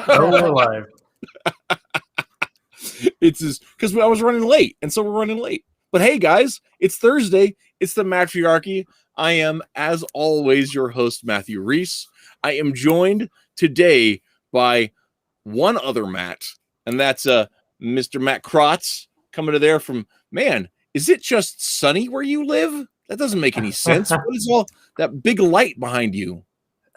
Oh, we're live. It's because I was running late, and so we're running late. But hey, guys, it's Thursday. It's the Mattriachy. I am, as always, your host, Matthew Reese. I am joined today by one other Matt, and that's Mr. Matt Krotz coming to there from, man, is it just sunny where you live? That doesn't make any sense. What is all that big light behind you?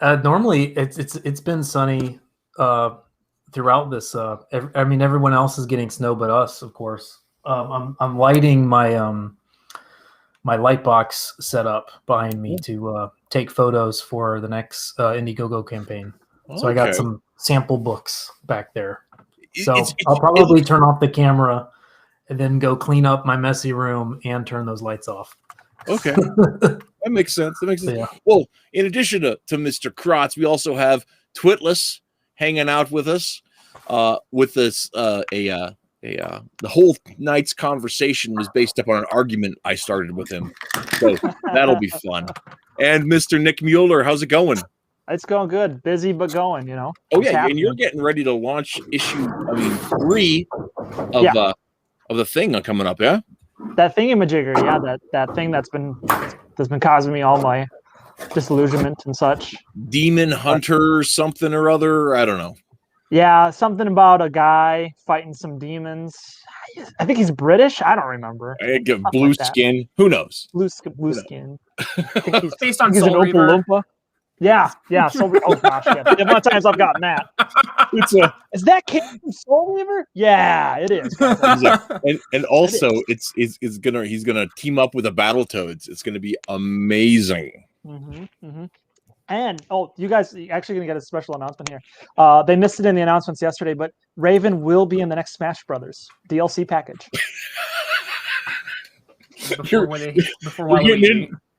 Normally, it's been sunny throughout this. I mean, everyone else is getting snow, but us, of course. I'm lighting my my light box set up behind me to take photos for the next Indiegogo campaign. So I got some sample books back there. So I'll probably turn off the camera and then go clean up my messy room and turn those lights off. Okay. That makes sense. Yeah. Well, in addition to Mr. Krotz, we also have Twitless hanging out with us. The whole night's conversation was based upon an argument I started with him. So that'll be fun. And Mr. Nick Mueller, how's it going? It's going good. Busy, but going, you know. Oh, yeah. And you're getting ready to launch issue 3 of the thing coming up, yeah? That thingamajigger, yeah, that thing that's been causing me all my disillusionment and such. Demon Hunter something or other, I don't know. Yeah, something about a guy fighting some demons. I think he's British. I don't remember. Blue skin. Who knows? Blue skin. I think he's based on he's Soul an Reaver. Oompa Loompa. Yeah. Oh gosh, yeah. The amount of times I've gotten that. Is that kid from Soul Reaver? Yeah, it is. and also he's gonna team up with a Battletoads. It's gonna be amazing. And you guys are actually gonna get a special announcement here. They missed it in the announcements yesterday, but Raven will be in the next Smash Brothers DLC package.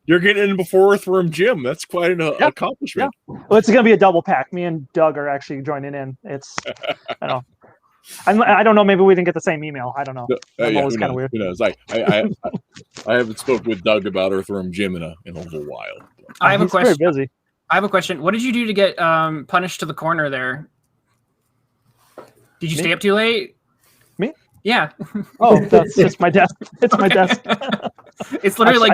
You're getting in before Earthworm Jim. That's quite an accomplishment. Yeah. Well, it's going to be a double pack. Me and Doug are actually joining in. It's, I don't know. Maybe we didn't get the same email. I don't know. I'm always kind of weird. Who knows? I haven't spoken with Doug about Earthworm Jim in a little while. I have a question. Very busy. I have a question. What did you do to get punished to the corner there? Did you stay up too late? Me? Yeah. Oh, that's just my desk. It's my desk. It's literally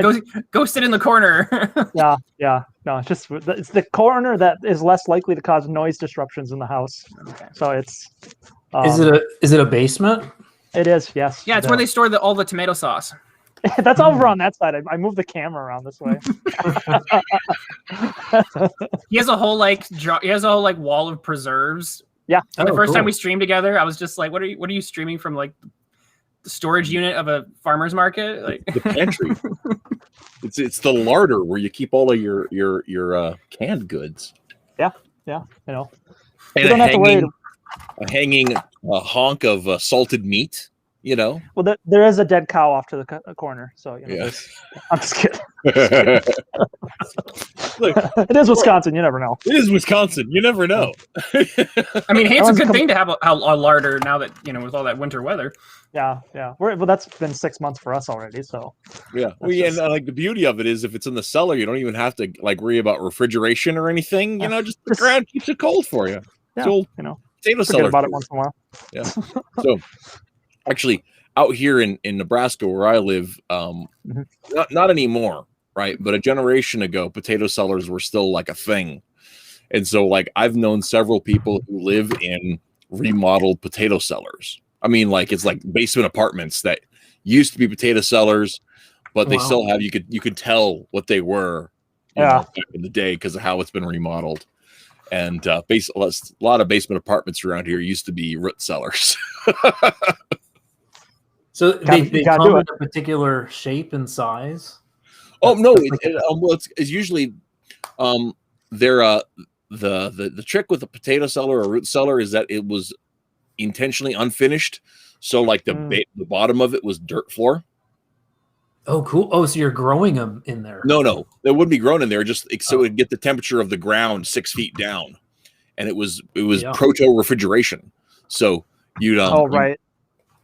go sit in the corner. Yeah. No, it's the corner that is less likely to cause noise disruptions in the house. Okay. So it's. Is it a basement? It is. Yes. Yeah, it's where they store all the tomato sauce. That's over on that side. I moved the camera around this way. He has a whole wall of preserves. Yeah. The first time we streamed together, I was just like, "What are you streaming from? Like the storage unit of a farmer's market, like the pantry." It's the larder where you keep all of your canned goods. Yeah. You know. And a hanging honk of salted meat. You know. Well, there is a dead cow off to the corner, so you know. Yeah. I'm just kidding. Look, it is Wisconsin. You never know. It is Wisconsin. You never know. I mean, hey, it's a good thing to have a larder now that with all that winter weather. Yeah. Well, that's been 6 months for us already. So. Yeah. And like the beauty of it is, if it's in the cellar, you don't even have to worry about refrigeration or anything. You know, just the ground keeps it cold for you. Yeah. So, potato cellar. About it once in a while. Yeah. So. Actually, out here in Nebraska where I live, not anymore, right? But a generation ago, potato cellars were still like a thing. And so I've known several people who live in remodeled potato cellars. I mean, it's like basement apartments that used to be potato cellars, but they still have, you could tell what they were back in the day because of how it's been remodeled. And a lot of basement apartments around here used to be root cellars. So they come in a particular shape and size? Oh no! It's usually the trick with a potato cellar or root cellar is that it was intentionally unfinished, so the bottom of it was dirt floor. Oh, cool! Oh, so you're growing them in there? No, they wouldn't be grown in there. Just so it would get the temperature of the ground 6 feet down, and it was proto refrigeration. So you'd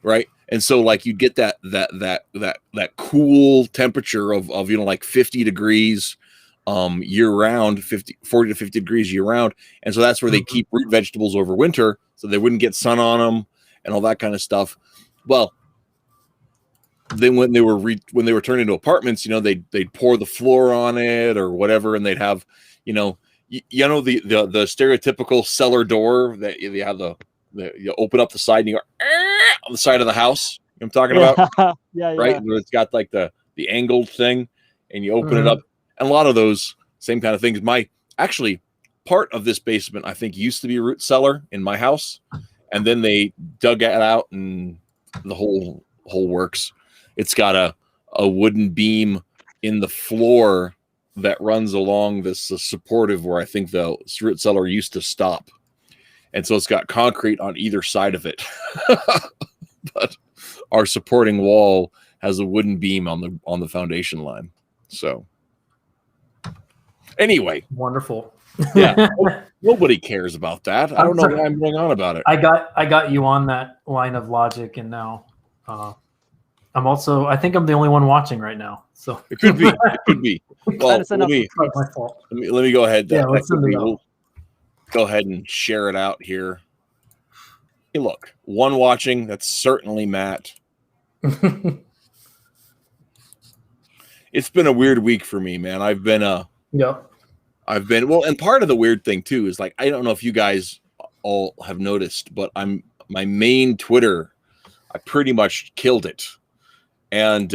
right. And so you'd get that cool temperature of 50 degrees year round, 40 to 50 degrees year round. And so that's where they keep root vegetables over winter so they wouldn't get sun on them and all that kind of stuff. Well, then when they were turned into apartments, they'd pour the floor on it or whatever, and they'd have, the stereotypical cellar door that you have you open up the side and you go on the side of the house. You know what I'm talking about? Yeah. Right. Where it's got like the angled thing, and you open it up, and a lot of those same kind of things. Actually part of this basement, I think, used to be a root cellar in my house, and then they dug it out and the whole works. It's got a wooden beam in the floor that runs along this supportive where I think the root cellar used to stop. And so it's got concrete on either side of it. But our supporting wall has a wooden beam on the foundation line. So anyway. Wonderful. Yeah. Nobody cares about that. I don't know why I'm going on about it. I got you on that line of logic, and now I think I'm the only one watching right now. So it could be. It could be. Well, let me go ahead. We'll go ahead and share it out here. Hey, look, one watching. That's certainly Matt. It's been a weird week for me, man. I've been and part of the weird thing too is, like, I don't know if you guys all have noticed, but my main Twitter, I pretty much killed it. And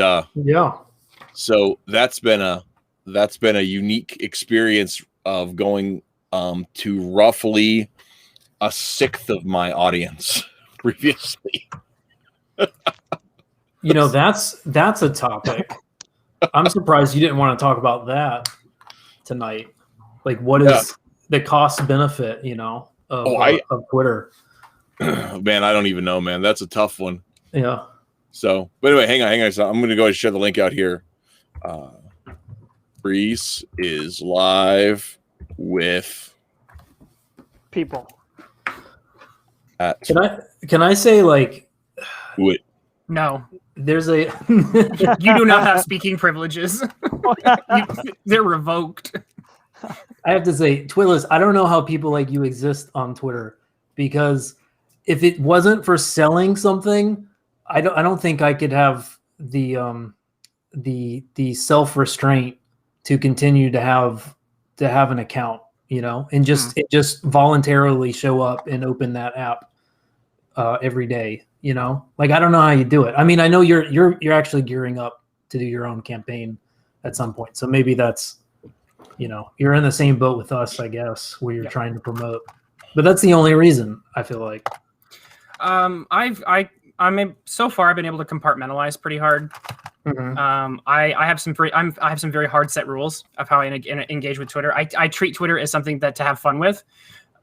so that's been a unique experience of going to roughly a sixth of my audience previously. That's a topic. I'm surprised you didn't want to talk about that tonight. Like, what is the cost benefit, of Twitter? Man, I don't even know, man. That's a tough one. Yeah. So, but anyway, hang on. So I'm going to go ahead and share the link out here. Reese is live with people. Can I say, like, wait? No. There's a you do not have speaking privileges. They're revoked. I have to say, Twitless, I don't know how people like you exist on Twitter, because if it wasn't for selling something, I don't think I could have the self-restraint to continue to have an account, and just voluntarily show up and open that app every day. Like, I don't know how you do it. I mean, I know you're actually gearing up to do your own campaign at some point, so maybe that's, you're in the same boat with us, I guess, where you're trying to promote. But that's the only reason, I feel like. So far I've been able to compartmentalize pretty hard. Mm-hmm. I have some very hard set rules of how I engage with Twitter. I treat Twitter as something to have fun with.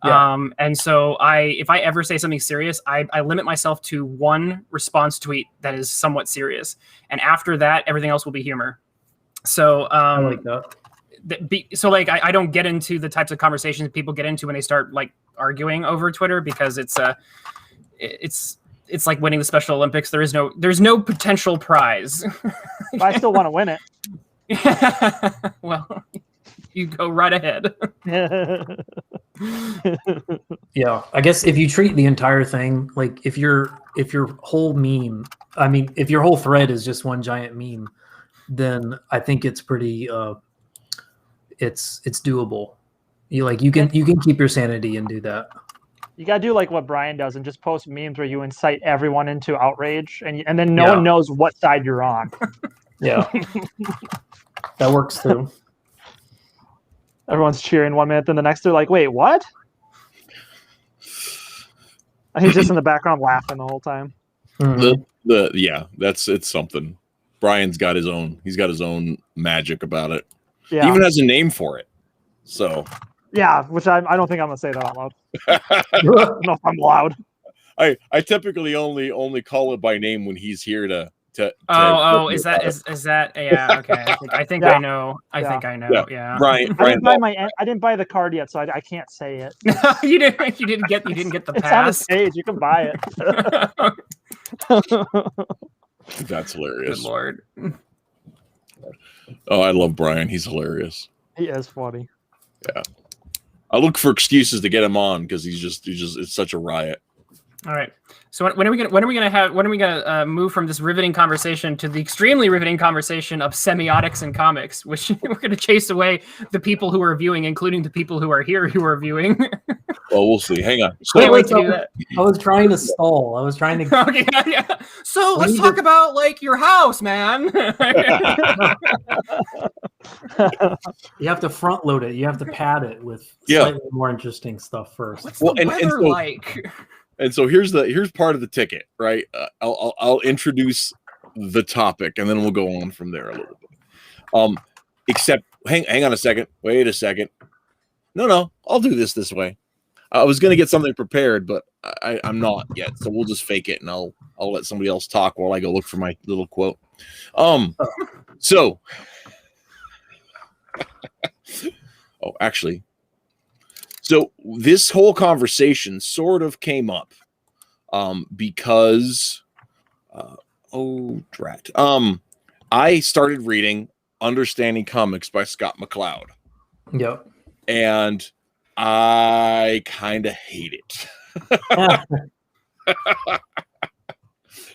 Yeah. And so if I ever say something serious, I limit myself to one response tweet that is somewhat serious, and after that, everything else will be humor. So I like that. I don't get into the types of conversations people get into when they start, like, arguing over Twitter, because it's like winning the Special Olympics. There's no potential prize. But I still want to win it. Well, you go right ahead. Yeah, I guess if you treat the entire thing, like, if your whole meme, I mean, if your whole thread is just one giant meme, then I think it's pretty it's doable. You can keep your sanity and do that. You gotta do like what Brian does and just post memes where you incite everyone into outrage, and then no one knows what side you're on. Yeah, that works too. Everyone's cheering 1 minute, then the next they're like, "Wait, what?" And he's just in the background laughing the whole time. Mm-hmm. It's something. Brian's got his own. He's got his own magic about it. Yeah. He even has a name for it. So. Yeah, which I don't think I'm gonna say that out loud. I don't know if I'm allowed. I typically only call it by name when he's here to is that yeah, okay. I think I know. I think I know. Yeah. Brian, I didn't buy the card yet, so I can't say it. You didn't get the pass. It's on the page. You can buy it. That's hilarious. Good Lord. Oh, I love Brian. He's hilarious. He is funny. Yeah. I look for excuses to get him on because he's just it's such a riot. All right. So when are we gonna move from this riveting conversation to the extremely riveting conversation of semiotics and comics, which we're gonna chase away the people who are viewing, including the people who are here who are viewing. Well, we'll see. Hang on. Can't wait to do that. I was trying to stall. I was trying to. Okay, yeah. So let's talk about like your house, man. You have to front load it. You have to pad it with slightly more interesting stuff first. What's the weather like? And so here's part of the ticket, right? I'll introduce the topic, and then we'll go on from there a little bit. Except, hang on a second. Wait a second. No, I'll do this way. I was going to get something prepared, but I'm not yet. So we'll just fake it, and I'll let somebody else talk while I go look for my little quote. So, actually. So this whole conversation sort of came up because I started reading Understanding Comics by Scott McCloud. Yep. And I kind of hate it.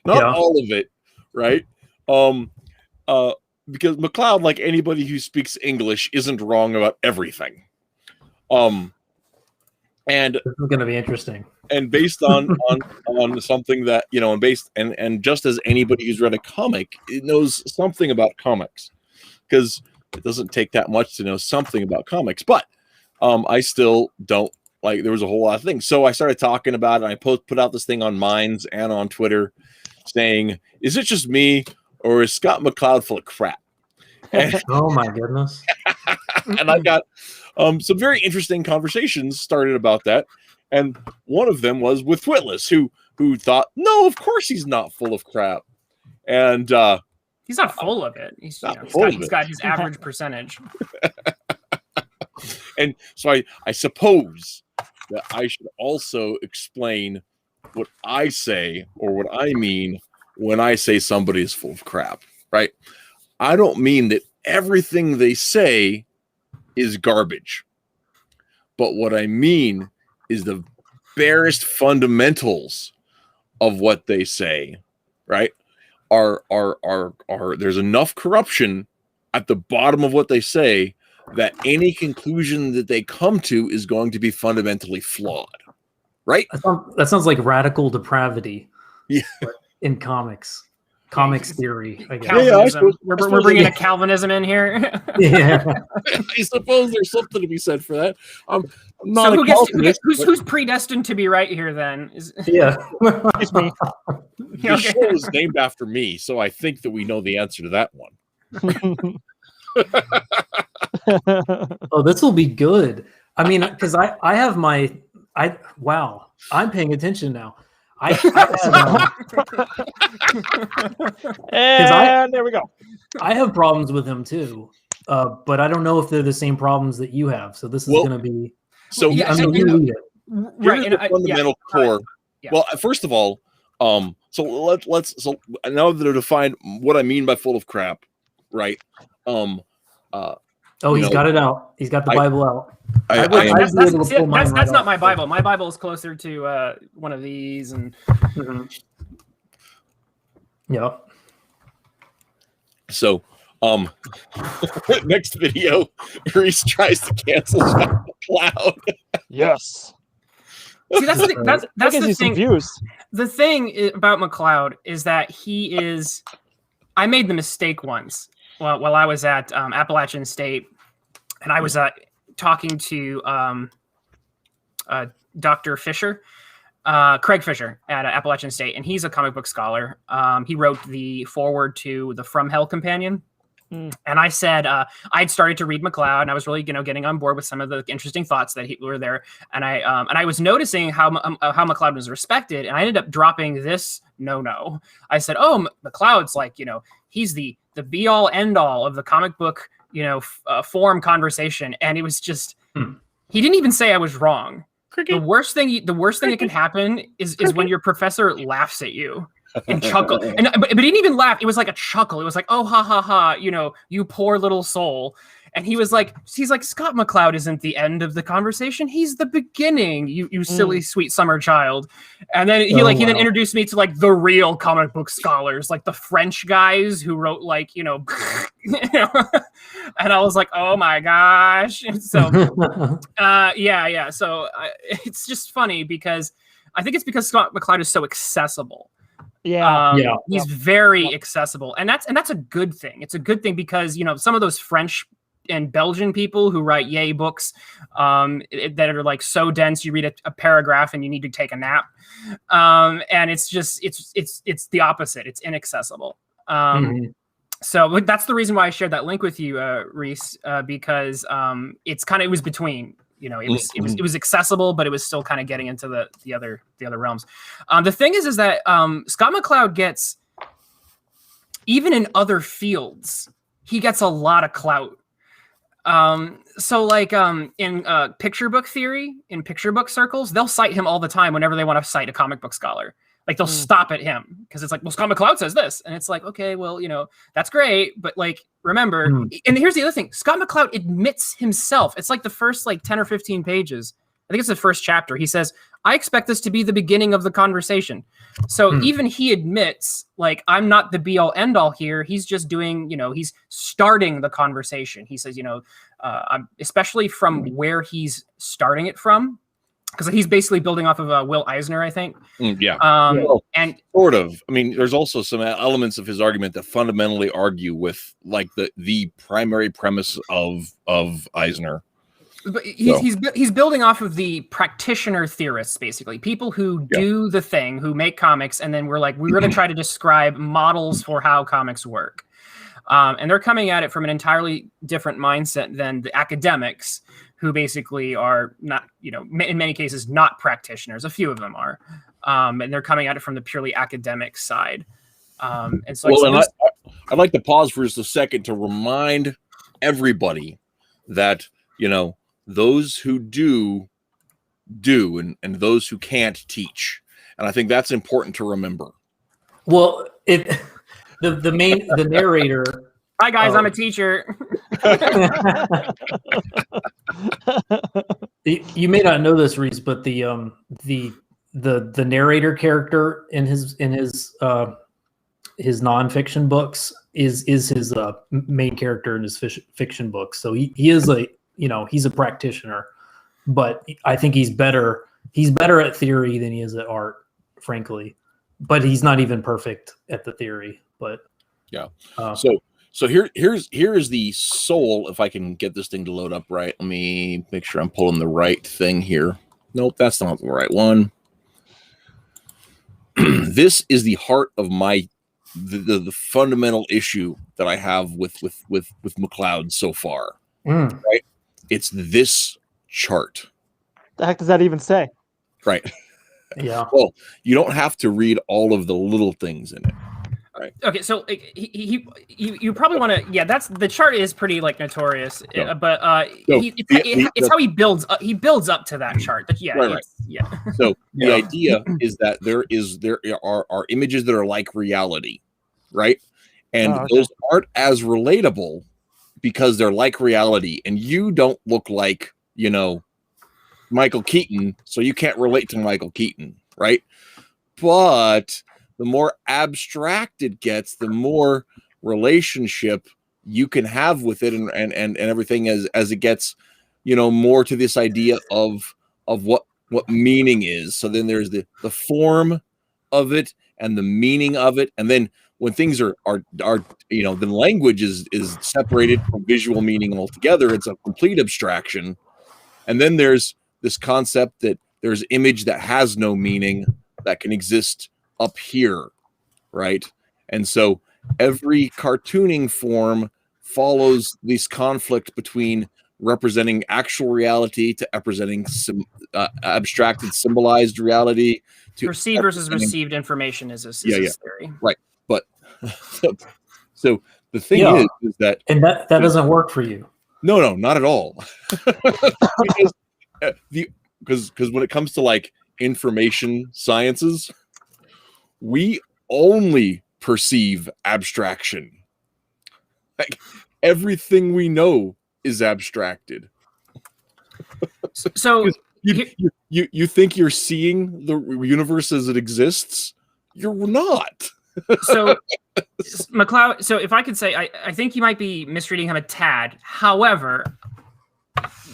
Not all of it, right? Because McCloud, like anybody who speaks English, isn't wrong about everything. And this is going to be interesting. And based on something that, you know, and just as anybody who's read a comic, it knows something about comics, because it doesn't take that much to know something about comics. But I still don't like. There was a whole lot of things, so I started talking about it. And I put out this thing on Minds and on Twitter, saying, "Is it just me, or is Scott McCloud full of crap?" And, oh my goodness! And I got some very interesting conversations started about that, and one of them was with Twitless, who thought, "No, of course he's not full of crap," and he's not full of it. He's got his average percentage. And so I suppose that I should also explain what I say or what I mean when I say somebody is full of crap, right? I don't mean that everything they say is garbage. But what I mean is the barest fundamentals of what they say, right? Are there's enough corruption at the bottom of what they say that any conclusion that they come to is going to be fundamentally flawed, right? That sounds like radical depravity. Yeah. In comics theory, I guess. Calvinism. We're bringing a Calvinism in here. Yeah. I suppose there's something to be said for that. I'm not a Calvinist. Who's predestined to be right here then? Yeah. It's me. The show is named after me, so I think that we know the answer to that one. Oh, this will be good. I mean, because I have wow, I'm paying attention now. And there we go. I have problems with him too, but I don't know if they're the same problems that you have. So this is going to be. So you read it. Right, the fundamental core. Yeah. Well, first of all, so let's now that I've defined what I mean by full of crap, right? He's got it out. He's got the Bible out. That's not my Bible. My Bible is closer to one of these, and yeah. So, next video, Reese tries to cancel Scott McCloud. Yes. See, that's the thing. Views. The thing about McCloud is that he is. I made the mistake once while I was at Appalachian State, and I was talking to Dr. Fisher, Craig Fisher at Appalachian State, and he's a comic book scholar. He wrote the foreword to the From Hell Companion. And I said I'd started to read McCloud, and I was really, getting on board with some of the interesting thoughts that were there. And I was noticing how McCloud was respected, and I ended up dropping this no. I said, "Oh, McCloud's like, he's the be all end all of the comic book, forum conversation." And it was just he didn't even say I was wrong. Cricket. The worst thing that can happen is when your professor laughs at you. And chuckle, but he didn't even laugh. It was like a chuckle. It was like, "Oh, ha ha ha!" You poor little soul. And he's like, Scott McCloud isn't the end of the conversation. He's the beginning, you silly, sweet summer child. And then he then introduced me to like the real comic book scholars, like the French guys who wrote like, you know, and I was like, oh my gosh. And so, yeah. So it's just funny because I think it's because Scott McCloud is so accessible. He's very accessible, and that's a good thing. It's a good thing because, you know, some of those French and Belgian people who write yay books that are like so dense you read a paragraph and you need to take a nap, and it's just it's the opposite. It's inaccessible. So that's the reason why I shared that link with you, Reese, because it was between. You know, it was accessible, but it was still kind of getting into the other realms. The thing is that Scott McCloud gets, even in other fields, he gets a lot of clout. So like in picture book theory, in picture book circles, they'll cite him all the time whenever they want to cite a comic book scholar. Like they'll stop at him because it's like, well, Scott McCloud says this, and it's like, okay, well, you know, that's great, but like, remember, and here's the other thing: Scott McCloud admits himself. It's like the first like 10 or 15 pages. I think it's the first chapter. He says, "I expect this to be the beginning of the conversation." So even he admits, like, I'm not the be all end all here. He's just doing, you know, he's starting the conversation. He says, you know, especially from where he's starting it from. Because he's basically building off of Will Eisner, I think. And sort of. I mean, there's also some elements of his argument that fundamentally argue with like the primary premise of Eisner. But he's building off of the practitioner theorists, basically people who do the thing, who make comics, and then we're going to try to describe models for how comics work. And they're coming at it from an entirely different mindset than the academics, who basically are not, you know, in many cases, not practitioners. A few of them are. And they're coming at it from the purely academic side. And so, I'd like to pause for just a second to remind everybody that, you know, those who do, and those who can't teach. And I think that's important to remember. Well, the narrator. Hi guys, I'm a teacher. You may not know this, Reese, but the narrator character in his nonfiction books is his main character in his fiction books. So he is he's a practitioner, but I think he's better at theory than he is at art, frankly. But he's not even perfect at the theory. But yeah. So here is the soul. If I can get this thing to load up right, let me make sure I'm pulling the right thing here. Nope, that's not the right one. This is the heart of the fundamental issue that I have with McCloud so far. Right? It's this chart. The heck does that even say? Right. Yeah. Well, you don't have to read all of the little things in it. Right. Okay, so you probably want to. Yeah, that's the chart is pretty like notorious, but it's how he builds. He builds up to that chart. But yeah, right. Yeah. So the idea is that there are images that are like reality, right? And those aren't as relatable because they're like reality, and you don't look like, you know, Michael Keaton, so you can't relate to Michael Keaton, right? But the more abstract it gets, the more relationship you can have with it, and everything as it gets, you know, more to this idea of what meaning is. So then there's the form of it and the meaning of it, and then when things are you know, then language is separated from visual meaning altogether. It's a complete abstraction. And then there's this concept that there's image that has no meaning that can exist up here, right? And so every cartooning form follows this conflict between representing actual reality to representing abstracted, symbolized reality. To perceived versus received information is his theory, right? But so the thing is that, and that doesn't work for you. No, not at all. Because when it comes to like information sciences, we only perceive abstraction. Like everything we know is abstracted. So you think you're seeing the universe as it exists? You're not. So McLeod, so if I could say, I think you might be misreading him a tad. However,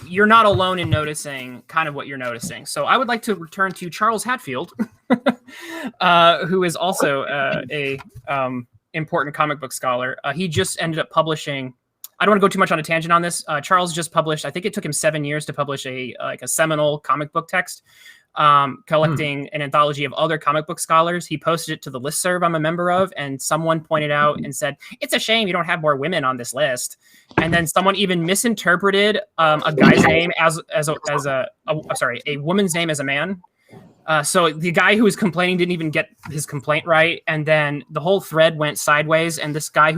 you're not alone in noticing kind of what you're noticing. So I would like to return to Charles Hatfield, who is also a important comic book scholar. He just ended up publishing. I don't want to go too much on a tangent on this. Charles just published. I think it took him 7 years to publish a seminal comic book text, collecting an anthology of other comic book scholars. He posted it to the listserv I'm a member of, and someone pointed out and said, "It's a shame you don't have more women on this list." And then someone even misinterpreted a guy's name as a woman's name as a man. So the guy who was complaining didn't even get his complaint right, and then the whole thread went sideways. And this guy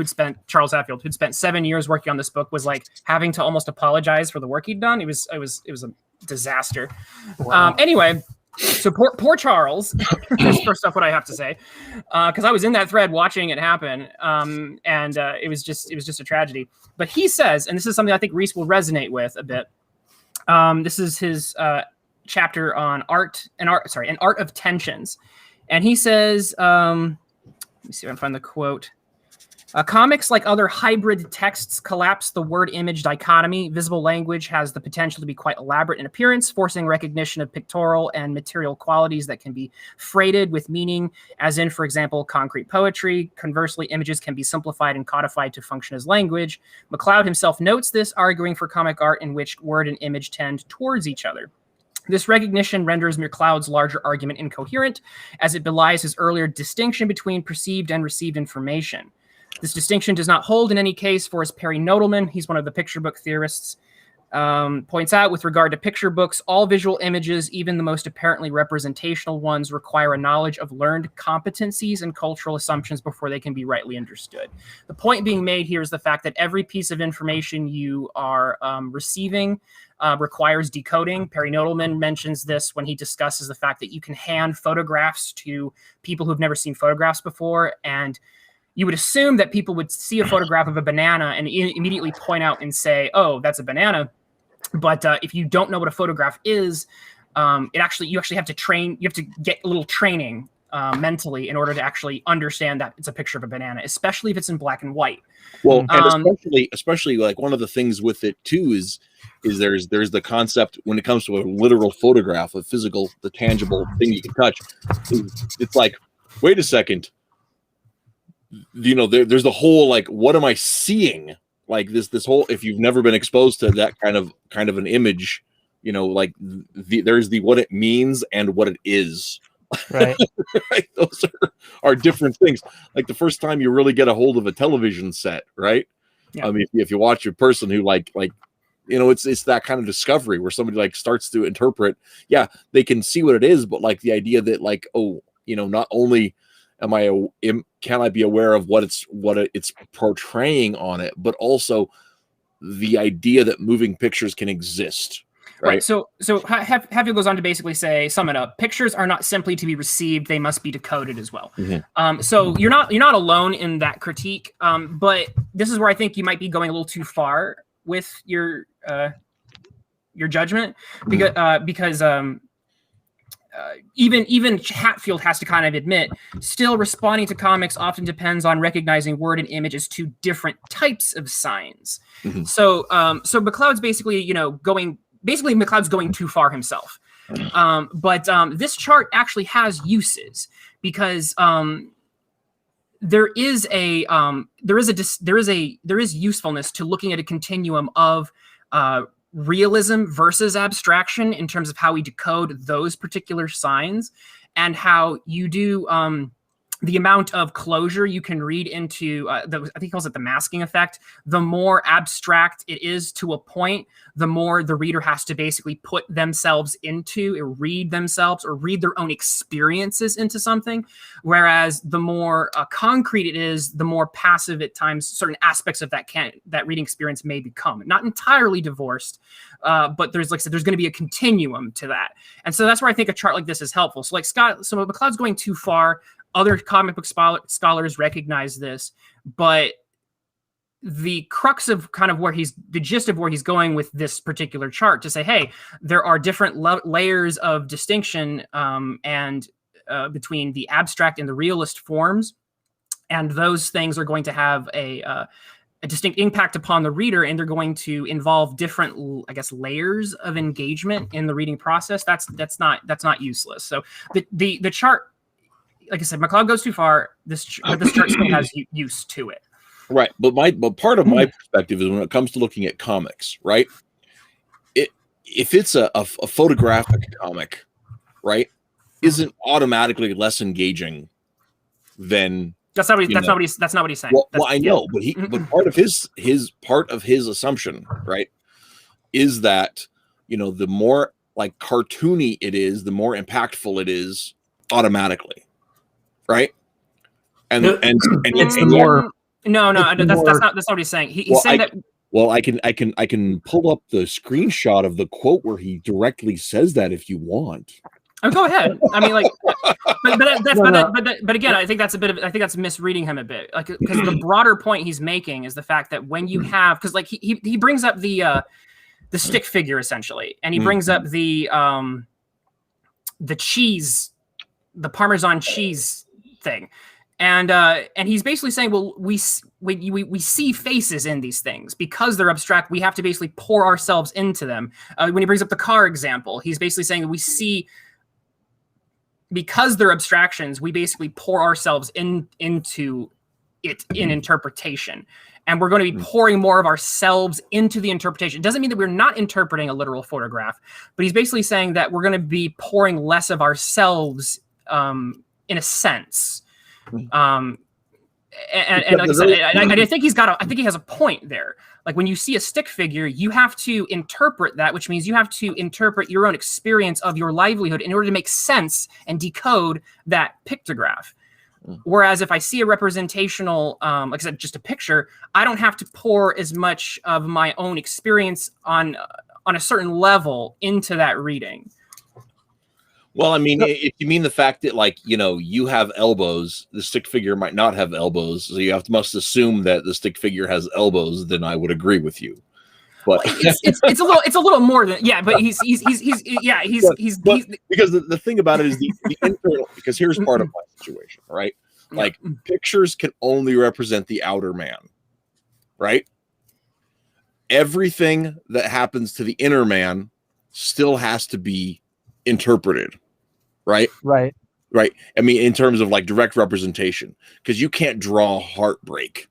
Charles Hatfield, who'd spent 7 years working on this book, was like having to almost apologize for the work he'd done. It was a disaster. Wow. Anyway, so poor Charles. That's first off what I have to say, because I was in that thread watching it happen, and it was just a tragedy. But he says, and this is something I think Reese will resonate with a bit. This is his chapter on art of tensions, and he says, let me see if I can find the quote. Comics, like other hybrid texts, collapse the word-image dichotomy. Visible language has the potential to be quite elaborate in appearance, forcing recognition of pictorial and material qualities that can be freighted with meaning, as in, for example, concrete poetry. Conversely, images can be simplified and codified to function as language. McLeod himself notes this, arguing for comic art in which word and image tend towards each other. This recognition renders McLeod's larger argument incoherent, as it belies his earlier distinction between perceived and received information. This distinction does not hold in any case, for as Perry Nodelman, he's one of the picture book theorists, points out, with regard to picture books, all visual images, even the most apparently representational ones, require a knowledge of learned competencies and cultural assumptions before they can be rightly understood. The point being made here is the fact that every piece of information you are receiving requires decoding. Perry Nodelman mentions this when he discusses the fact that you can hand photographs to people who've never seen photographs before, and you would assume that people would see a photograph of a banana and immediately point out and say, "Oh, that's a banana." But if you don't know what a photograph is, you actually have to train. You have to get a little training mentally in order to actually understand that it's a picture of a banana, especially if it's in black and white. Well, and especially like one of the things with it too is there's the concept when it comes to a literal photograph, a physical, the tangible thing you can touch. It's like, wait a second. There's the whole like, what am I seeing? Like this whole, if you've never been exposed to that kind of an image, like there's the what it means and what it is. Right. Right? Those are different things. Like the first time you really get a hold of a television set, right? Yeah. I mean, if you watch a person who like it's that kind of discovery where somebody like starts to interpret, yeah, they can see what it is, but like the idea that like, not only can I be aware of what it's portraying on it, but also the idea that moving pictures can exist. Right. So Hatfield goes on to basically sum it up. Pictures are not simply to be received; they must be decoded as well. Mm-hmm. So you're not alone in that critique. But this is where I think you might be going a little too far with your judgment, because even Hatfield has to kind of admit, still responding to comics often depends on recognizing word and image as two different types of signs. Mm-hmm. So McLeod's basically McLeod's going too far himself. But this chart actually has uses, because there is usefulness to looking at a continuum of realism versus abstraction in terms of how we decode those particular signs, and how you do the amount of closure you can read into, I think he calls it the masking effect. The more abstract it is to a point, the more the reader has to basically put themselves into, or read themselves, or read their own experiences into something. Whereas the more concrete it is, the more passive at times certain aspects of that reading experience may become. Not entirely divorced, but there's, like I said, there's going to be a continuum to that. And so that's where I think a chart like this is helpful. So McLeod's going too far. Other comic book scholars recognize this, but the crux of kind of the gist of where he's going with this particular chart, to say, hey, there are different layers of distinction and between the abstract and the realist forms, and those things are going to have a distinct impact upon the reader, and they're going to involve different, I guess, layers of engagement in the reading process. That's not useless. So the chart, like I said, McLeod goes too far. This chart still has use to it. Right, but part of my perspective is when it comes to looking at comics, right? If it's a photographic comic, right, isn't automatically less engaging than that's not what he's saying. Well, I know, but part of his assumption, right, is that the more like cartoony it is, the more impactful it is automatically, right? And it's more. No, that's not what he's saying. He's saying that. Well, I can pull up the screenshot of the quote where he directly says that if you want. Oh, go ahead. I mean, like, but again, I think that's misreading him a bit. Like, because the broader point he's making is the fact that when you have, because like he brings up the stick figure essentially, and he brings up the cheese, the Parmesan cheese thing. And he's basically saying, well, we see faces in these things because they're abstract. We have to basically pour ourselves into them. When he brings up the car example, he's basically saying that we see, because they're abstractions, we basically pour ourselves into it in interpretation. And we're going to be pouring more of ourselves into the interpretation. It doesn't mean that we're not interpreting a literal photograph, but he's basically saying that we're going to be pouring less of ourselves in a sense. And like I said, I think he has a point there. Like when you see a stick figure, you have to interpret that, which means you have to interpret your own experience of your livelihood in order to make sense and decode that pictograph. Whereas if I see a representational, like I said, just a picture, I don't have to pour as much of my own experience on a certain level into that reading. Well, I mean, if you mean the fact that, like, you have elbows, the stick figure might not have elbows, so you must assume that the stick figure has elbows, then I would agree with you. But it's a little more than but he's because the thing about it is the internal, because here's part of my situation, right? Like pictures can only represent the outer man, right? Everything that happens to the inner man still has to be interpreted, right? Right. I mean, in terms of like direct representation, because you can't draw heartbreak,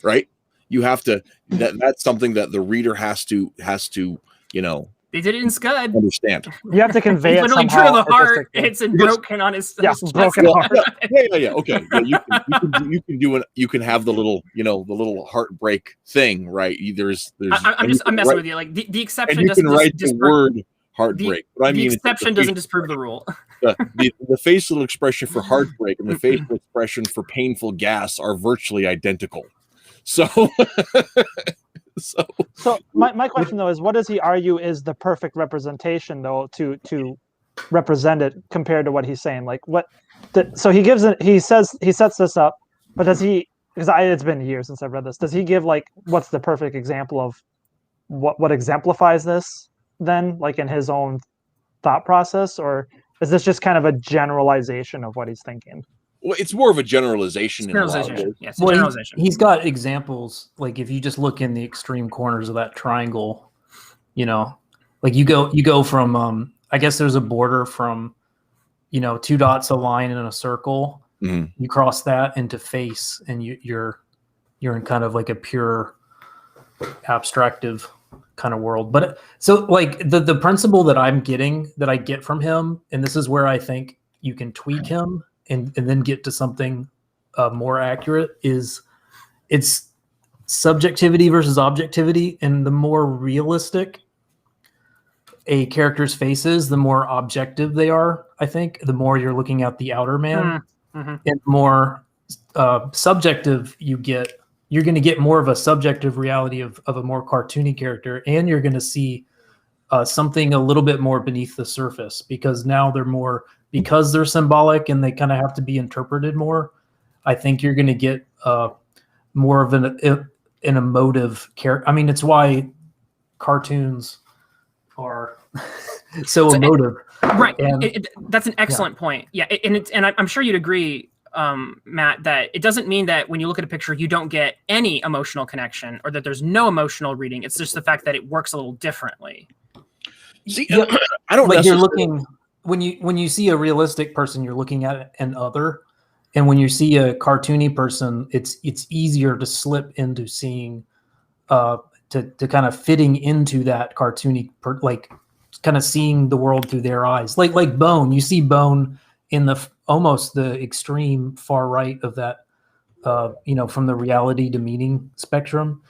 right? You have to. That's something that the reader has to. They did it in Scud. Understand? You have to convey it literally somehow. true to the heart. It's broken on his. Broken heart. Yeah. Okay. Yeah, you can have the little, the little heartbreak thing, right? I'm messing with you. Like the exception and you doesn't can write the word heartbreak. The exception doesn't disprove the rule. The facial expression for heartbreak and the facial expression for painful gas are virtually identical. So my question though is, what does he argue is the perfect representation though to represent it compared to what he's saying? Like so he sets this up, but does he, because it's been years since I've read this, does he give like what's the perfect example of what exemplifies this then, like in his own thought process, or is this just kind of a generalization of what he's thinking? Well, it's more of a generalization. Yes, generalization. He's got examples. Like if you just look in the extreme corners of that triangle, like you go from, I guess there's a border from, 2 dots, a line, and a circle. Mm-hmm. You cross that into face, and you're in kind of like a pure abstractive kind of world. But so like the principle that I get from him, and this is where I think you can tweak him and then get to something more accurate, is it's subjectivity versus objectivity. And the more realistic a character's face is, the more objective they are, I think. The more you're looking at the outer man, and the more subjective you get, you're going to get more of a subjective reality of a more cartoony character, and you're going to see something a little bit more beneath the surface, because now because they're symbolic and they kind of have to be interpreted more. I think you're going to get more of an emotive character. I mean, it's why cartoons are so emotive. Right. And That's an excellent point. Yeah. And I'm sure you'd agree, Matt, that it doesn't mean that when you look at a picture, you don't get any emotional connection or that there's no emotional reading. It's just the fact that it works a little differently. See, Yeah, I don't like you're necessarily- looking when you see a realistic person, you're looking at an other, and when you see a cartoony person, it's easier to slip into seeing, to kind of fitting into that cartoony, like kind of seeing the world through their eyes, like Bone. You see Bone in the almost the extreme far right of that, from the reality to meaning spectrum,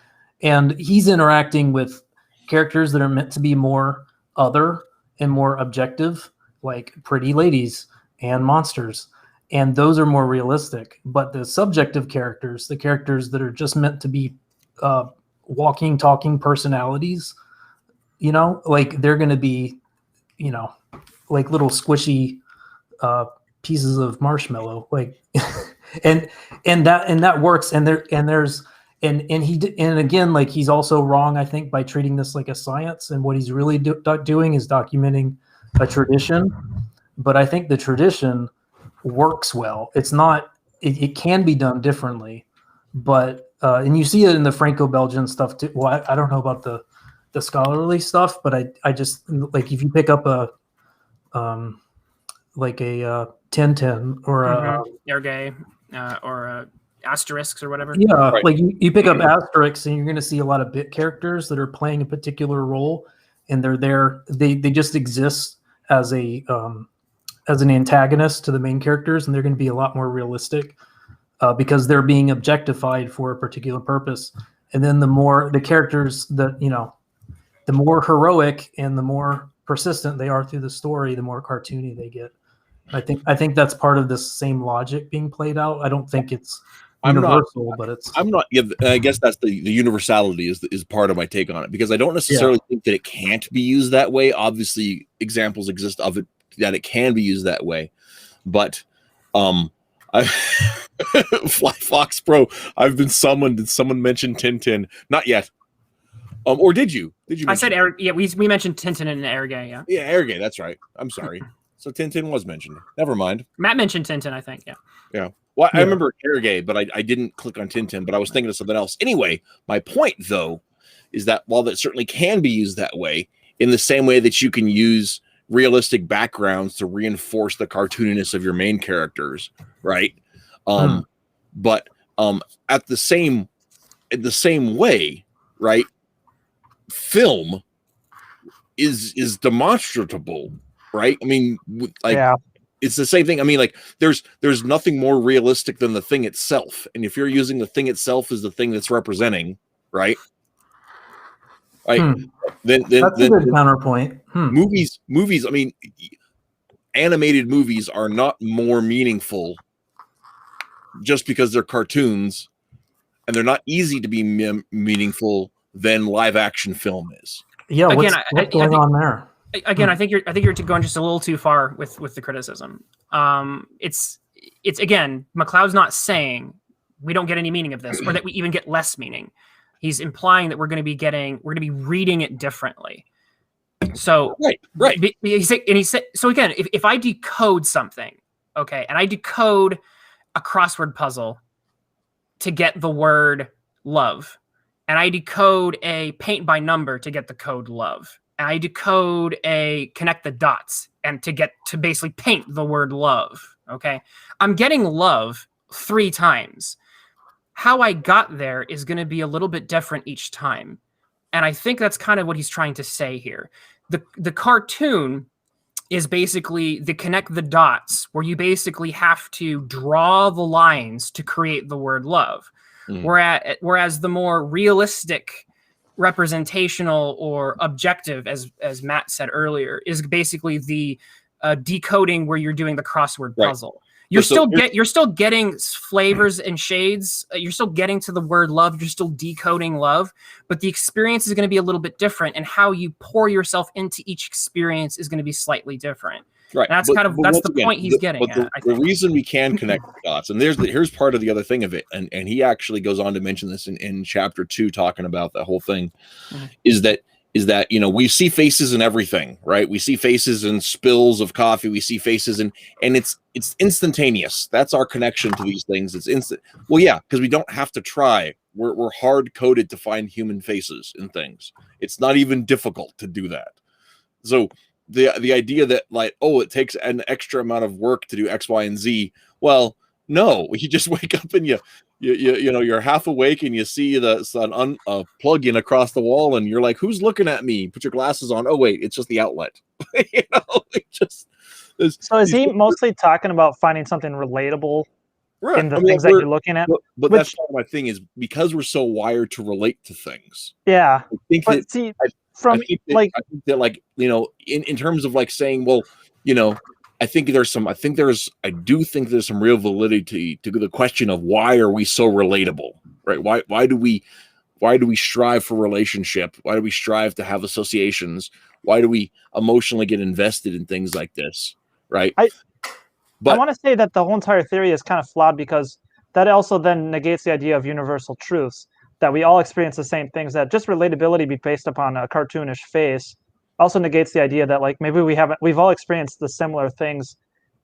and he's interacting with characters that are meant to be more other and more objective, like pretty ladies and monsters, and those are more realistic. But the subjective characters, the characters that are just meant to be walking, talking personalities, like they're going to be, like little squishy pieces of marshmallow, like, and that works. And again, like, he's also wrong, I think, by treating this like a science. And what he's really doing is documenting a tradition. But I think the tradition works well. It's not. It can be done differently, but and you see it in the Franco-Belgian stuff too. Well, I don't know about the scholarly stuff, but I just, like, if you pick up a like a Tintin or a Ergay, or Asterisks or whatever. yeah, Right. like you pick up Asterix and you're going to see a lot of bit characters that are playing a particular role, and they're there. They just exist as an antagonist to the main characters, and they're going to be a lot more realistic because they're being objectified for a particular purpose. And then the characters that, the more heroic and the more persistent they are through the story, the more cartoony they get. I think that's part of this same logic being played out. I don't think it's universal, but it's. I'm not. Yeah, I guess that's the universality is part of my take on it, because I don't necessarily think that it can't be used that way. Obviously, examples exist of it that it can be used that way, but Fly Fox Pro, I've been summoned. Did someone mention Tintin? Not yet. Or did you? I said yeah. We mentioned Tintin and Ergay. Yeah. Yeah, Ergay. That's right. I'm sorry. So Tintin was mentioned. Never mind. Matt mentioned Tintin, I think. Yeah. Yeah. Well, I remember Ergay, but I didn't click on Tintin. But I was thinking of something else. Anyway, my point though is that while that certainly can be used that way, in the same way that you can use realistic backgrounds to reinforce the cartooniness of your main characters, right? But at the same way, right? Film is demonstrable, right? I mean, like, it's the same thing. I mean, like, there's nothing more realistic than the thing itself, and if you're using the thing itself as the thing that's representing, right? Then That's a good counterpoint. Movies. I mean, animated movies are not more meaningful just because they're cartoons, and they're not easy to be meaningful than live action film is. Yeah, what's going on there? Again, I think you're going just a little too far with the criticism. It's again, McLeod's not saying we don't get any meaning of this, or that we even get less meaning. He's implying that we're going to be reading it differently. So right. He said so again. If I decode something, okay, and I decode a crossword puzzle to get the word love, and I decode a paint by number to get the code love, and I decode a connect the dots and to basically paint the word love. Okay, I'm getting love 3 times. How I got there is going to be a little bit different each time. And I think that's kind of what he's trying to say here. The cartoon is basically the connect the dots, where you basically have to draw the lines to create the word love. Whereas the more realistic, representational, or objective, as Matt said earlier, is basically the decoding, where you're doing the crossword puzzle. You're still getting flavors and shades. You're still getting to the word love. You're still decoding love, but the experience is going to be a little bit different, and how you pour yourself into each experience is going to be slightly different. Right. And that's the point he's getting at. The reason we can connect the dots, and here's part of the other thing of it, and he actually goes on to mention this in chapter 2, talking about that whole thing, is that we see faces in everything, right? We see faces in spills of coffee. We see faces and it's instantaneous. That's our connection to these things. It's instant. Well, yeah, because we don't have to try. We're hard coded to find human faces in things. It's not even difficult to do that. So the idea that like, oh, it takes an extra amount of work to do X, Y, and Z. Well, no, you just wake up and you're half awake and you see the sun plug in across the wall and you're like, who's looking at me? Put your glasses on. Oh wait, it's just the outlet. So is he mostly talking about finding something relatable in the things that you're looking at? But that's part of my thing is because we're so wired to relate to things. Yeah. I think but that, see, I think that like, in terms of like saying, well, I do think there's some real validity to the question of why are we so relatable, right? Why do we strive for relationship? Why do we strive to have associations? Why do we emotionally get invested in things like this, right? I want to say that the whole entire theory is kind of flawed because that also then negates the idea of universal truths, that we all experience the same things, that just relatability be based upon a cartoonish face also negates the idea that like maybe we've all experienced the similar things,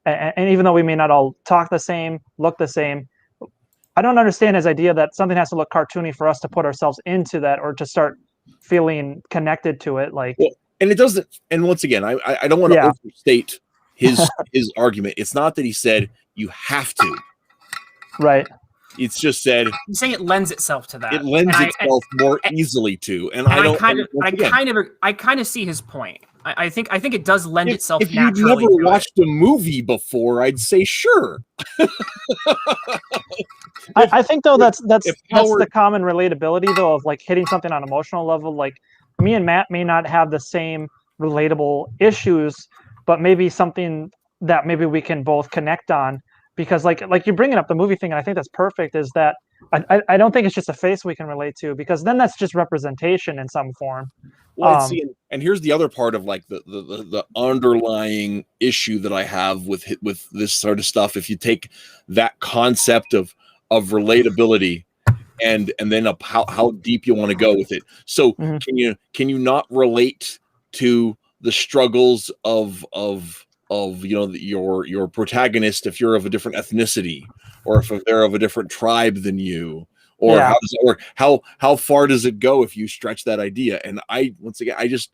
and even though we may not all talk the same, look the same, I don't understand his idea that something has to look cartoony for us to put ourselves into that or to start feeling connected to it. Like, well, and it doesn't. And once again, I don't want to overstate his argument. It's not that he said you have to. Right. It's just said I'm saying it lends itself to that. It lends itself more easily to, and I kind of see his point. I think it does lend itself. If you've never watched a movie before, I'd say sure. I think though that's the common relatability though of like hitting something on an emotional level. Like me and Matt may not have the same relatable issues, but maybe something that maybe we can both connect on. Because like you're bringing up the movie thing, and I think that's perfect, is that I don't think it's just a face we can relate to, because then that's just representation in some form. Well, and here's the other part of like the underlying issue that I have with this sort of stuff. If you take that concept of relatability and then up how deep you want to go with it. So can you not relate to the struggles of your protagonist if you're of a different ethnicity, or if they're of a different tribe than you, or how does it work? How far does it go if you stretch that idea? And I just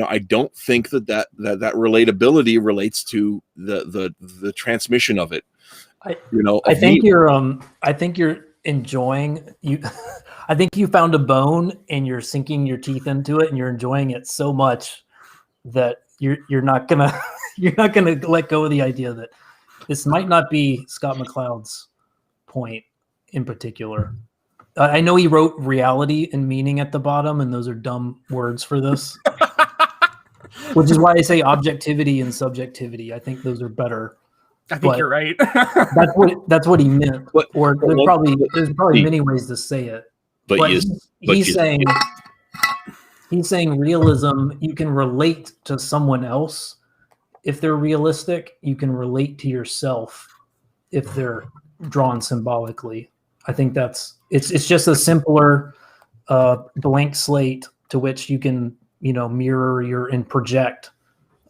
I don't think that relatability relates to the transmission of it. I think you're enjoying you. I think you found a bone and you're sinking your teeth into it and you're enjoying it so much that you're not gonna let go of the idea that this might not be Scott McCloud's point in particular. I know he wrote reality and meaning at the bottom, and those are dumb words for this, which is why I say objectivity and subjectivity. I think those are better. I think you're right. that's what he meant. Or there's probably many ways to say it. But he's saying realism, you can relate to someone else if they're realistic. You can relate to yourself if they're drawn symbolically. I think it's just a simpler blank slate to which you can mirror and project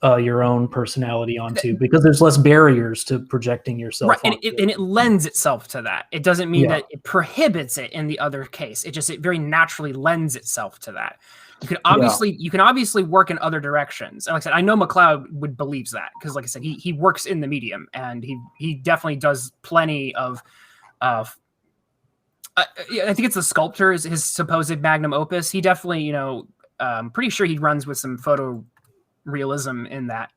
your own personality onto, because there's less barriers to projecting yourself. Right, and it lends itself to that. It doesn't mean that it prohibits it in the other case. It very naturally lends itself to that. You can obviously work in other directions. And like I said, I know McCloud believes that, because like I said, he works in the medium, and he definitely does plenty of I think it's The Sculptor is his supposed magnum opus. He definitely, pretty sure he runs with some photo realism in that,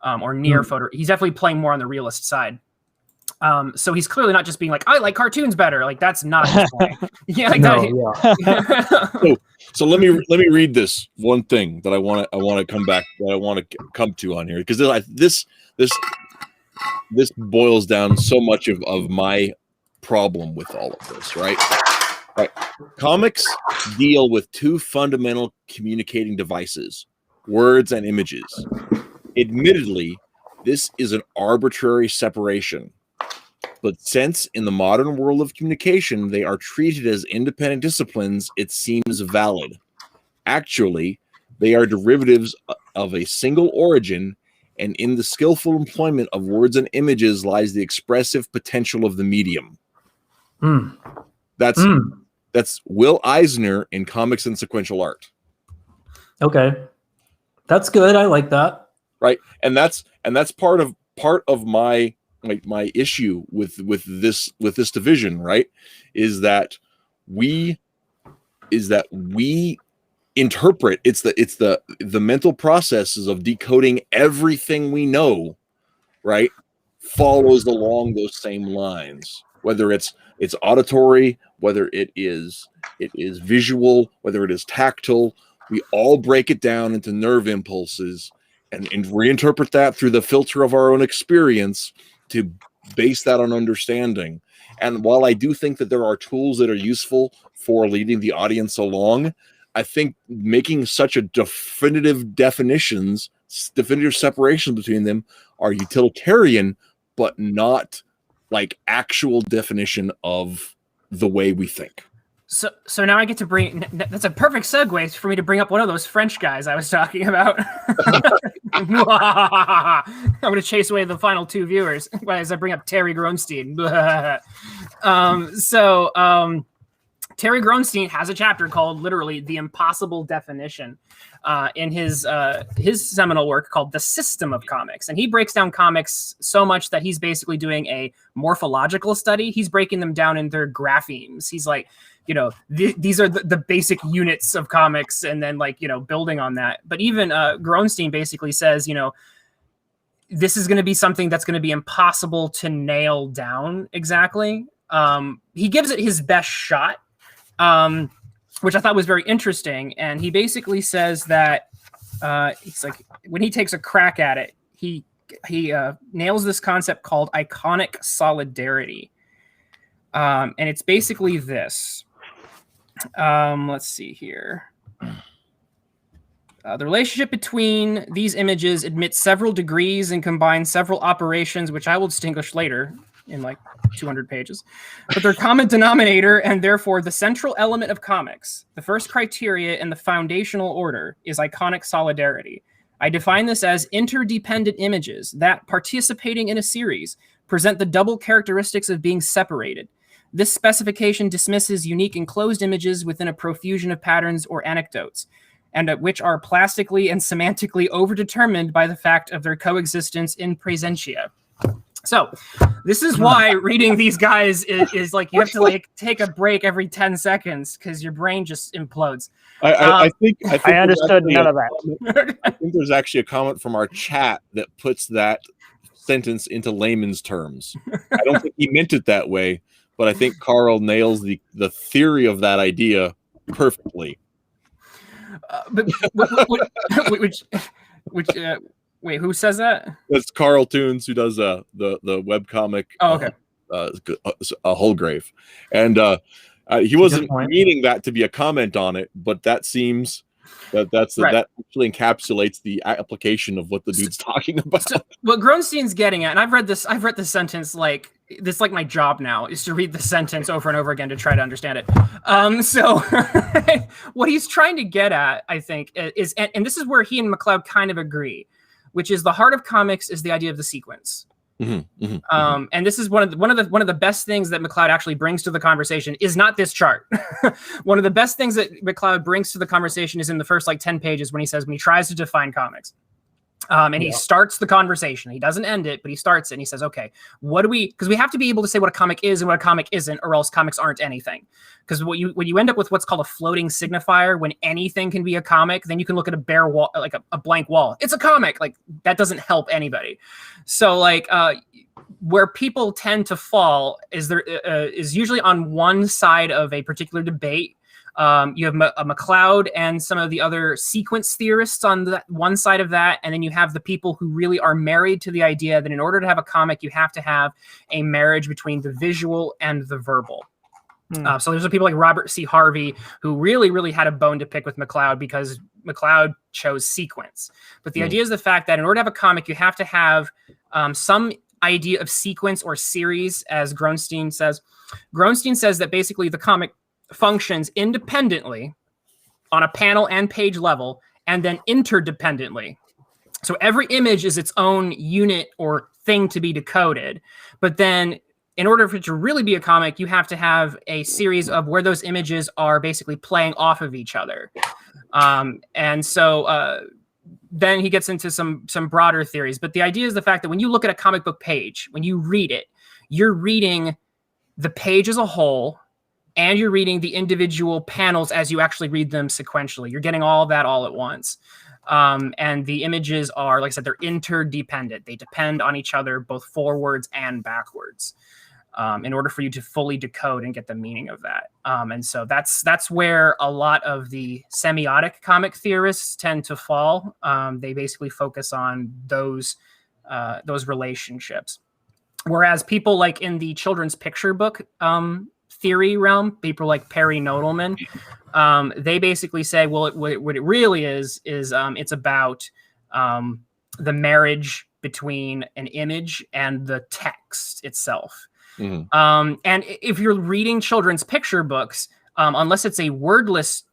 or near photo. He's definitely playing more on the realist side. So he's clearly not just being like, I like cartoons better. Like that's not his point. So let me read this one thing that I want to come to on here, because this boils down so much of my problem with all of this, right? Comics deal with two fundamental communicating devices: words and images. Admittedly, This is an arbitrary separation. But since in the modern world of communication, they are treated as independent disciplines, it seems valid. Actually, they are derivatives of a single origin, and in the skillful employment of words and images lies the expressive potential of the medium. That's Will Eisner in Comics and Sequential Art. Okay, that's good. I like that. Right, and that's part of my issue with this division, right? Is that we interpret it's the mental processes of decoding everything we know, right? Follows along those same lines, whether it's auditory, whether it is visual, whether it is tactile. We all break it down into nerve impulses and reinterpret that through the filter of our own experience to base that on understanding. And while I do think that there are tools that are useful for leading the audience along, I think making such a definitive separation between them are utilitarian, but not like actual definition of the way we think. So now I get to bring, that's a perfect segue for me to bring up one of those French guys I was talking about. I'm going to chase away the final two viewers as I bring up Terry Gronstein. Terry Gronstein has a chapter called literally The Impossible Definition in his seminal work called The System of Comics. And he breaks down comics so much that he's basically doing a morphological study. He's breaking them down in their graphemes. He's like, these are the basic units of comics, and then building on that. But even Gronstein basically says, this is going to be something that's going to be impossible to nail down exactly. He gives it his best shot, which I thought was very interesting. And he basically says that it's like when he takes a crack at it, he nails this concept called iconic solidarity. And it's basically this. Let's see here. The relationship between these images admits several degrees and combines several operations, which I will distinguish later in like 200 pages. But their common denominator, and therefore the central element of comics, the first criteria in the foundational order, is iconic solidarity. I define this as interdependent images that, participating in a series, present the double characteristics of being separated. This specification dismisses unique enclosed images within a profusion of patterns or anecdotes, and which are plastically and semantically overdetermined by the fact of their coexistence in presentia. So this is why reading these guys is like, you have to take a break every 10 seconds because your brain just implodes. I think I understood none of that. I think there's actually a comment from our chat that puts that sentence into layman's terms. I don't think he meant it that way, but I think Carl nails the theory of that idea perfectly. Wait, who says that? That's Carl Toons, who does the webcomic. Oh, okay. Holgrave, and he wasn't meaning that to be a comment on it, but that seems that actually encapsulates the application of what the dude's talking about. So, what Gronstein's getting at, and I've read this sentence like this, like my job now is to read the sentence over and over again to try to understand it. So what he's trying to get at, I think, is, and this is where he and McLeod kind of agree, which is the heart of comics is the idea of the sequence. And this is one of the best things that McLeod actually brings to the conversation is not this chart. One of the best things that McLeod brings to the conversation is in the first 10 pages when he tries to define comics. He starts the conversation. He doesn't end it, but he starts it and he says, okay, because we have to be able to say what a comic is and what a comic isn't, or else comics aren't anything. Because when you end up with what's called a floating signifier, when anything can be a comic, then you can look at a bare wall, like a blank wall. It's a comic. Like that doesn't help anybody. So where people tend to fall is usually on one side of a particular debate. You have McLeod and some of the other sequence theorists on the one side of that, and then you have the people who really are married to the idea that in order to have a comic, you have to have a marriage between the visual and the verbal. So there's people like Robert C. Harvey who really had a bone to pick with McCloud because McCloud chose sequence. But the idea is the fact that in order to have a comic, you have to have some idea of sequence or series, as Gronstein says. Gronstein says that basically the comic functions independently on a panel and page level, and then interdependently. So every image is its own unit or thing to be decoded. But then in order for it to really be a comic, you have to have a series of where those images are basically playing off of each other. And so then he gets into some broader theories. But the idea is the fact that when you look at a comic book page, when you read it, you're reading the page as a whole, and you're reading the individual panels as you actually read them sequentially. You're getting all of that all at once. And the images are, like I said, they're interdependent. They depend on each other, both forwards and backwards, in order for you to fully decode and get the meaning of that. And so that's where a lot of the semiotic comic theorists tend to fall. They basically focus on those relationships. Whereas people like in the children's picture book theory realm, people like Perry Nodelman, they basically say, well, what it really is it's about the marriage between an image and the text itself. And if you're reading children's picture books, unless it's a wordless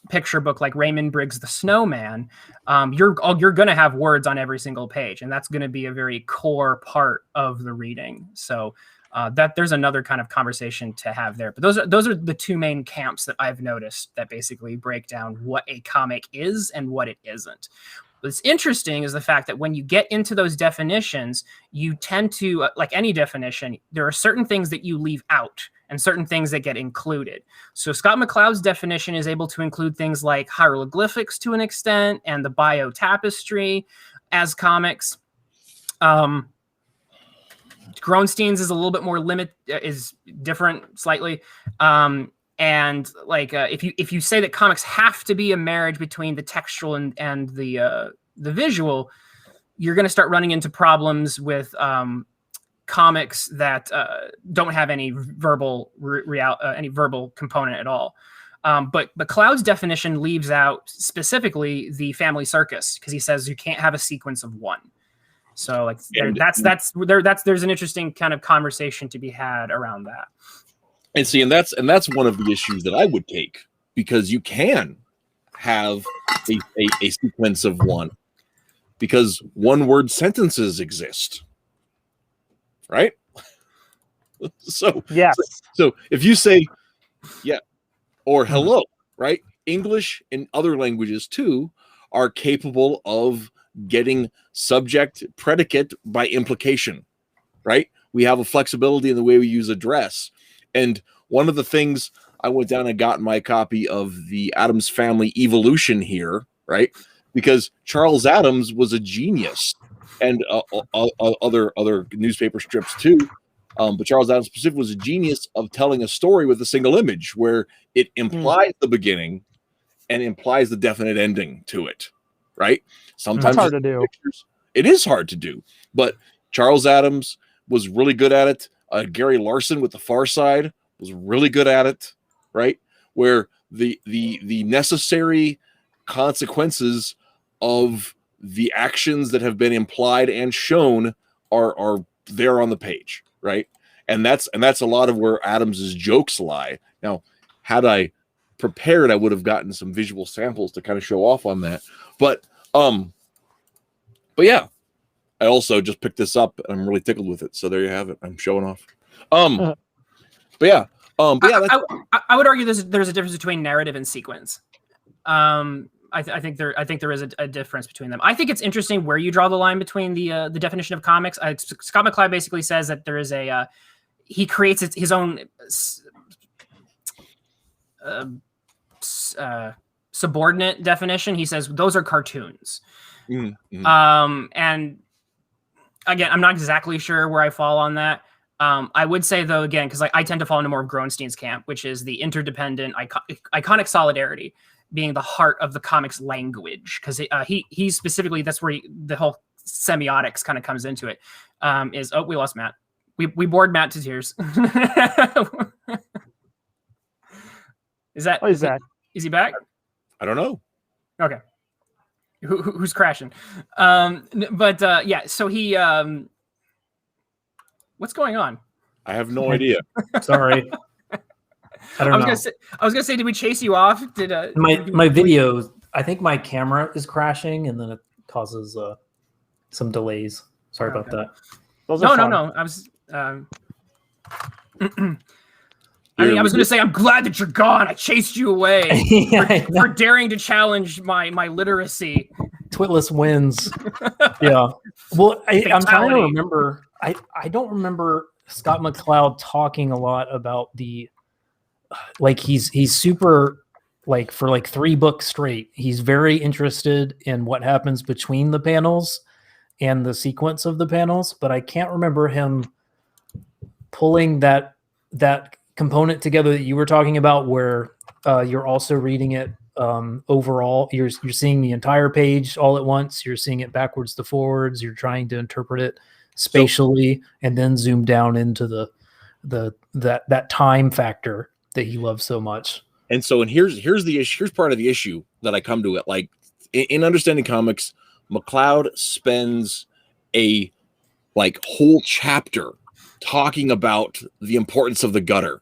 picture book like Raymond Briggs' The Snowman, you're going to have words on every single page, and that's going to be a very core part of the reading. So that there's another kind of conversation to have there. But those are the two main camps that I've noticed that basically break down what a comic is and what it isn't. What's interesting is the fact that when you get into those definitions, you tend to, like any definition, there are certain things that you leave out and certain things that get included. So Scott McCloud's definition is able to include things like hieroglyphics to an extent and the bio tapestry as comics. Gronstein's is a little bit more is different slightly. And like if you say that comics have to be a marriage between the textual and the visual, you're going to start running into problems with comics that don't have any verbal any verbal component at all. But Cloud's definition leaves out specifically the family circus because he says you can't have a sequence of one. So like there's an interesting kind of conversation to be had around that. And see, and that's one of the issues that I would take, because you can have a sequence of one, because one word sentences exist, right? So yes. So if you say yeah or hello, right? English and other languages too are capable of getting subject predicate by implication, right? We have a flexibility in the way we use address. And one of the things I went down and got my copy of the Addams Family Evolution here, right? Because Charles Addams was a genius, and other newspaper strips too. But Charles Addams specifically was a genius of telling a story with a single image, where it implies the beginning and implies the definite ending to it, right? Sometimes That's hard to do. Pictures, it is hard to do, but Charles Addams was really good at it. Gary Larson with The Far Side was really good at it, right? Where the necessary consequences of the actions that have been implied and shown are there on the page, right? And that's a lot of where Addams's jokes lie. Now, had I prepared, I would have gotten some visual samples to kind of show off on that. But yeah. I also just picked this up and I'm really tickled with it. So there you have it. I'm showing off. But yeah. I would argue there's a difference between narrative and sequence. I think there is a difference between them. I think it's interesting where you draw the line between the definition of comics. Scott McCloud basically says that there is he creates his own subordinate definition. He says those are cartoons. And again, I'm not exactly sure where I fall on that. I would say, though, again, because I tend to fall into more of Gronstein's camp, which is the interdependent iconic solidarity being the heart of the comics language. Because he specifically, that's where the whole semiotics kind of comes into it. We lost Matt. We bored Matt to tears. Is that? Oh, he's back. Is he back? I don't know. Okay. Who's crashing? Yeah. So he. What's going on? I have no idea. Sorry. I don't know. I was gonna say, did we chase you off? Did my video? I think my camera is crashing, and then it causes some delays. Sorry about that. No. I was. I was going to say, I'm glad that you're gone. I chased you away for daring to challenge my literacy. Twitless wins. Yeah. Well, I'm trying to remember. I don't remember Scott McCloud talking a lot about the he's super for 3 books straight. He's very interested in what happens between the panels and the sequence of the panels, but I can't remember him pulling that component together that you were talking about, where you're also reading it overall. You're seeing the entire page all at once. You're seeing it backwards to forwards. You're trying to interpret it spatially, and then zoom down into that time factor that he loves so much. And here's the issue. Here's part of the issue that I come to it. Like in understanding comics, McCloud spends a whole chapter talking about the importance of the gutter,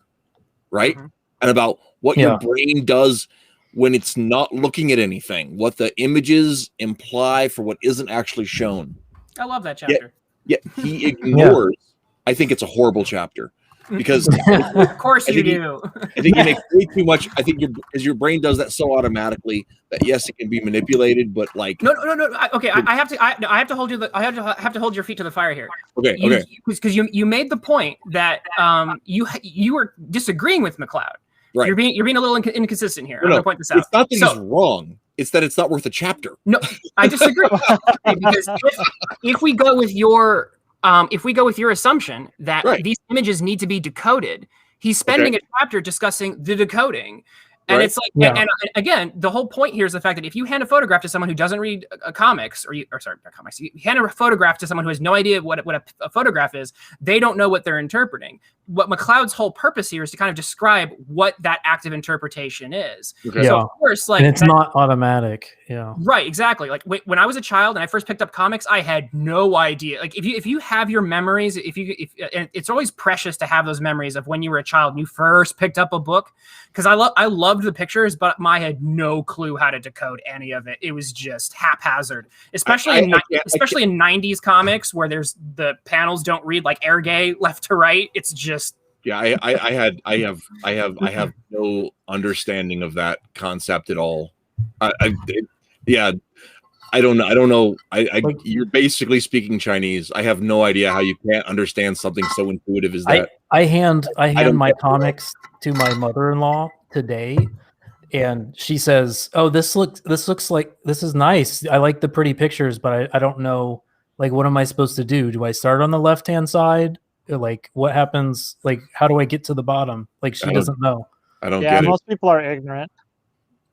right? Mm-hmm. And about what your brain does when it's not looking at anything, what the images imply for what isn't actually shown. I love that chapter. Yet he ignores. I think it's a horrible chapter because of course you do. I think you make way too much. I think your brain does that so automatically that yes, it can be manipulated, but no. Okay, I have to hold you. I have to hold your feet to the fire here. Okay. Because you made the point that you were disagreeing with McCloud. Right. You're being a little inconsistent here. I'm going to point this out. It's not that he's wrong. It's that it's not worth a chapter. No, I disagree. Because if we go with your assumption that these images need to be decoded, he's spending a chapter discussing the decoding. And it's and again, the whole point here is the fact that if you hand a photograph to someone who doesn't read comics, you hand a photograph to someone who has no idea what a photograph is, they don't know what they're interpreting. What McCloud's whole purpose here is to kind of describe what that active interpretation is. Okay. So of course, and it's not automatic. Yeah. Right. Exactly. Like when I was a child and I first picked up comics, I had no idea. Like if you have your memories, and it's always precious to have those memories of when you were a child and you first picked up a book, because I loved the pictures, but I had no clue how to decode any of it. It was just haphazard, especially in 90s comics where the panels don't read like air gay left to right. It's just I have no understanding of that concept at all. I don't know. You're basically speaking Chinese. I have no idea how you can't understand something so intuitive as that. I hand my comics to my mother-in-law today, and she says, "Oh, this looks like this is nice. I like the pretty pictures, but I don't know, like, what am I supposed to do? Do I start on the left-hand side? Like, what happens? Like, how do I get to the bottom?" Like, she doesn't know. I don't get it. Most people are ignorant.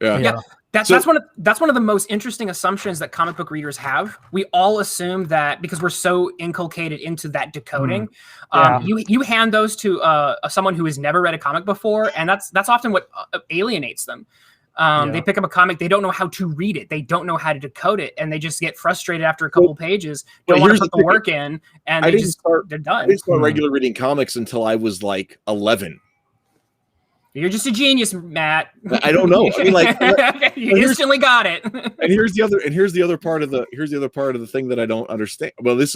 Yeah. That's one of the most interesting assumptions that comic book readers have. We all assume that because we're so inculcated into that decoding, you hand those to someone who has never read a comic before, and that's often what alienates them. They pick up a comic, they don't know how to read it, they don't know how to decode it, and they just get frustrated after a couple pages. Don't want to put the work in, and they're done. I didn't start regular reading comics until I was like 11. You're just a genius, Matt. I don't know. I mean, you instantly got it. And here's the other part of the thing that I don't understand. Well, this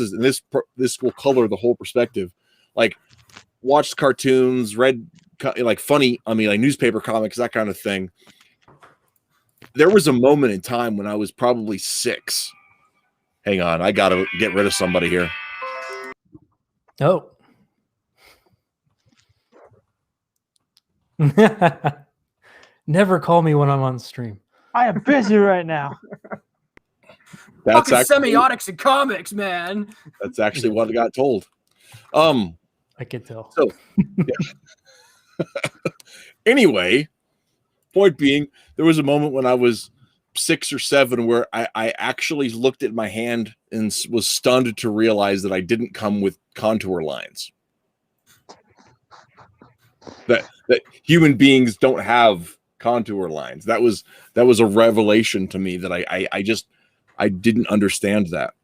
will color the whole perspective. Like, watched cartoons, read funny. I mean, like newspaper comics, that kind of thing. There was a moment in time when I was probably 6. Hang on, I gotta get rid of somebody here. Oh. Never call me when I'm on stream. I am busy right now. That's fucking semiotics and comics, man. That's actually what I got told. I could tell. So, yeah. Anyway, point being, there was a moment when I was 6 or 7 where I actually looked at my hand and was stunned to realize that I didn't come with contour lines. That human beings don't have contour lines. That was a revelation to me that I didn't understand that.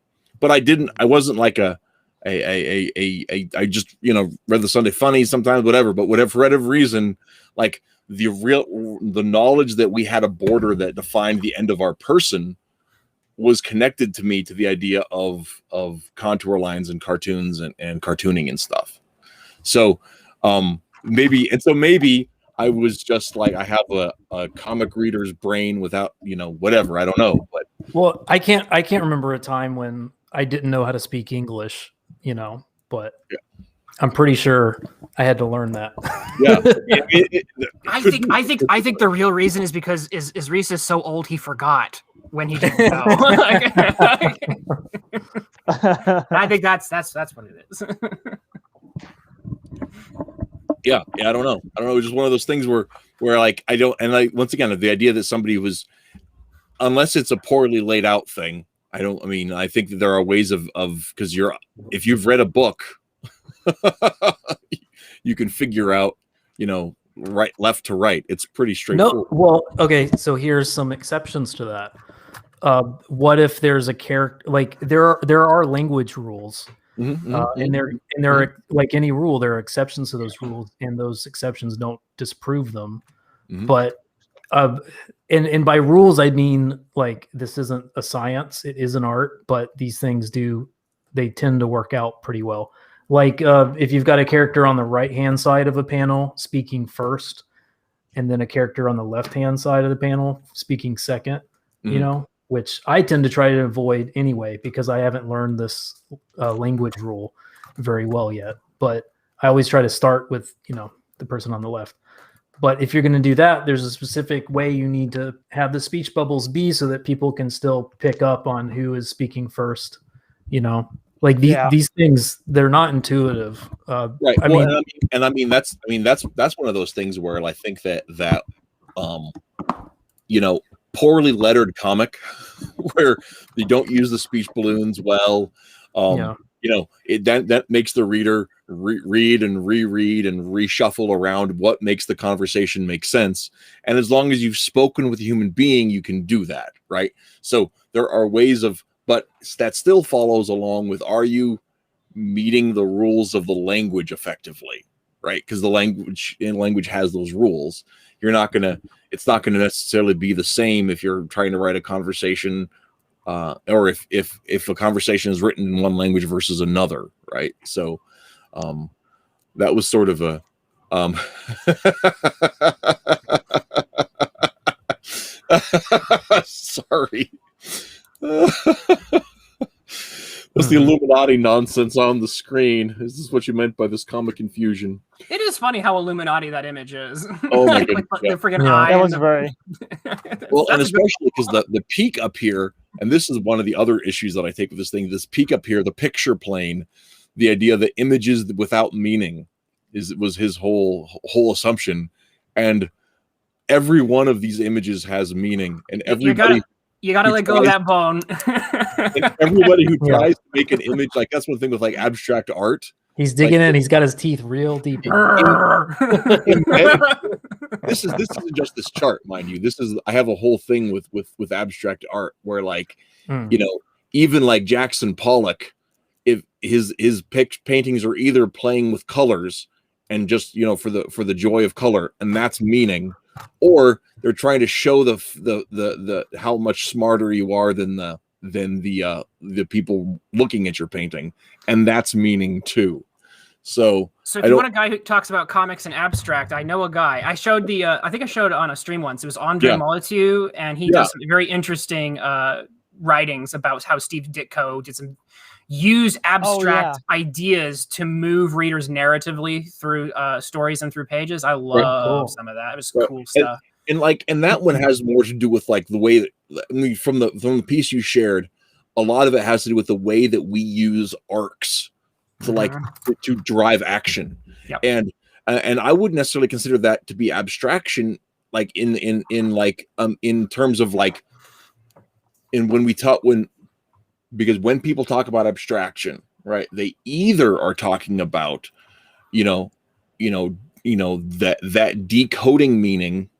But I wasn't like I just, you know, read the Sunday Funnies sometimes, whatever, but for whatever reason, like the knowledge that we had a border that defined the end of our person was connected to me to the idea of contour lines and cartoons and cartooning and stuff. So maybe I was just like, I have a comic reader's brain without, you know, whatever, I don't know. But well, I can't remember a time when I didn't know how to speak English, you know, but yeah. I'm pretty sure I had to learn that. Yeah. I think the real reason is because is Reese is so old he forgot when he didn't know. I think that's what it is. Yeah, I don't know. It was just one of those things where like I don't, and like once again, the idea that somebody was, unless it's a poorly laid out thing, I think that there are ways of because if you've read a book, you can figure out, you know, right, left to right. It's pretty straightforward. No, well, okay, so here's some exceptions to that. What if there's a character, like there are language rules, and there are, like any rule, there are exceptions to those rules, and those exceptions don't disprove them. But and by rules I mean, like, this isn't a science, it is an art, but these things they tend to work out pretty well. Like if you've got a character on the right hand side of a panel speaking first, and then a character on the left hand side of the panel speaking second, you know, which I tend to try to avoid anyway, because I haven't learned this language rule very well yet. But I always try to start with, you know, the person on the left. But if you're going to do that, there's a specific way you need to have the speech bubbles be so that people can still pick up on who is speaking first, you know. Like these things, they're not intuitive. Right. I mean, that's one of those things where I think that you know, poorly lettered comic where they don't use the speech balloons well. You know, that makes the reader read and reread and reshuffle around what makes the conversation make sense. And as long as you've spoken with a human being, you can do that, right? So there are ways of, but that still follows along with, are you meeting the rules of the language effectively, right? Because the language has those rules. It's not gonna necessarily be the same if you're trying to write a conversation, or if a conversation is written in one language versus another, right? So that was sort of a sorry. What's the Illuminati nonsense on the screen? Is this what you meant by this comic infusion? It is funny how Illuminati that image is. Oh my goodness. The friggin' eye. That was very well, and especially because the peak up here, and this is one of the other issues that I take with this thing, this peak up here, the picture plane, the idea that images without meaning was his whole assumption. And every one of these images has meaning, and everybody you gotta let go of that bone. And everybody who tries to make an image, like, that's one thing with like abstract art. He's digging in. He's got his teeth real deep. This isn't just this chart, mind you. I have a whole thing with abstract art where, like, you know, even like Jackson Pollock, if his paintings are either playing with colors and just, you know, for the joy of color, and that's meaning, or they're trying to show the how much smarter you are than the people looking at your painting, and that's meaning too. So if you want a guy who talks about comics and abstract, I know a guy. I showed I think I showed it on a stream once. It was Andre Molyneux, and he does some very interesting writings about how Steve Ditko did some abstract ideas to move readers narratively through stories and through pages. I love some of that. It was cool stuff. And that one has more to do with like the way that, I mean, from the piece you shared, a lot of it has to do with the way that we use arcs to to drive action. Yep. And I wouldn't necessarily consider that to be abstraction, like in terms of like because when people talk about abstraction, right, they either are talking about, that decoding meaning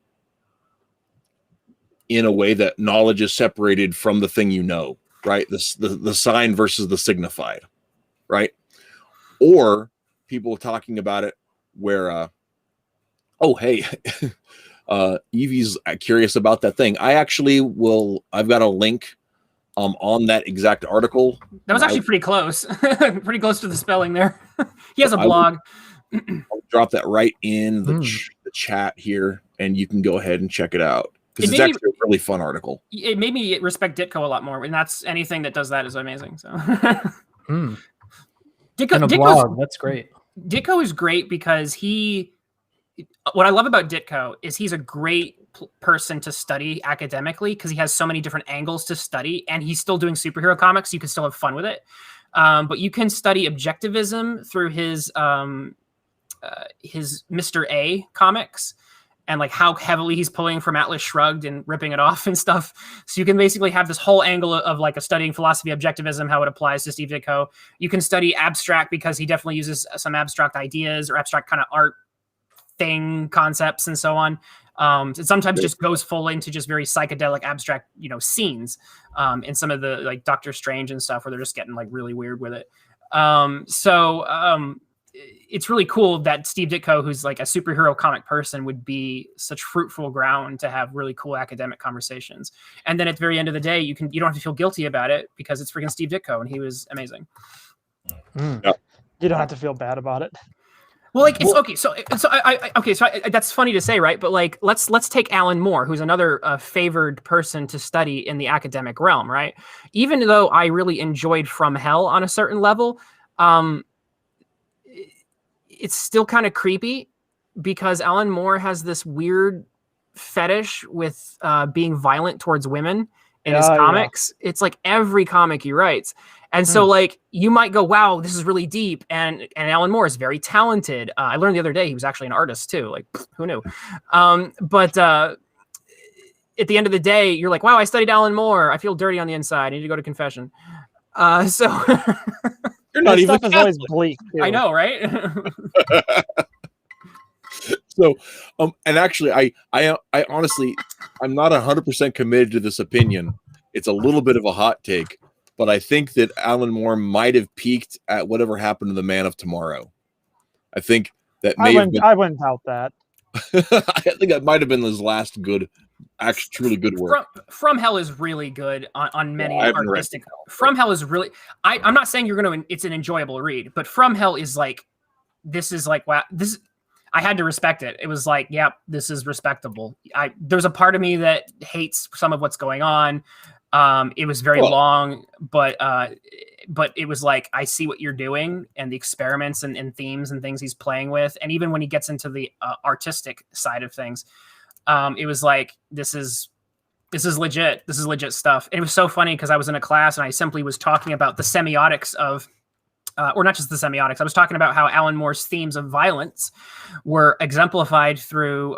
in a way that knowledge is separated from the thing you know, right? The sign versus the signified, right? Or people talking about it where, oh, hey, Evie's curious about that thing. I've got a link on that exact article. That was actually pretty close. Pretty close to the spelling there. He has a blog. I'll drop that right in the chat here, and you can go ahead and check it out. Because it's actually a really fun article. It made me respect Ditko a lot more, and that's anything that does that is amazing. So, blog, that's great. Ditko is great because what I love about Ditko is he's a great person to study academically because he has so many different angles to study, and he's still doing superhero comics. So you can still have fun with it, but you can study objectivism through his Mr. A comics. And like how heavily he's pulling from Atlas Shrugged and ripping it off and stuff. So you can basically have this whole angle of like a studying philosophy objectivism, how it applies to Steve Ditko. You can study abstract because he definitely uses some abstract ideas or abstract kind of art thing concepts and so on. It sometimes just goes full into just very psychedelic abstract, scenes in some of the like Doctor Strange and stuff where they're just getting like really weird with it. It's really cool that Steve Ditko, who's like a superhero comic person, would be such fruitful ground to have really cool academic conversations. And then at the very end of the day, you don't have to feel guilty about it because it's freaking Steve Ditko and he was amazing. Yeah. You don't have to feel bad about it. Well, like it's okay. So that's funny to say, right? But like, let's take Alan Moore, who's another favored person to study in the academic realm, right? Even though I really enjoyed From Hell on a certain level, it's still kind of creepy because Alan Moore has this weird fetish with being violent towards women in his comics. Yeah. It's like every comic he writes. And so like you might go, wow, this is really deep. And Alan Moore is very talented. I learned the other day he was actually an artist too. Like who knew? But at the end of the day, you're like, wow, I studied Alan Moore. I feel dirty on the inside. I need to go to confession. So you're not even stuff is always bleak. Too. I know, right? So, and actually, I honestly, I'm not 100% committed to this opinion. It's a little bit of a hot take, but I think that Alan Moore might have peaked at whatever happened to the Man of Tomorrow. I think that I wouldn't doubt that. I think that might have been his last good, actually truly good work. From Hell is really good on many artistic. From Hell is really. I'm not saying you're going to. It's an enjoyable read, but From Hell is like. This is like wow. This. I had to respect it. It was like, yeah, this is respectable. There's a part of me that hates some of what's going on. It was very long, but it was like, I see what you're doing and the experiments and themes and things he's playing with. And even when he gets into the artistic side of things, it was like, this is legit. This is legit stuff. And it was so funny because I was in a class and I simply was talking about the semiotics of, or not just the semiotics. I was talking about how Alan Moore's themes of violence were exemplified through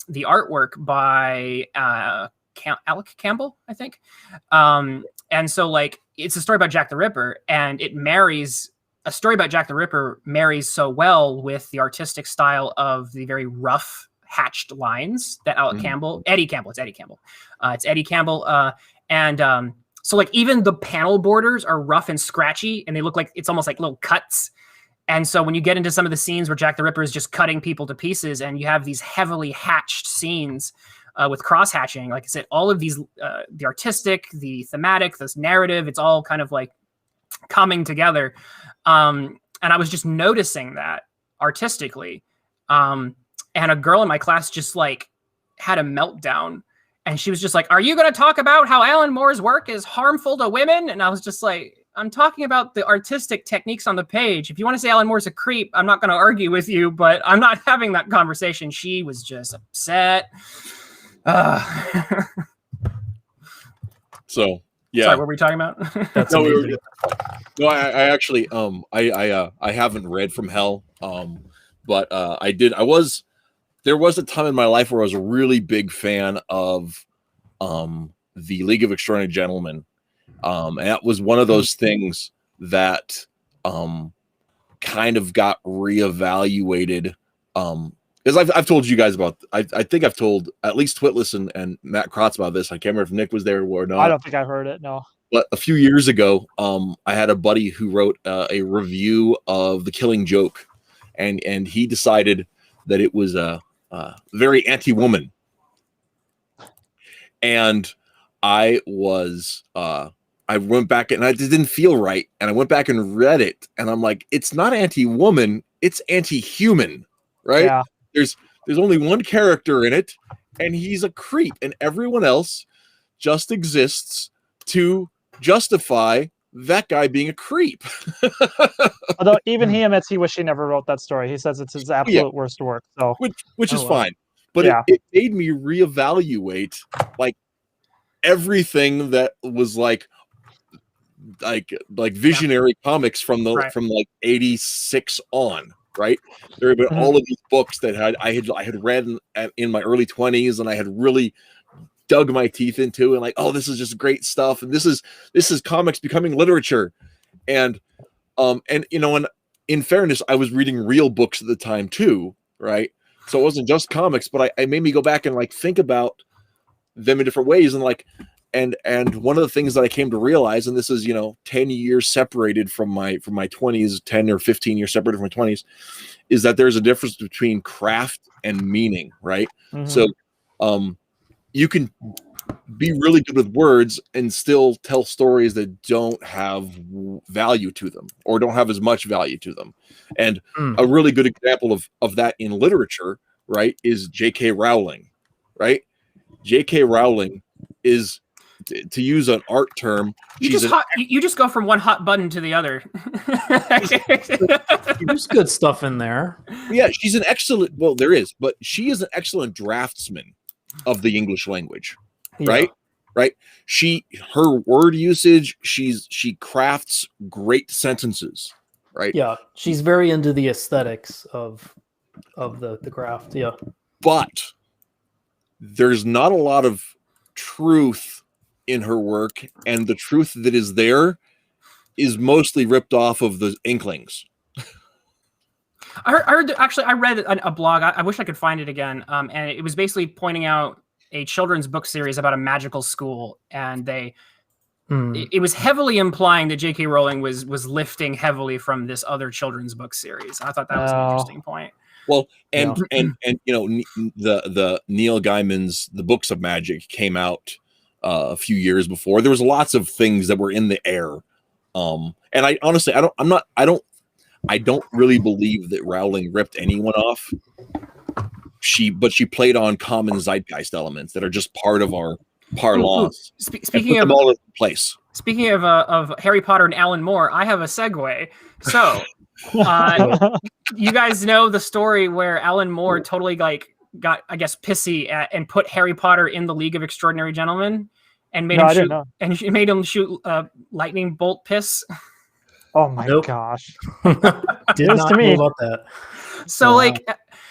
the artwork by Alec Campbell, I think. And so like, it's a story about Jack the Ripper and a story about Jack the Ripper marries so well with the artistic style of the very rough hatched lines that It's Eddie Campbell. So like even the panel borders are rough and scratchy and they look like it's almost like little cuts. And so when you get into some of the scenes where Jack the Ripper is just cutting people to pieces and you have these heavily hatched scenes with cross hatching, like I said, all of these, the artistic, the thematic, this narrative, it's all kind of like coming together. And I was just noticing that artistically. And a girl in my class just like had a meltdown. And she was just like, are you going to talk about how Alan Moore's work is harmful to women? And I was just like, I'm talking about the artistic techniques on the page. If you want to say Alan Moore's a creep, I'm not going to argue with you, but I'm not having that conversation. She was just upset. So, yeah. Sorry, what were we talking about? I actually, I haven't read From Hell, but there was a time in my life where I was a really big fan of the League of Extraordinary Gentlemen. And that was one of those things that kind of got reevaluated, because I've told you guys about. I think I've told at least Twitless and Matt Kratz about this. I can't remember if Nick was there or not. I don't think I've heard it. No. But a few years ago, I had a buddy who wrote a review of The Killing Joke, and he decided that it was very anti-woman, and I went back and I just didn't feel right. And I went back and read it. And I'm like, it's not anti-woman, it's anti-human, right? Yeah. There's only one character in it, and he's a creep. And everyone else just exists to justify that guy being a creep. Although even he admits he wished he never wrote that story. He says it's his absolute worst work. So which is fine. But Yeah. it made me reevaluate like everything that was like visionary comics from from like 86 on, right? There have been all of these books that I had read in my early 20s, and I had really dug my teeth into, and like, oh, this is just great stuff, and this is comics becoming literature. And you know, and in fairness, I was reading real books at the time too, right? So it wasn't just comics, but I made me go back and like think about them in different ways, and like and one of the things that I came to realize, and this is, you know, 10 years separated from my 20s, 10 or 15 years separated from my 20s, is that there's a difference between craft and meaning, right? So you can be really good with words and still tell stories that don't have value to them, or don't have as much value to them. And a really good example of that in literature, right, is J.K. Rowling, right? J.K. Rowling is, to use an art term, you just go from one hot button to the other. There's good stuff in there. Yeah, she's an excellent. Well, there is, but she is an excellent draftsman of the English language, right? Right. Her word usage. She crafts great sentences, right? Yeah, she's very into the aesthetics of the craft. Yeah, but there's not a lot of truth in her work, and the truth that is there is mostly ripped off of the Inklings. I read a blog. I wish I could find it again. And it was basically pointing out a children's book series about a magical school, and it was heavily implying that J.K. Rowling was lifting heavily from this other children's book series. I thought that was an interesting point. Well, and you know, the Neil Gaiman's The Books of Magic came out a few years before. There was lots of things that were in the air, and I honestly, I don't really believe that Rowling ripped anyone off. But she played on common zeitgeist elements that are just part of our parlance. Speaking of all in place. Speaking of Harry Potter and Alan Moore, I have a segue. So, you guys know the story where Alan Moore totally got, I guess, pissy and put Harry Potter in the League of Extraordinary Gentlemen and made him shoot lightning bolt piss. Oh my gosh! Did not know about that. So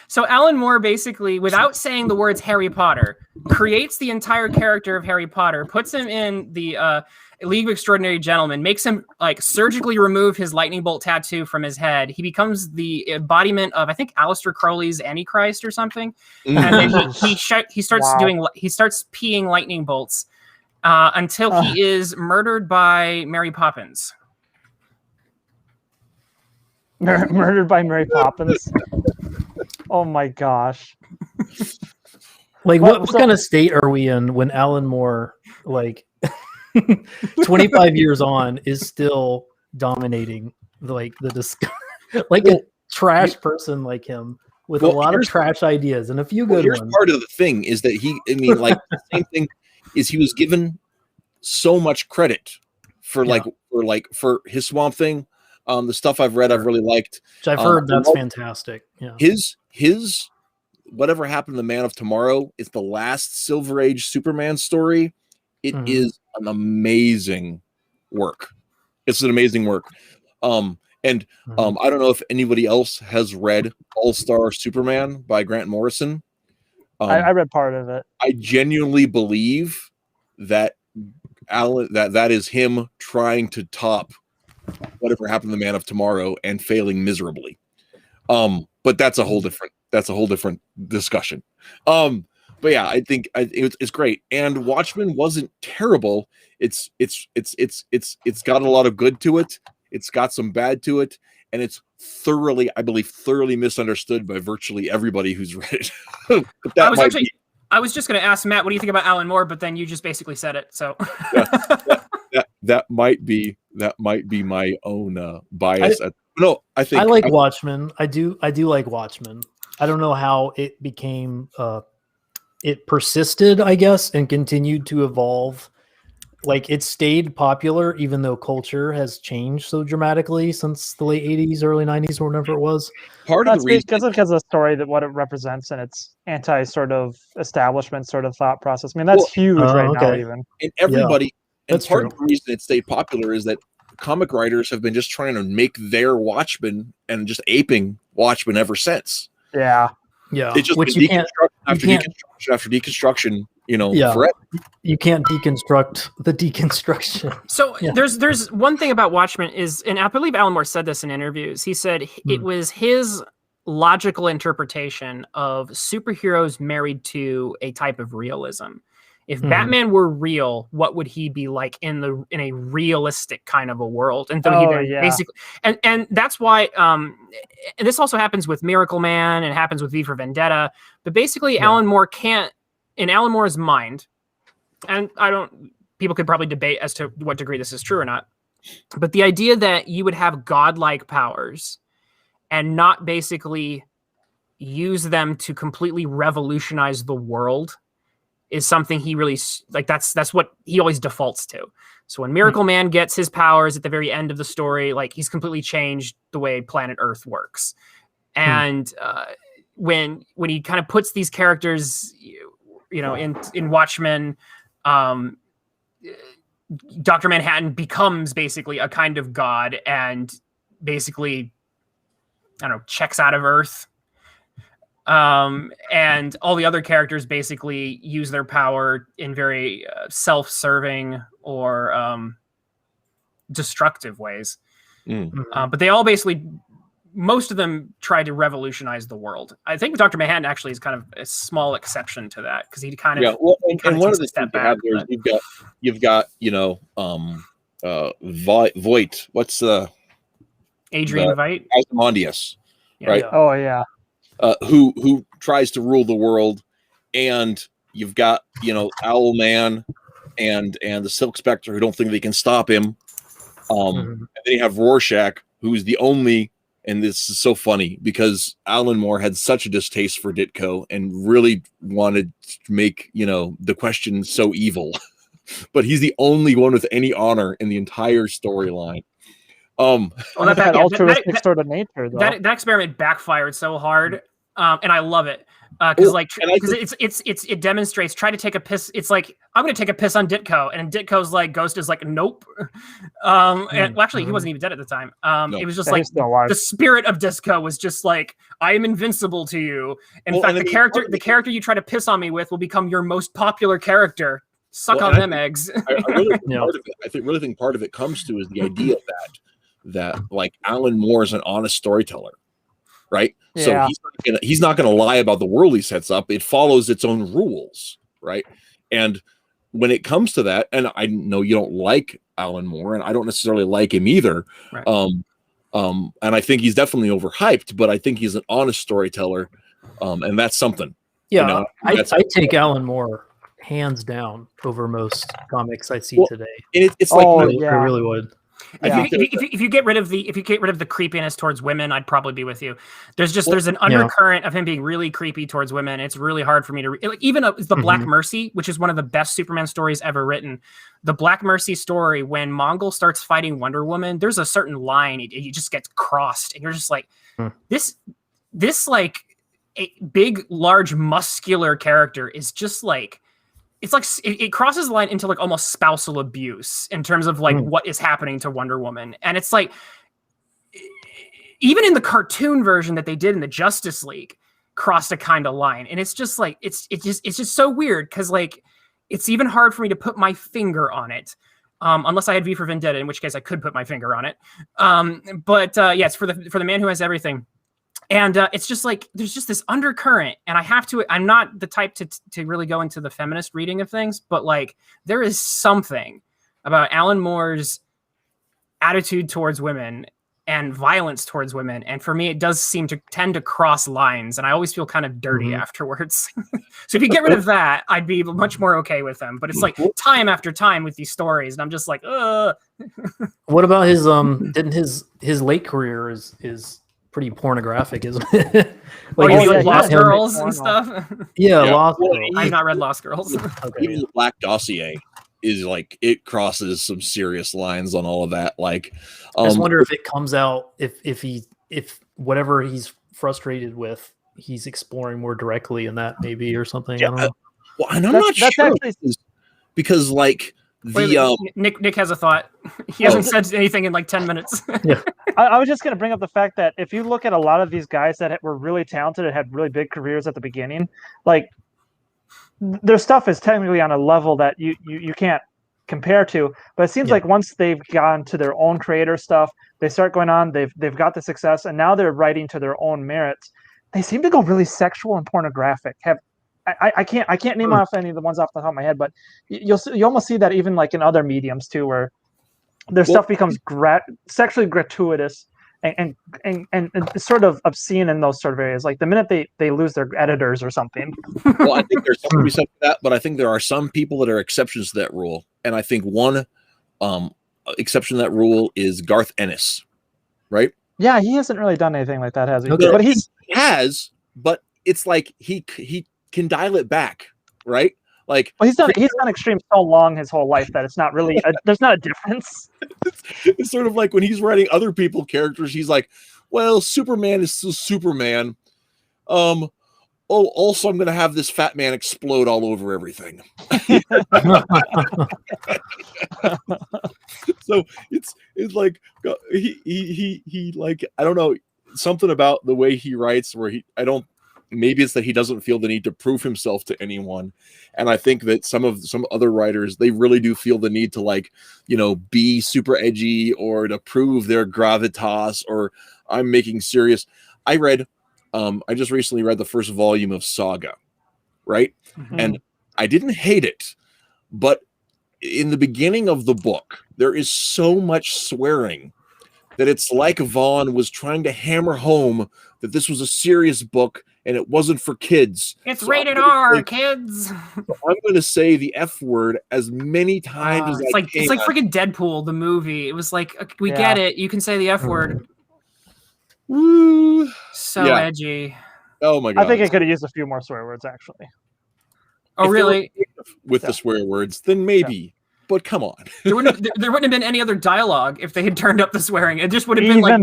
so Alan Moore basically, without saying the words Harry Potter, creates the entire character of Harry Potter, puts him in the League of Extraordinary Gentlemen, makes him like surgically remove his lightning bolt tattoo from his head. He becomes the embodiment of, I think, Aleister Crowley's Antichrist or something. And then he starts peeing lightning bolts until he is murdered by Mary Poppins. Murdered by Mary Poppins. Oh my gosh! Like, what kind of state are we in when Alan Moore, like 25 years on, is still dominating like like a trash person like him with a lot of trash ideas and a few good ones. Part of the thing is that the same thing is he was given so much credit for for his Swamp Thing. The stuff I've read, I've really liked. Which I've heard that's fantastic. Yeah. His whatever happened to the Man of Tomorrow is the last Silver Age Superman story. It is an amazing work. It's an amazing work. I don't know if anybody else has read All-Star Superman by Grant Morrison. I read part of it. I genuinely believe that that is him trying to top Whatever Happened to the Man of Tomorrow and failing miserably. But that's a whole different that's a whole different discussion. But yeah, I think it's great. And Watchmen wasn't terrible. It's got a lot of good to it. It's got some bad to it, and it's thoroughly, I believe, thoroughly misunderstood by virtually everybody who's read it. I was just going to ask Matt, what do you think about Alan Moore? But then you just basically said it. So that might be my own bias. I think I like Watchmen. I do like Watchmen. I don't know how it became. It persisted, I guess, and continued to evolve. Like it stayed popular, even though culture has changed so dramatically since the late 80s, early 90s, or whenever it was. Part of the reason because of the story that what it represents and its anti sort of establishment sort of thought process. I mean, that's huge now, even. And everybody, and that's part true. of the reason it stayed popular is that comic writers have been just trying to make their Watchmen and just aping Watchmen ever since. Yeah. Yeah, It's just which been you can't deconstruction after deconstruction, forever. You can't deconstruct the deconstruction. So there's one thing about Watchmen is, and I believe Alan Moore said this in interviews. He said it was his logical interpretation of superheroes married to a type of realism. If Batman were real, what would he be like in a realistic kind of a world? And so basically, and that's why. And this also happens with Miracle Man and happens with V for Vendetta. But basically, Alan Moore can't, in Alan Moore's mind, and people could probably debate as to what degree this is true or not. But the idea that you would have godlike powers and not basically use them to completely revolutionize the world is something he really like. That's what he always defaults to. So when Miracle Man gets his powers at the very end of the story, like he's completely changed the way planet Earth works. And when he kind of puts these characters, in Watchmen, Dr. Manhattan becomes basically a kind of god and basically, I don't know, checks out of Earth. And all the other characters basically use their power in very self-serving or destructive ways. But they all basically, most of them try to revolutionize the world. I think Dr. Manhattan actually is kind of a small exception to that because he kind of and one of the things you have there is you've got Voight. What's Adrian Veidt? Ozymandias, right? Oh yeah. Who tries to rule the world, and you've got Owlman and the Silk Spectre who don't think they can stop him. And then you have Rorschach, who's the only, and this is so funny because Alan Moore had such a distaste for Ditko and really wanted to make the Question so evil, but he's the only one with any honor in the entire storyline. That altruistic sort of nature, though. That experiment backfired so hard, and I love it because it demonstrates. Try to take a piss. It's like I'm going to take a piss on Ditko, and Ditko's like Ghost is like nope. And actually, he wasn't even dead at the time. It was just like the spirit of Ditko was just like I am invincible to you. In fact, the character you try to piss on me with will become your most popular character. Suck on them eggs. I really think part of it comes to is the idea that like Alan Moore is an honest storyteller, right? Yeah. So he's not gonna lie about the world he sets up. It follows its own rules, right? And when it comes to that, and I know you don't like Alan Moore, and I don't necessarily like him either. Right. And I think he's definitely overhyped, but I think he's an honest storyteller, and that's something. Yeah, I take Alan Moore hands down over most comics I see today. And it's like I really would. If you get rid of the creepiness towards women, I'd probably be with you. There's an undercurrent of him being really creepy towards women. It's really hard for me to even the Black Mercy, which is one of the best Superman stories ever written. The Black Mercy story, when Mongol starts fighting Wonder Woman, there's a certain line it just gets crossed, and you're just like, this like a big, large, muscular character is just like. It's like it crosses the line into like almost spousal abuse in terms of like what is happening to Wonder Woman. And it's like, even in the cartoon version that they did in the Justice League crossed a kind of line. And it's just like, it's just so weird. Cause like, it's even hard for me to put my finger on it. Unless I had V for Vendetta, in which case I could put my finger on it. But yes, for the man who has everything. And it's just like there's just this undercurrent, and I'm not the type to really go into the feminist reading of things, but like there is something about Alan Moore's attitude towards women and violence towards women, and for me it does seem to tend to cross lines, and I always feel kind of dirty afterwards. So if you get rid of that, I'd be much more okay with them. But it's like time after time with these stories, and I'm just like, ugh. What about his didn't his late career is pretty pornographic, isn't it? Like Lost Girls and stuff. Yeah, Lost Girls. I've not read Lost Girls. Even the Black Dossier is like, it crosses some serious lines on all of that. Like, I just wonder if it comes out if whatever he's frustrated with, he's exploring more directly in that maybe or something. Yeah, I don't know. Well, and I'm not sure actually... because like Nick has a thought. He hasn't said anything in like 10 minutes. Yeah. I was just going to bring up the fact that if you look at a lot of these guys that were really talented and had really big careers at the beginning, like their stuff is technically on a level that you can't compare to. But it seems like once they've gone to their own creator stuff, they start going on. They've got the success, and now they're writing to their own merits. They seem to go really sexual and pornographic. I can't name off any of the ones off the top of my head, but you almost see that even like in other mediums too, where their stuff becomes sexually gratuitous and sort of obscene in those sort of areas. Like the minute they lose their editors or something. Well, I think there's something to be said for that, but I think there are some people that are exceptions to that rule, and I think one exception to that rule is Garth Ennis, right? Yeah, he hasn't really done anything like that, has he? Okay. But he has, but it's like he can dial it back, right? Like, well, he's done Extreme so long his whole life that it's not really there's not a difference. It's sort of like when he's writing other people characters, he's like, well, Superman is still Superman. Also I'm gonna have this fat man explode all over everything. So it's like he like, I don't know, something about the way he writes where maybe it's that he doesn't feel the need to prove himself to anyone. And I think that some other writers, they really do feel the need to, like, you know, be super edgy or to prove their gravitas, or I'm making serious. I just recently read the first volume of Saga, right? Mm-hmm. And I didn't hate it, but in the beginning of the book, there is so much swearing that it's like Vaughn was trying to hammer home that this was a serious book and it wasn't for kids. It's rated R, kids. So I'm going to say the F word as many times as I can. It's like freaking Deadpool, the movie. It was like, we get it. You can say the F word. Woo. So edgy. Oh my God. I think I could have used a few more swear words, actually. Oh, really? With the swear words, then maybe. Yeah. But come on. there wouldn't have been any other dialogue if they had turned up the swearing. It just would have been like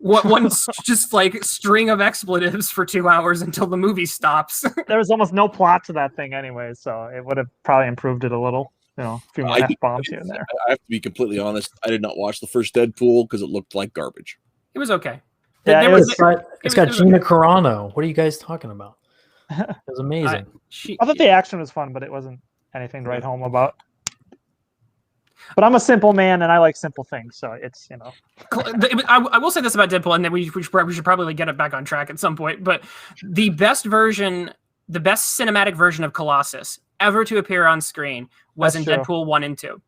one just like string of expletives for 2 hours until the movie stops. There was almost no plot to that thing anyway, so it would have probably improved it a little. You know, a few more F-bombs here and there. I have to be completely honest. I did not watch the first Deadpool because it looked like garbage. It was okay. Yeah, it's got Gina Carano. What are you guys talking about? It was amazing. I thought the action was fun, but it wasn't anything to write home about. But I'm a simple man, and I like simple things, so it's, you know. I will say this about Deadpool, and then we should probably get it back on track at some point. But the best cinematic version of Colossus ever to appear on screen was in Deadpool 1 and 2.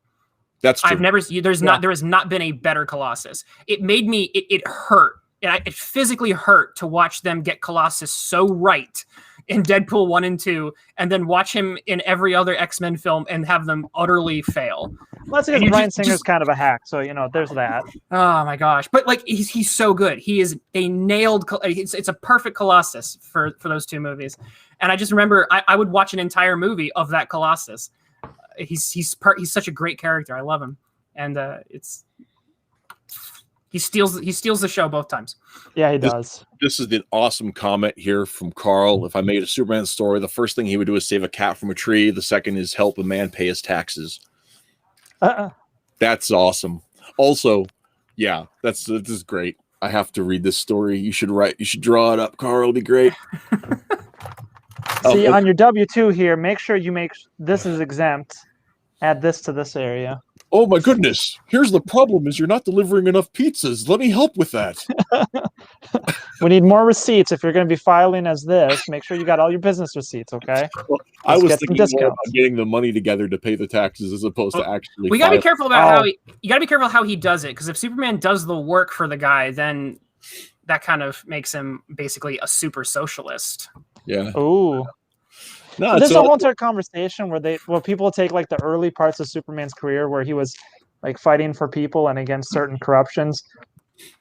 That's true. There has not been a better Colossus. It made me it hurt. It physically hurt to watch them get Colossus so right in Deadpool 1 and 2, and then watch him in every other X-Men film and have them utterly fail. Well, that's because Bryan Singer's kind of a hack, so, you know, there's that. Oh my gosh. But like he's so good. They nailed it's a perfect Colossus for those two movies. And I just remember I would watch an entire movie of that Colossus. He's such a great character. I love him. And he steals the show both times. Yeah, he does. This is an awesome comment here from Carl. If I made a Superman story, the first thing he would do is save a cat from a tree. The second is help a man pay his taxes. That's awesome. Also, yeah, this is great. I have to read this story. You should draw it up, Carl. It'll be great. See, on your W-2 here, make sure you make this is exempt. Add this to this area. Oh my goodness. Here's the problem is you're not delivering enough pizzas. Let me help with that. We need more receipts. If you're going to be filing as this, make sure you got all your business receipts, okay? Well, I Let's was get some thinking more discounts. about getting the money together to pay the taxes as opposed to actually. We gotta be careful about how Oh. you gotta be careful how he does it, because if Superman does the work for the guy, then that kind of makes him basically a super socialist. Yeah. Ooh. No, So there's it's a all- whole entire conversation where people take like the early parts of Superman's career where he was like fighting for people and against certain corruptions.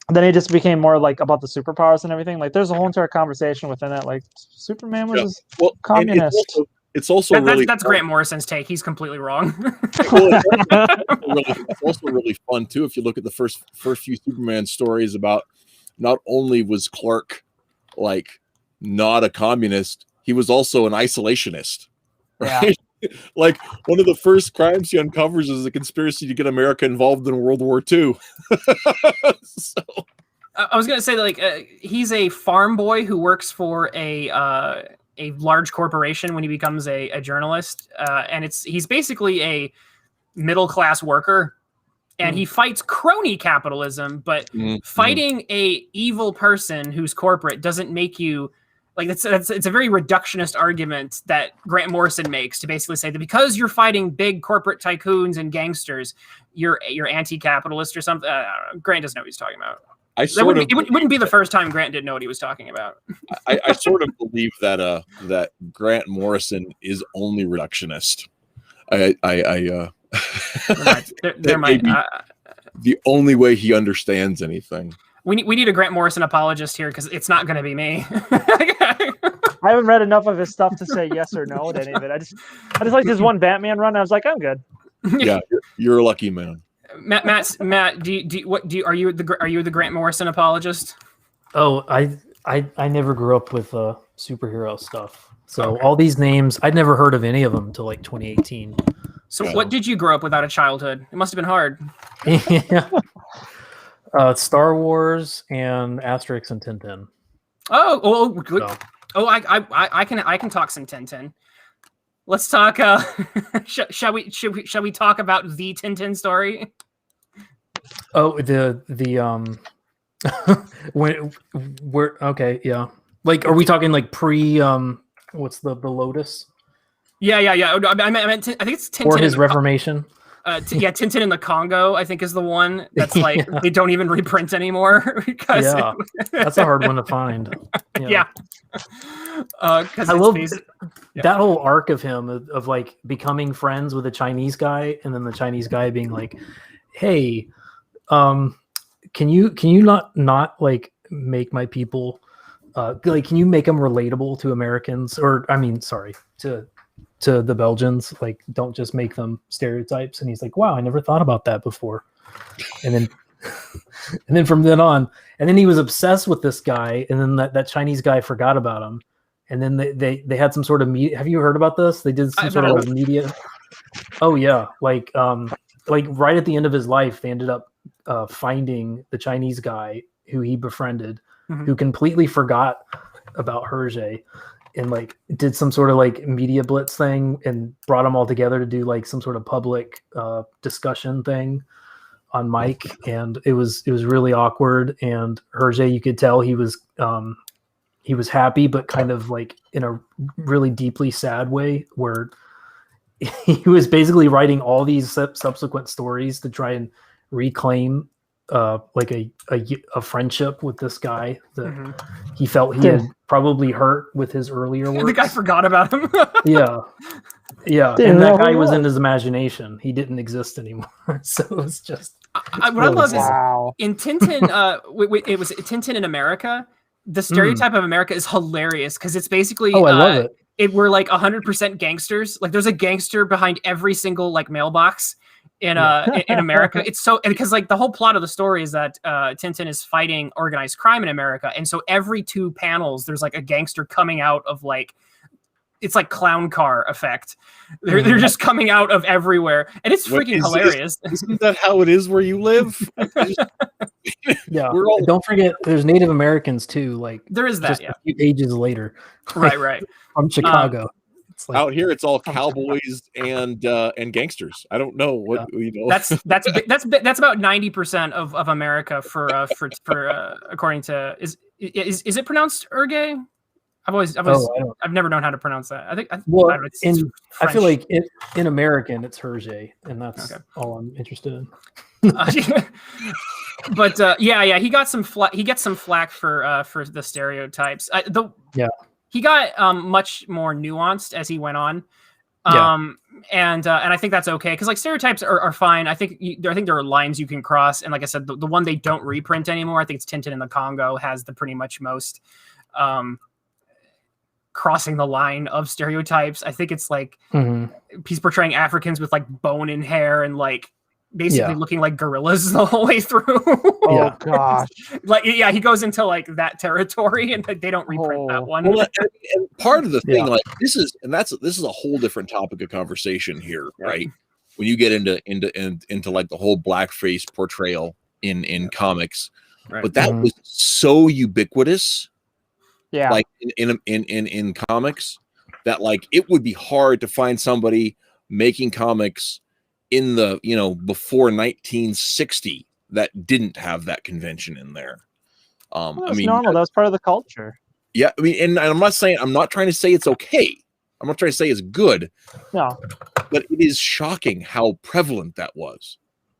And then he just became more like about the superpowers and everything. Like there's a whole entire conversation within that. Like Superman was Yeah. a well, and communist. It's also really That's Grant Morrison's take. He's completely wrong. well, it's also really fun too. If you look at the first few Superman stories about, not only was Clark like not a communist, he was also an isolationist. Right? Like one of the first crimes he uncovers is a conspiracy to get America involved in World War II. So, I was gonna say like he's a farm boy who works for a large corporation when he becomes a journalist, and he's basically a middle class worker, and he fights crony capitalism. But fighting a evil person who's corporate doesn't make you like it's a very reductionist argument that Grant Morrison makes to basically say that because you're fighting big corporate tycoons and gangsters, you're anti-capitalist or something. Grant doesn't know what he's talking about. It wouldn't be the first time Grant didn't know what he was talking about. I sort of believe that that Grant Morrison is only reductionist. There might the only way he understands anything. We need a Grant Morrison apologist here because it's not going to be me. I haven't read enough of his stuff to say yes or no to any of it. I just like this one Batman run. I was like, I'm good. Yeah, you're a lucky man. Matt, are you the Grant Morrison apologist? Oh, I never grew up with superhero stuff. So all these names, I'd never heard of any of them until like 2018. So what did you grow up without a childhood? It must have been hard. Yeah. Star Wars and Asterix and Tintin. Oh, good. So. Oh, I can talk some Tintin. Let's talk. Shall we talk about the Tintin story? Oh, the we're okay, yeah. Like, are we talking like pre what's the Lotus? Yeah. I meant I think it's Tintin Or his Reformation. Tintin in the Congo, I think, is the one that's like they don't even reprint anymore because that's a hard one to find. Yeah. I love that whole arc of him of like becoming friends with a Chinese guy, and then the Chinese guy being like, "Hey, can you not like make my people like can you make them relatable to Americans, or I mean, sorry, to the Belgians, like don't just make them stereotypes." And he's like, "Wow, I never thought about that before." And then from then on, and then he was obsessed with this guy, and then that Chinese guy forgot about him. And then they had some sort of media. Have you heard about this? They did some sort of media. Oh yeah, like right at the end of his life, they ended up finding the Chinese guy who he befriended, who completely forgot about Hergé, and like did some sort of like media blitz thing and brought them all together to do like some sort of public discussion thing on mic, and it was really awkward. And Hergé, you could tell he was happy, but kind of like in a really deeply sad way, where he was basically writing all these subsequent stories to try and reclaim like a friendship with this guy that he felt he had probably hurt with his earlier work. The guy forgot about him. Yeah. And that guy was in his imagination. He didn't exist anymore. So it's just what I love is in Tintin. It was Tintin in America. The stereotype of America is hilarious because it's basically I love it. We're like 100% gangsters. Like there's a gangster behind every single like mailbox in America. It's so, because like the whole plot of the story is that Tintin is fighting organized crime in America, and so every 2 panels there's like a gangster coming out of like, it's like clown car effect. They're just coming out of everywhere, and it's freaking hilarious. Isn't that how it is where you live? Yeah. Don't forget, there's Native Americans too. Like there is that. Just a few pages later. Right. From Chicago. It's like, out here, it's all cowboys and gangsters. I don't know what you know. That's about 90% of America for according to Is it pronounced Erge? I've never known how to pronounce that. I feel like in American it's Hergé, and that's all I'm interested in. But he got some he gets some flack for the stereotypes. He got much more nuanced as he went on. And I think that's okay, because like stereotypes are fine. I think there are lines you can cross, and like I said, the one they don't reprint anymore, I think it's Tintin in the Congo, has the pretty much most crossing the line of stereotypes. I think it's like he's portraying Africans with like bone in hair and like basically looking like gorillas the whole way through. Oh gosh. He goes into like that territory, and they don't reprint that one. Well, and part of the thing, like this is a whole different topic of conversation here, right? When you get into like the whole blackface portrayal in comics, but that was so ubiquitous, like in comics, that like it would be hard to find somebody making comics in the before 1960 that didn't have that convention in there. That's normal. That's part of the culture. Yeah, I mean, and I'm not trying to say it's okay. I'm not trying to say it's good. No, but it is shocking how prevalent that was.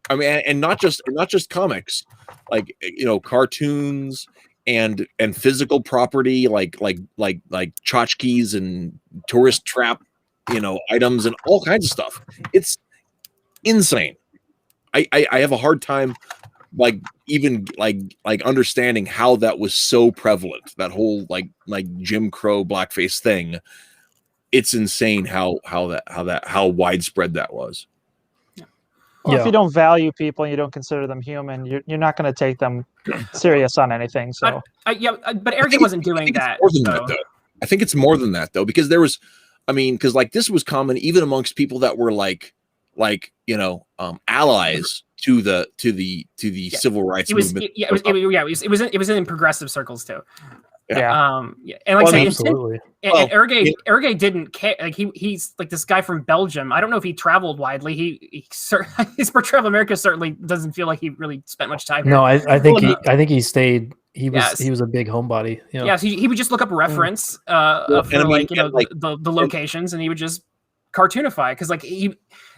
I mean, and not just comics, like cartoons and physical property, like tchotchkes and tourist trap, items and all kinds of stuff. It's insane. I have a hard time even understanding how that was so prevalent, that whole like Jim Crow blackface thing. It's insane how widespread that was. Well, if you don't value people and you don't consider them human, you're not going to take them serious on anything. So but Erge wasn't doing that. I think it's more than that though, because there was, because like this was common even amongst people that were allies to the civil rights movement. It was in progressive circles too. And like absolutely. And Erge didn't care. Like he's like this guy from Belgium. I don't know if he traveled widely. His portrayal of America certainly doesn't feel like he really spent much time. No, I think he stayed. He was a big homebody. Yeah, so he would just look up reference the locations, and he would just cartoonify, because like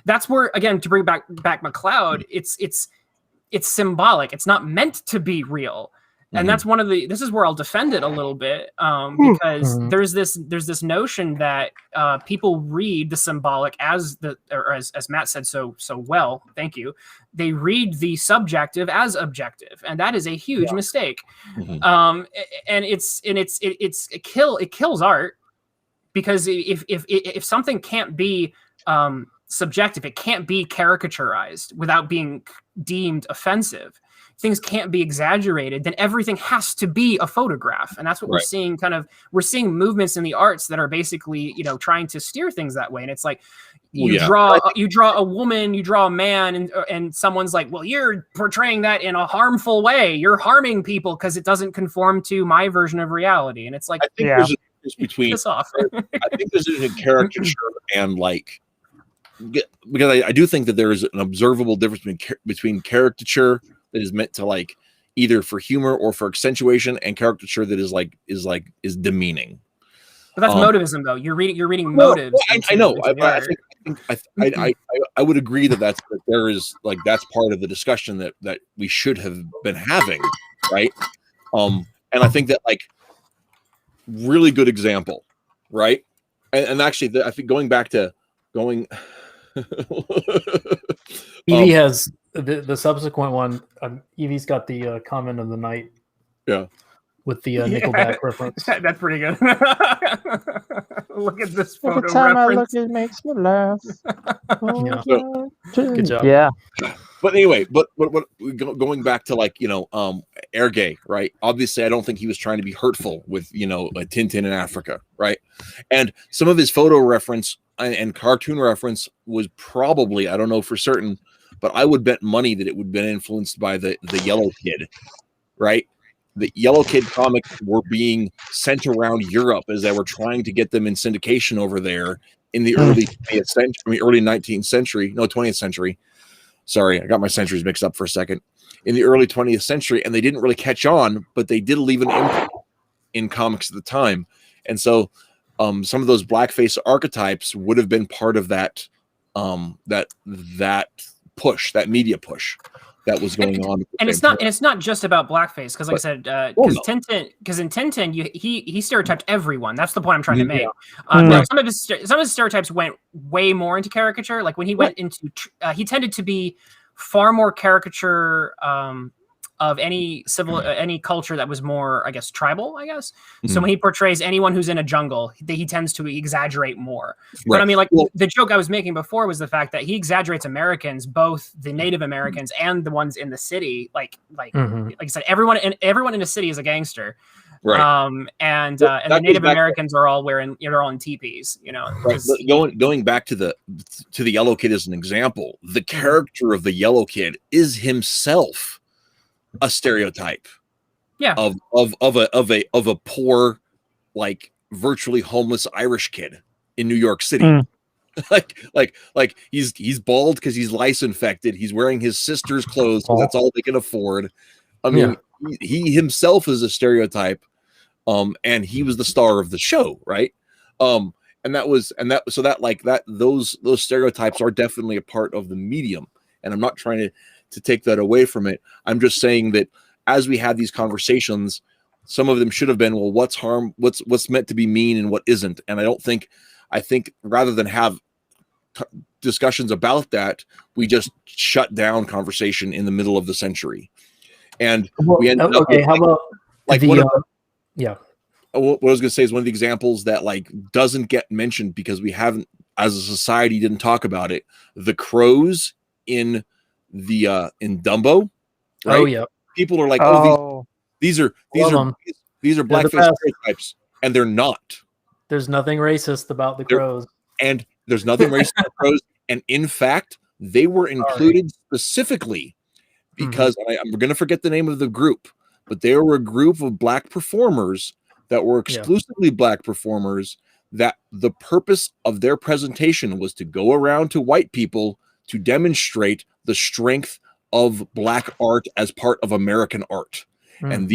that's where, again, to bring back McLeod, it's symbolic. It's not meant to be real. And that's this is where I'll defend it a little bit, because there's this notion that people read the symbolic as Matt said so well, thank you. They read the subjective as objective, and that is a huge mistake. And it kills art, because if something can't be subjective, it can't be caricaturized without being deemed offensive. Things can't be exaggerated, then everything has to be a photograph. And that's what we're seeing. We're seeing movements in the arts that are basically, trying to steer things that way. And it's like, you draw a woman, you draw a man, and someone's like, well, you're portraying that in a harmful way. You're harming people because it doesn't conform to my version of reality. And it's like, I think there's a difference between, I think there's a caricature and because I do think that there is an observable difference between caricature that is meant to either for humor or for accentuation, and caricature that is demeaning. But that's motivism, though. You're reading motives. Well, I know. I would agree that there is that's part of the discussion that we should have been having, right? And I think that really good example, right? And actually, I think going. Evie has the subsequent one. Evie's got the comment of the night. Yeah. With the Nickelback reference. That's pretty good. Look at this photo Every time reference. I look, it makes me laugh. Good job. Yeah. But anyway, but going back to Erge, right? Obviously, I don't think he was trying to be hurtful with Tintin in Africa, right? And some of his photo reference and cartoon reference was probably, I don't know for certain, but I would bet money that it would have been influenced by the Yellow Kid, right? The Yellow Kid comics were being sent around Europe as they were trying to get them in syndication over there in the early 20th century. Sorry, I got my centuries mixed up for a second. In the early 20th century, and they didn't really catch on, but they did leave an imprint in comics at the time. And so some of those blackface archetypes would have been part of that that push, that media push that was going on. And it's not just about blackface, because like I said, because in Tintin, he stereotyped everyone. That's the point I'm trying to make. Now, some of his stereotypes went way more into caricature. Like when he went into, he tended to be far more caricature of any any culture that was more, I guess, tribal, I guess. So when he portrays anyone who's in a jungle, he tends to exaggerate more. But I mean, like the joke I was making before was the fact that he exaggerates Americans, both the Native Americans and the ones in the city. Like I said, everyone in the city is a gangster. Right. And the Native Americans are all they're all in teepees, Right. Going back to the Yellow Kid as an example, the character of the Yellow Kid is himself a stereotype of a poor, like virtually homeless Irish kid in New York City. like he's bald because he's lice infected. He's wearing his sister's clothes because that's all they can afford. I mean, he himself is a stereotype, and he was the star of the show, right? So those stereotypes are definitely a part of the medium, and I'm not trying to take that away from it. I'm just saying that as we had these conversations, some of them should have been, well, what's meant to be mean and what isn't. And I think rather than have discussions about that, we just shut down conversation in the middle of the century. And we ended up with, how about like the, what I was going to say is one of the examples that like doesn't get mentioned because we haven't, as a society, didn't talk about it. The crows in Dumbo, right? Oh yeah. People are like, these are blackface stereotypes, and they're not. There's nothing racist about the crows. And there's nothing racist about crows. And in fact, they were included specifically because I'm going to forget the name of the group, but they were a group of black performers that were exclusively black performers, that the purpose of their presentation was to go around to white people to demonstrate the strength of black art as part of American art. And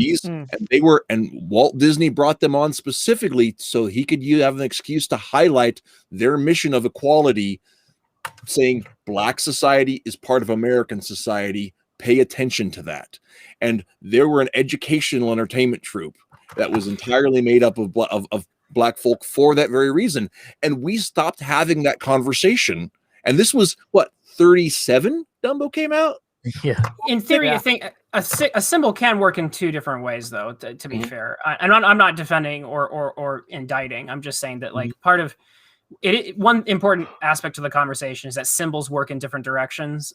Walt Disney brought them on specifically so he could have an excuse to highlight their mission of equality, saying black society is part of American society. Pay attention to that. And there were an educational entertainment troupe that was entirely made up of black folk for that very reason. And we stopped having that conversation. And this was 37 Dumbo came out. Yeah. In theory, I think a symbol can work in two different ways, though. To be fair, I'm not defending or indicting. I'm just saying that, like, part of it. One important aspect of the conversation is that symbols work in different directions.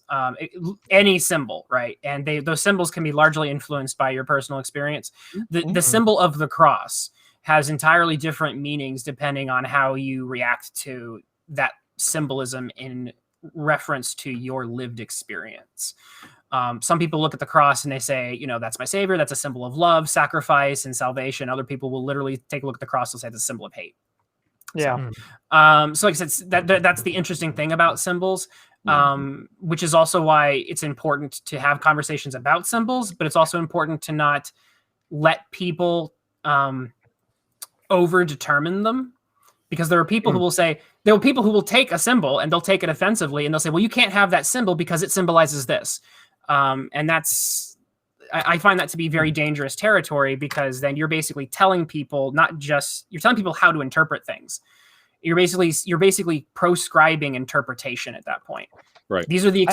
Any symbol, right? And those symbols can be largely influenced by your personal experience. The symbol of the cross has entirely different meanings depending on how you react to that symbolism in reference to your lived experience. Some people look at the cross and they say, that's my savior. That's a symbol of love, sacrifice, and salvation. Other people will literally take a look at the cross and say it's a symbol of hate. Yeah. So like I said, that's the interesting thing about symbols, which is also why it's important to have conversations about symbols, but it's also important to not let people over determine them. Because there are people who will take a symbol and they'll take it offensively and they'll say, well, you can't have that symbol because it symbolizes this. And I find that to be very dangerous territory, because then you're basically telling people you're telling people how to interpret things. You're basically proscribing interpretation at that point. Right. These are the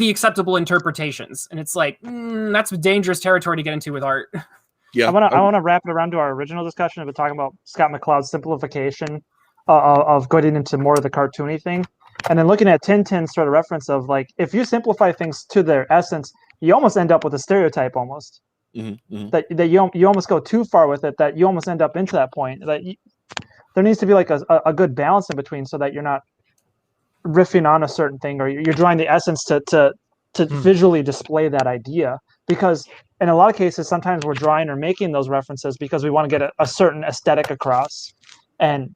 acceptable interpretations. And it's like, that's dangerous territory to get into with art. Yeah, I want to wrap it around to our original discussion of talking about Scott McCloud's simplification of getting into more of the cartoony thing, and then looking at Tintin's sort of reference of, like, if you simplify things to their essence, you almost end up with a stereotype almost. That you almost go too far with it, that you almost end up into that point. That there needs to be like a good balance in between, so that you're not riffing on a certain thing, or you're drawing the essence to visually display that idea. Because in a lot of cases, sometimes we're drawing or making those references because we want to get a certain aesthetic across. And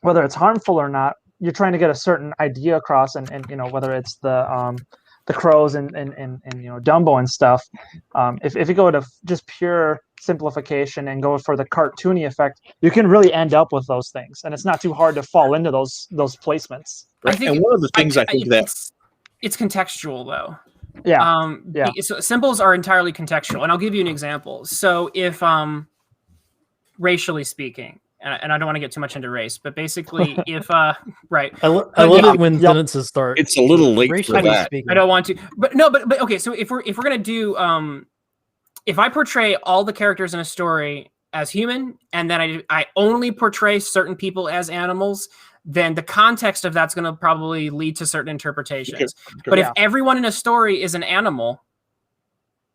whether it's harmful or not, you're trying to get a certain idea across. And whether it's the the crows and Dumbo and stuff. If you go to just pure simplification and go for the cartoony effect, you can really end up with those things, and it's not too hard to fall into those placements. Right. And one of the things I think that it's contextual though. Yeah. So symbols are entirely contextual, and I'll give you an example. So if racially speaking, and I don't want to get too much into race, but basically, if right, I love it when sentences start. It's a little late for that. I don't want to, but okay. So if we're gonna do, if I portray all the characters in a story as human, and then I only portray certain people as animals, then the context of that's going to probably lead to certain interpretations. But if everyone in a story is an animal,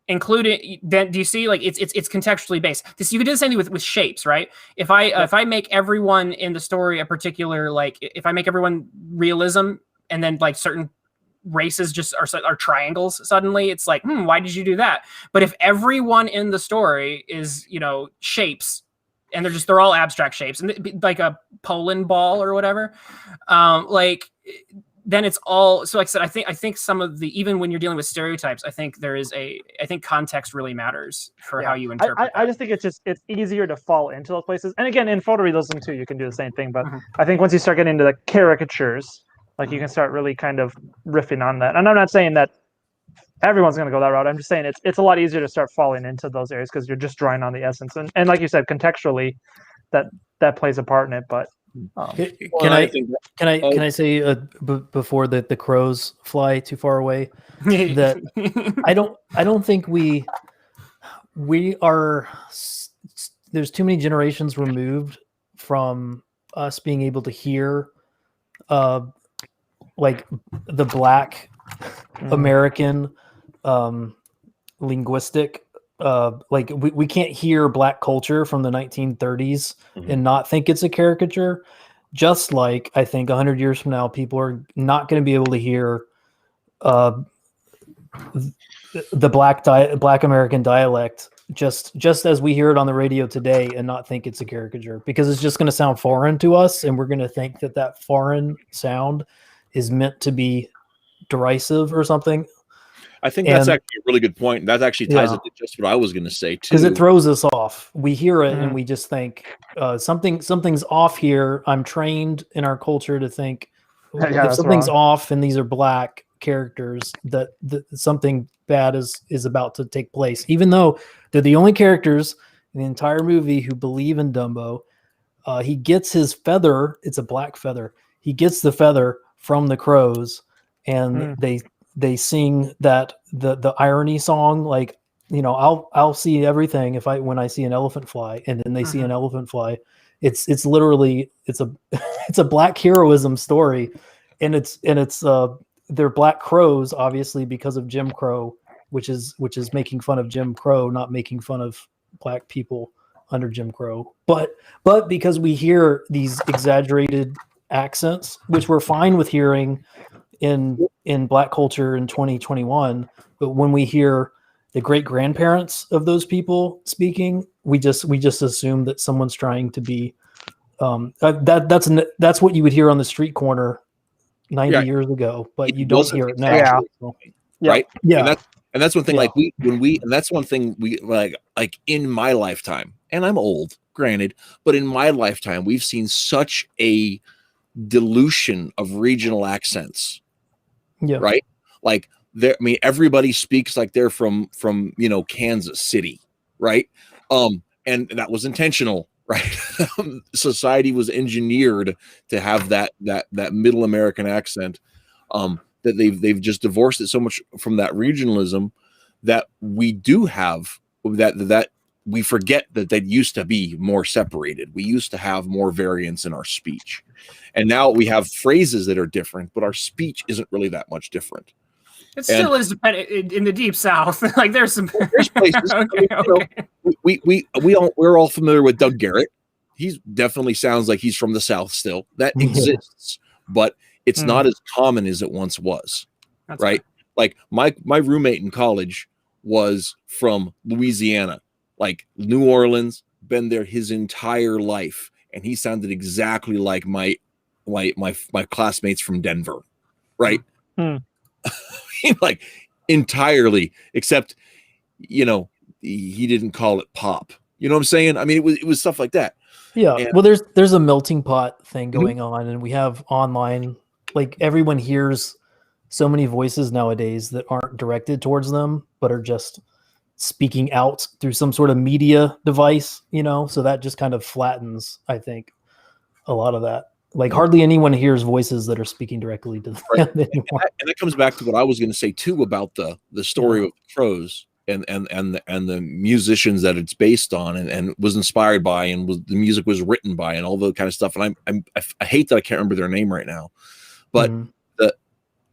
including, then do you see, like, it's contextually based. You could do the same thing with shapes, right? If I make everyone in the story a particular, like, if I make everyone realism, and then like certain races just are triangles suddenly, it's like, why did you do that? But if everyone in the story is, shapes, and they're all abstract shapes, and like a Poland ball or whatever, then it's all. So like I said, I think some of the, even when you're dealing with stereotypes, I think context really matters for how you interpret. I just think it's easier to fall into those places. And again, in photorealism too, you can do the same thing. But I think once you start getting into the caricatures, like, you can start really kind of riffing on that. And I'm not saying that everyone's going to go that route. I'm just saying it's a lot easier to start falling into those areas because you're just drawing on the essence. And like you said, contextually, that plays a part in it. But can I say before the crows fly too far away, that I don't think we are. There's too many generations removed from us being able to hear, like, the Black American linguistic, like, we can't hear Black culture from the 1930s and not think it's a caricature. Just like I think 100 years from now, people are not going to be able to hear the Black American dialect just as we hear it on the radio today and not think it's a caricature, because it's just going to sound foreign to us, and we're going to think that foreign sound is meant to be derisive or something. I think that's actually a really good point. That actually ties into just what I was going to say too. Because it throws us off. We hear it and we just think something's off here. I'm trained in our culture to think if something's off and these are Black characters, that something bad is about to take place. Even though they're the only characters in the entire movie who believe in Dumbo. He gets his feather. It's a black feather. He gets the feather from the crows, and they sing that the irony song, like, I'll see everything when I see an elephant fly, and then they see an elephant fly. It's literally it's a Black heroism story, and it's they're Black crows, obviously, because of Jim Crow, which is making fun of Jim Crow, not making fun of Black people under Jim Crow, but because we hear these exaggerated accents, which we're fine with hearing in Black culture in 2021, but when we hear the great grandparents of those people speaking, we just assume that someone's trying to be that's what you would hear on the street corner 90 years ago, but you don't hear it now. Right? Yeah. And that's one thing, like, and that's one thing we like in my lifetime, and I'm old, granted, but in my lifetime, we've seen such a dilution of regional accents. Yeah. Right. Like, everybody speaks like they're from Kansas City. Right. And that was intentional. Right. Society was engineered to have that middle American accent, that they've just divorced it so much from that regionalism that we do have that we forget that used to be more separated. We used to have more variance in our speech, and now we have phrases that are different, but our speech isn't really that much different. It still is in the Deep South. Like, there's places. We're all familiar with Doug Garrett. He definitely sounds like he's from the South still. That exists, but it's not as common as it once was. That's right. Like, my roommate in college was from Louisiana, like New Orleans, been there his entire life, and he sounded exactly like my classmates from Denver. Right. mean? Like entirely, except, you know, he didn't call it pop. You know what I'm saying? I mean, it was stuff like that. Yeah. And- Well, there's a melting pot thing going on, and we have online, like everyone hears so many voices nowadays that aren't directed towards them, but are just speaking out through some sort of media device, you know? So that just kind of flattens, I think, a lot of that. Like hardly anyone hears voices that are speaking directly to them anymore. And that comes back to what I was going to say too about the story of the Crows and the musicians that it's based on and was inspired by and the music was written by and all that kind of stuff. And I hate that I can't remember their name right now, but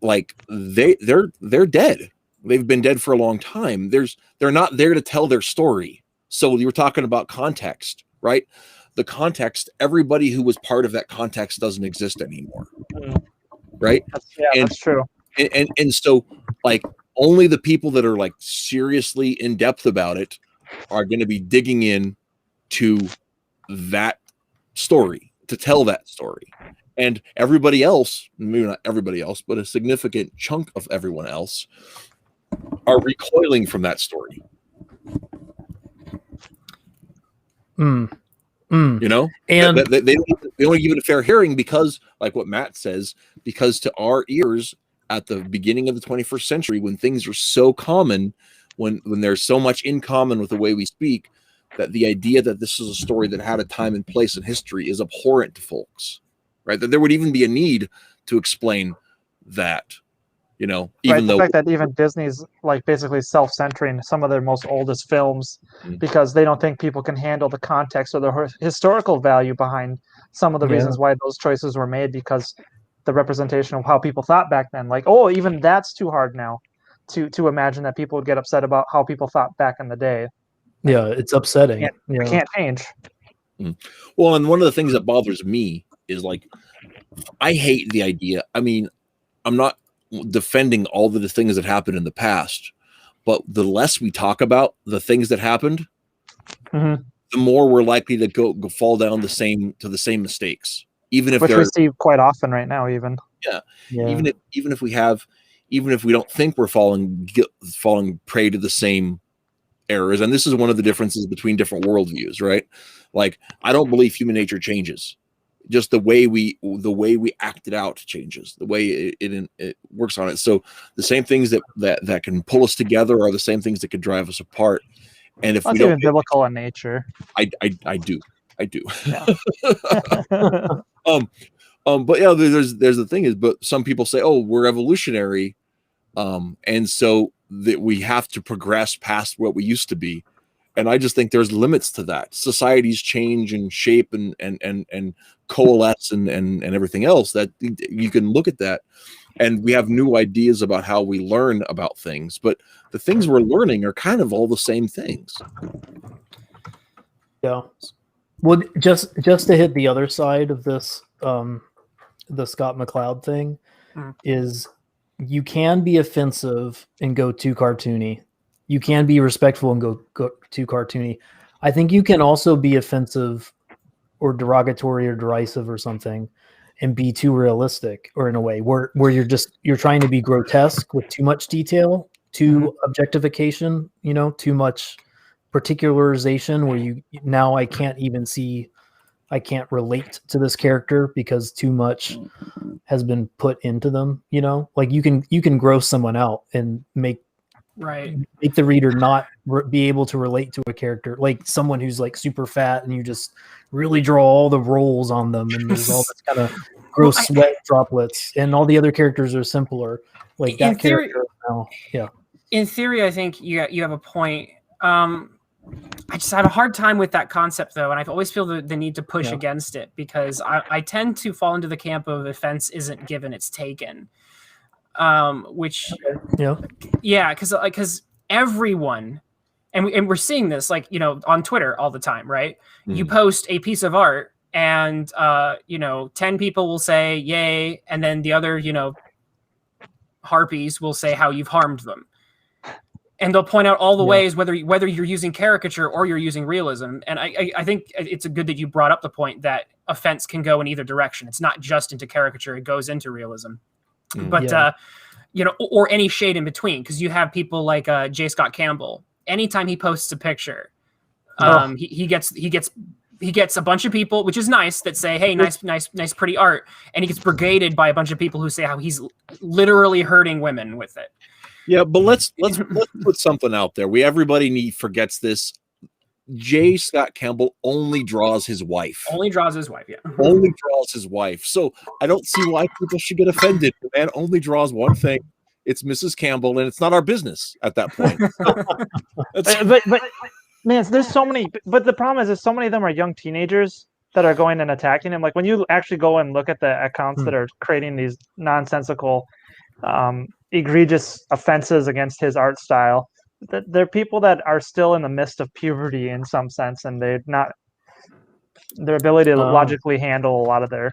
they're dead. They've been dead for a long time. They're not there to tell their story. So you were talking about context, right? The context, everybody who was part of that context doesn't exist anymore. Right? That's true. And so like only the people that are like seriously in depth about it are going to be digging in to that story, to tell that story. And everybody else, maybe not everybody else, but a significant chunk of everyone else are recoiling from that story. You know, and they don't give it a fair hearing because, like what Matt says, because to our ears at the beginning of the 21st century, when things are so common, when there's so much in common with the way we speak, that the idea that this is a story that had a time and place in history is abhorrent to folks, right? That there would even be a need to explain that. You know, even the fact that even Disney's like basically self-centering some of their most oldest films because they don't think people can handle the context or the historical value behind some of the reasons why those choices were made, because the representation of how people thought back then, like, oh, even that's too hard now to imagine that people would get upset about how people thought back in the day. Yeah, it's upsetting. I can't change. Well, and one of the things that bothers me is like, I hate the idea. I mean, I'm not defending all the things that happened in the past, but the less we talk about the things that happened, the more we're likely to go fall down the same mistakes, even if which we see quite often right now. Even if we don't think we're falling prey to the same errors, and this is one of the differences between different worldviews, right? Like, I don't believe human nature changes. Just the way we act it out changes, the way it works on it. So the same things that can pull us together are the same things that could drive us apart. And if we don't, even biblical in nature. I do. Yeah. But yeah, there's the thing is, but some people say, oh, we're evolutionary, and so that we have to progress past what we used to be. And I just think there's limits to that. Societies change and shape and coalesce and everything else, that you can look at that. And we have new ideas about how we learn about things. But the things we're learning are kind of all the same things. Yeah. Well, just to hit the other side of this, the Scott McCloud thing is you can be offensive and go too cartoony. You can be respectful and go too cartoony. I think you can also be offensive or derogatory or derisive or something and be too realistic, or in a way where you're trying to be grotesque with too much detail, too objectification, you know, too much particularization where I can't relate to this character because too much has been put into them, you know, like you can gross someone out and make the reader not be able to relate to a character, like someone who's like super fat and you just really draw all the rolls on them and there's all this kind of gross sweat droplets, and all the other characters are simpler, like that character. In theory, I think you have a point. I just have a hard time with that concept, though, and I always feel the need to push against it, because I tend to fall into the camp of offense isn't given, it's taken. Because everyone, and we're seeing this, like, you know, on Twitter all the time, right? You post a piece of art and 10 people will say yay, and then the other, harpies will say how you've harmed them, and they'll point out all the ways, whether you're using caricature or you're using realism. And I think it's good that you brought up the point that offense can go in either direction. It's not just into caricature, it goes into realism. But you know, or any shade in between, because you have people like J. Scott Campbell. Anytime he posts a picture, he gets a bunch of people, which is nice, that say, "Hey, nice, pretty art," and he gets brigaded by a bunch of people who say how he's literally hurting women with it. Yeah, but let's put something out there. Everybody forgets this. J. Scott Campbell only draws his wife. Only draws his wife, yeah. Only draws his wife. So I don't see why people should get offended. The man only draws one thing. It's Mrs. Campbell, and it's not our business at that point. But man, there's so many. But the problem is, there's so many of them are young teenagers that are going and attacking him. Like when you actually go and look at the accounts that are creating these nonsensical, egregious offenses against his art style, they're people that are still in the midst of puberty in some sense, and they're not, their ability to logically handle a lot of their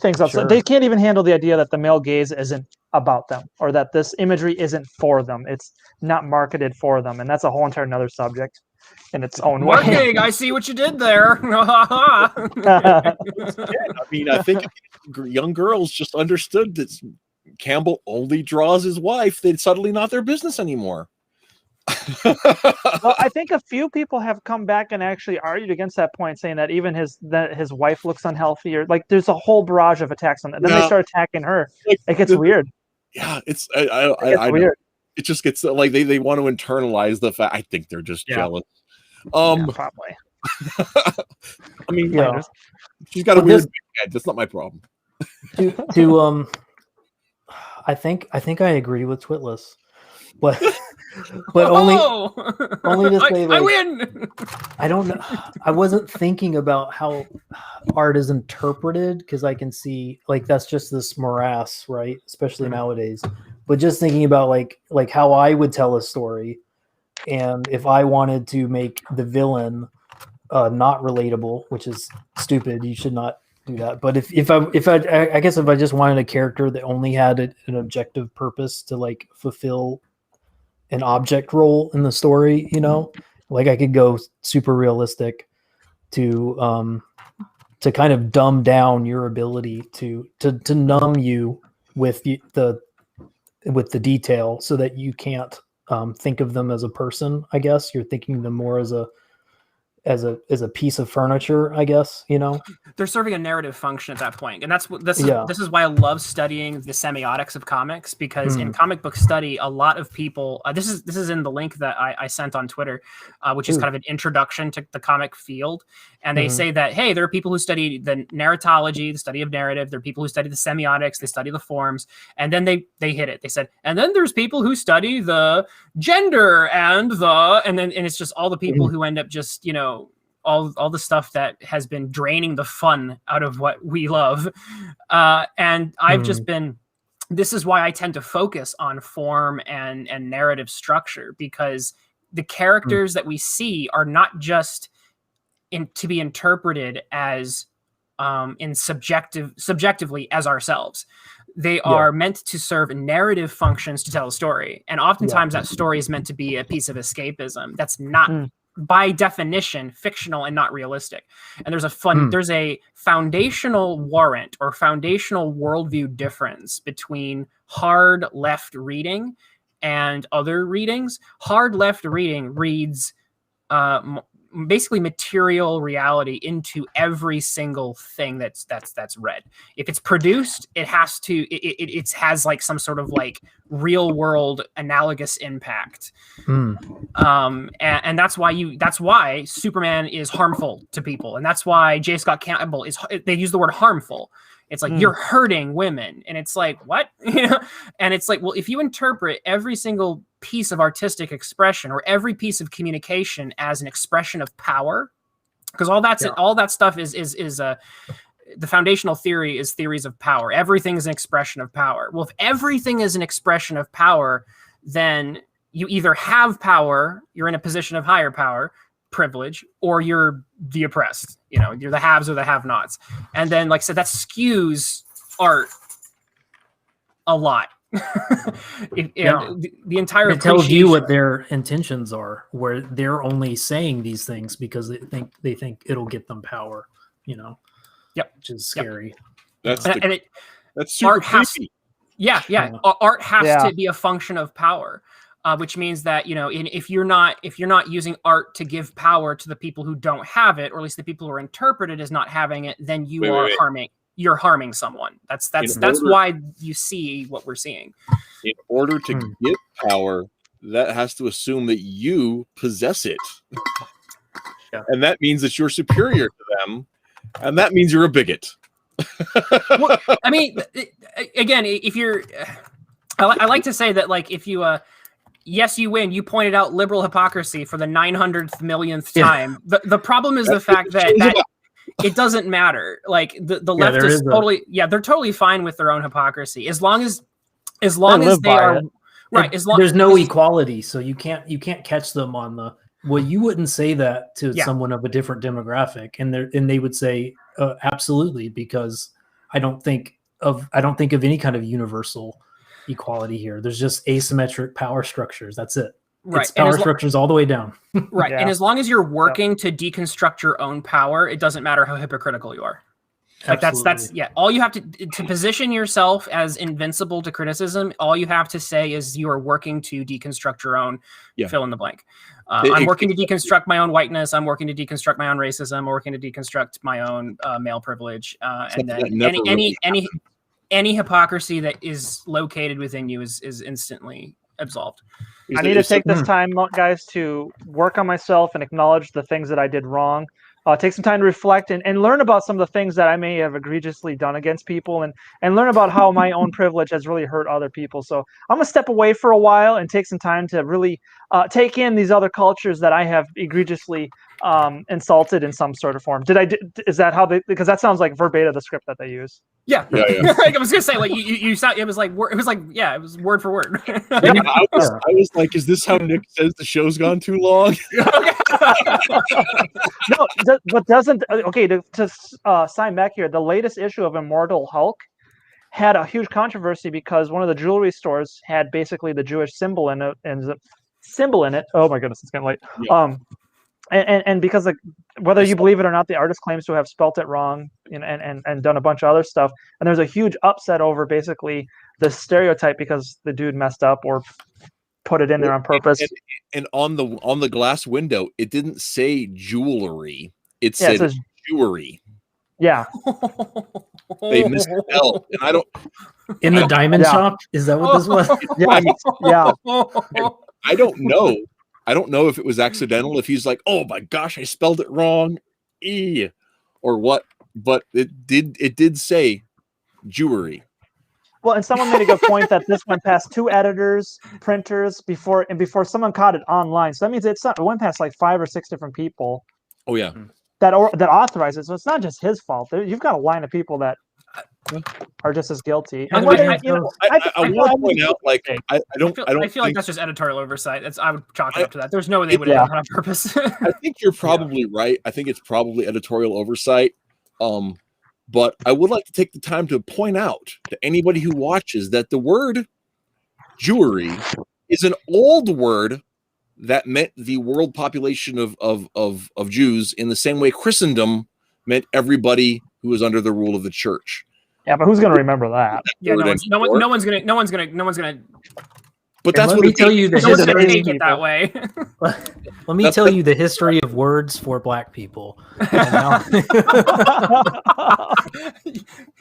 things. Sure. They can't even handle the idea that the male gaze isn't about them, or that this imagery isn't for them. It's not marketed for them, and that's a whole entire another subject in its own way. Marketing, I see what you did there. I mean, I think if young girls just understood that Campbell only draws his wife, they'd suddenly not their business anymore. Well, I think a few people have come back and actually argued against that point, saying that even his wife looks unhealthy, or like there's a whole barrage of attacks on that. Then they start attacking her. It gets weird. Yeah, it's weird. It just gets like they want to internalize the fact. I think they're just jealous. Probably. I mean, she's got a weird head. That's not my problem. I think I agree with Twitless, but only to say, like, I win. I don't know. I wasn't thinking about how art is interpreted, because I can see like that's just this morass, right? Especially nowadays. But just thinking about like how I would tell a story, and if I wanted to make the villain not relatable, which is stupid, you should not do that. But if I guess if I just wanted a character that only had an objective purpose to like fulfill an object role in the story, you know, like I could go super realistic to kind of dumb down your ability to numb you with the detail, so that you can't think of them as a person. I guess you're thinking of them more as a piece of furniture, I guess, you know. They're serving a narrative function at that point, and this is why I love studying the semiotics of comics, because in comic book study, a lot of people this is in the link that I sent on Twitter, which is kind of an introduction to the comic field, and they say that, hey, there are people who study the narratology, the study of narrative, there are people who study the semiotics, they study the forms, and then they hit it. They said, and then there's people who study the gender and it's just all the people who end up just, you know, all the stuff that has been draining the fun out of what we love. And I've just been, this is why I tend to focus on form and narrative structure, because the characters that we see are not just to be interpreted as subjectively as ourselves. They are meant to serve narrative functions to tell a story. And oftentimes that story is meant to be a piece of escapism that's not by definition fictional and not realistic. And there's a foundational warrant or foundational worldview difference between hard left reading and other readings. Hard left reading reads basically material reality into every single thing that's read. If it's produced, it has to it has like some sort of like real world analogous impact. And that's why Superman is harmful to people, and that's why J. Scott Campbell they use the word harmful. It's like, you're hurting women. And it's like, what? And it's like, well, if you interpret every single piece of artistic expression or every piece of communication as an expression of power, because all that stuff is the foundational theory is theories of power. Everything is an expression of power. Well, if everything is an expression of power, then you either have power, you're in a position of higher power, privilege, or you're the oppressed. You know, you're the haves or the have-nots. And then, like I said, that skews art a lot. The entire it tells you what their intentions are, where they're only saying these things because they think it'll get them power, you know. Yep. Which is scary. That's super creepy. Yeah. Art has to be a function of power, which means that if you're not using art to give power to the people who don't have it, or at least the people who are interpreted as not having it, then you are harming. You're harming someone. That's why you see what we're seeing. In order to get power, that has to assume that you possess it. Yeah. And that means that you're superior to them, and that means you're a bigot. Well, I mean, again, if you're, I like to say that, like, if you, yes, you win. You pointed out liberal hypocrisy for the 900th millionth time. The problem is the fact that it doesn't matter. Like the left is totally, they're totally fine with their own hypocrisy as long as they are right. As long there's no equality, so you can't catch them on the. Well, you wouldn't say that to someone of a different demographic, and they would say absolutely, because I don't think of any kind of universal equality here. There's just asymmetric power structures. That's it. Right. It's power structures all the way down. Right. Yeah. And as long as you're working to deconstruct your own power, it doesn't matter how hypocritical you are. Like that's all you have to position yourself as invincible to criticism. All you have to say is you are working to deconstruct your own fill in the blank. I'm working to deconstruct my own whiteness. I'm working to deconstruct my own racism. I'm working to deconstruct my own male privilege. And then any hypocrisy that is located within you is instantly absolved. I need to take this time, guys, to work on myself and acknowledge the things that I did wrong. Take some time to reflect and learn about some of the things that I may have egregiously done against people, and learn about how my own privilege has really hurt other people. So I'm going to step away for a while and take some time to really take in these other cultures that I have egregiously insulted in some sort of form. Is that how because that sounds like verbatim the script that they use. Yeah. Like, I was gonna say, like, you sound, it was word for word. I was like, is this how Nick says the show's gone too long? No, but doesn't to sign back here, the latest issue of Immortal Hulk had a huge controversy because one of the jewelry stores had basically the Jewish symbol in it, Oh my goodness, it's getting late. Yeah. And because, like, whether you believe it or not, the artist claims to have spelt it wrong and done a bunch of other stuff. And there's a huge upset over basically the stereotype because the dude messed up or put it in there on purpose. And on the glass window, it didn't say jewelry. It said jewelry. Yeah. They misspelled, and I don't. In the diamond shop? Is that what this was? Yeah. I don't know. I don't know if it was accidental, if he's like, oh my gosh, I spelled it wrong, or what, but it did say jewelry. Well, and someone made a good point that this went past 2 editors, printers, before someone caught it online. So that means it went past like 5 or 6 different people. Oh yeah. That authorized it. So it's not just his fault. You've got a line of people that are just as guilty. I want to point out, like, I feel like that's just editorial oversight. I would chalk it up to that. There's no way they would have done it on purpose. I think you're probably right. I think it's probably editorial oversight. But I would like to take the time to point out to anybody who watches that the word Jewry is an old word that meant the world population of Jews in the same way Christendom meant everybody who was under the rule of the church. Yeah, but who's going to remember that? Yeah, no one's gonna. But that's what tell you the history. Take it that way. Let me tell you the history of words for Black people.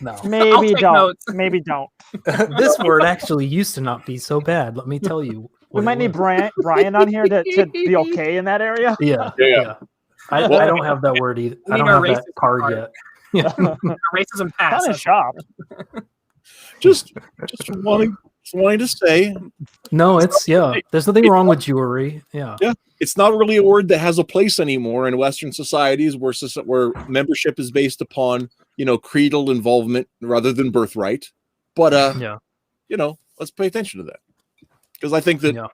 No, maybe don't. This word actually used to not be so bad. Let me tell you. We might need Brian on here to be okay in that area. Yeah. I don't have that word either. I don't have that card yet. Yeah. Racism pass. Kind of shocked. Just wanting to say. No, there's nothing wrong with jewelry. Yeah. It's not really a word that has a place anymore in Western societies where membership is based upon, creedal involvement rather than birthright. But let's pay attention to that, because I think that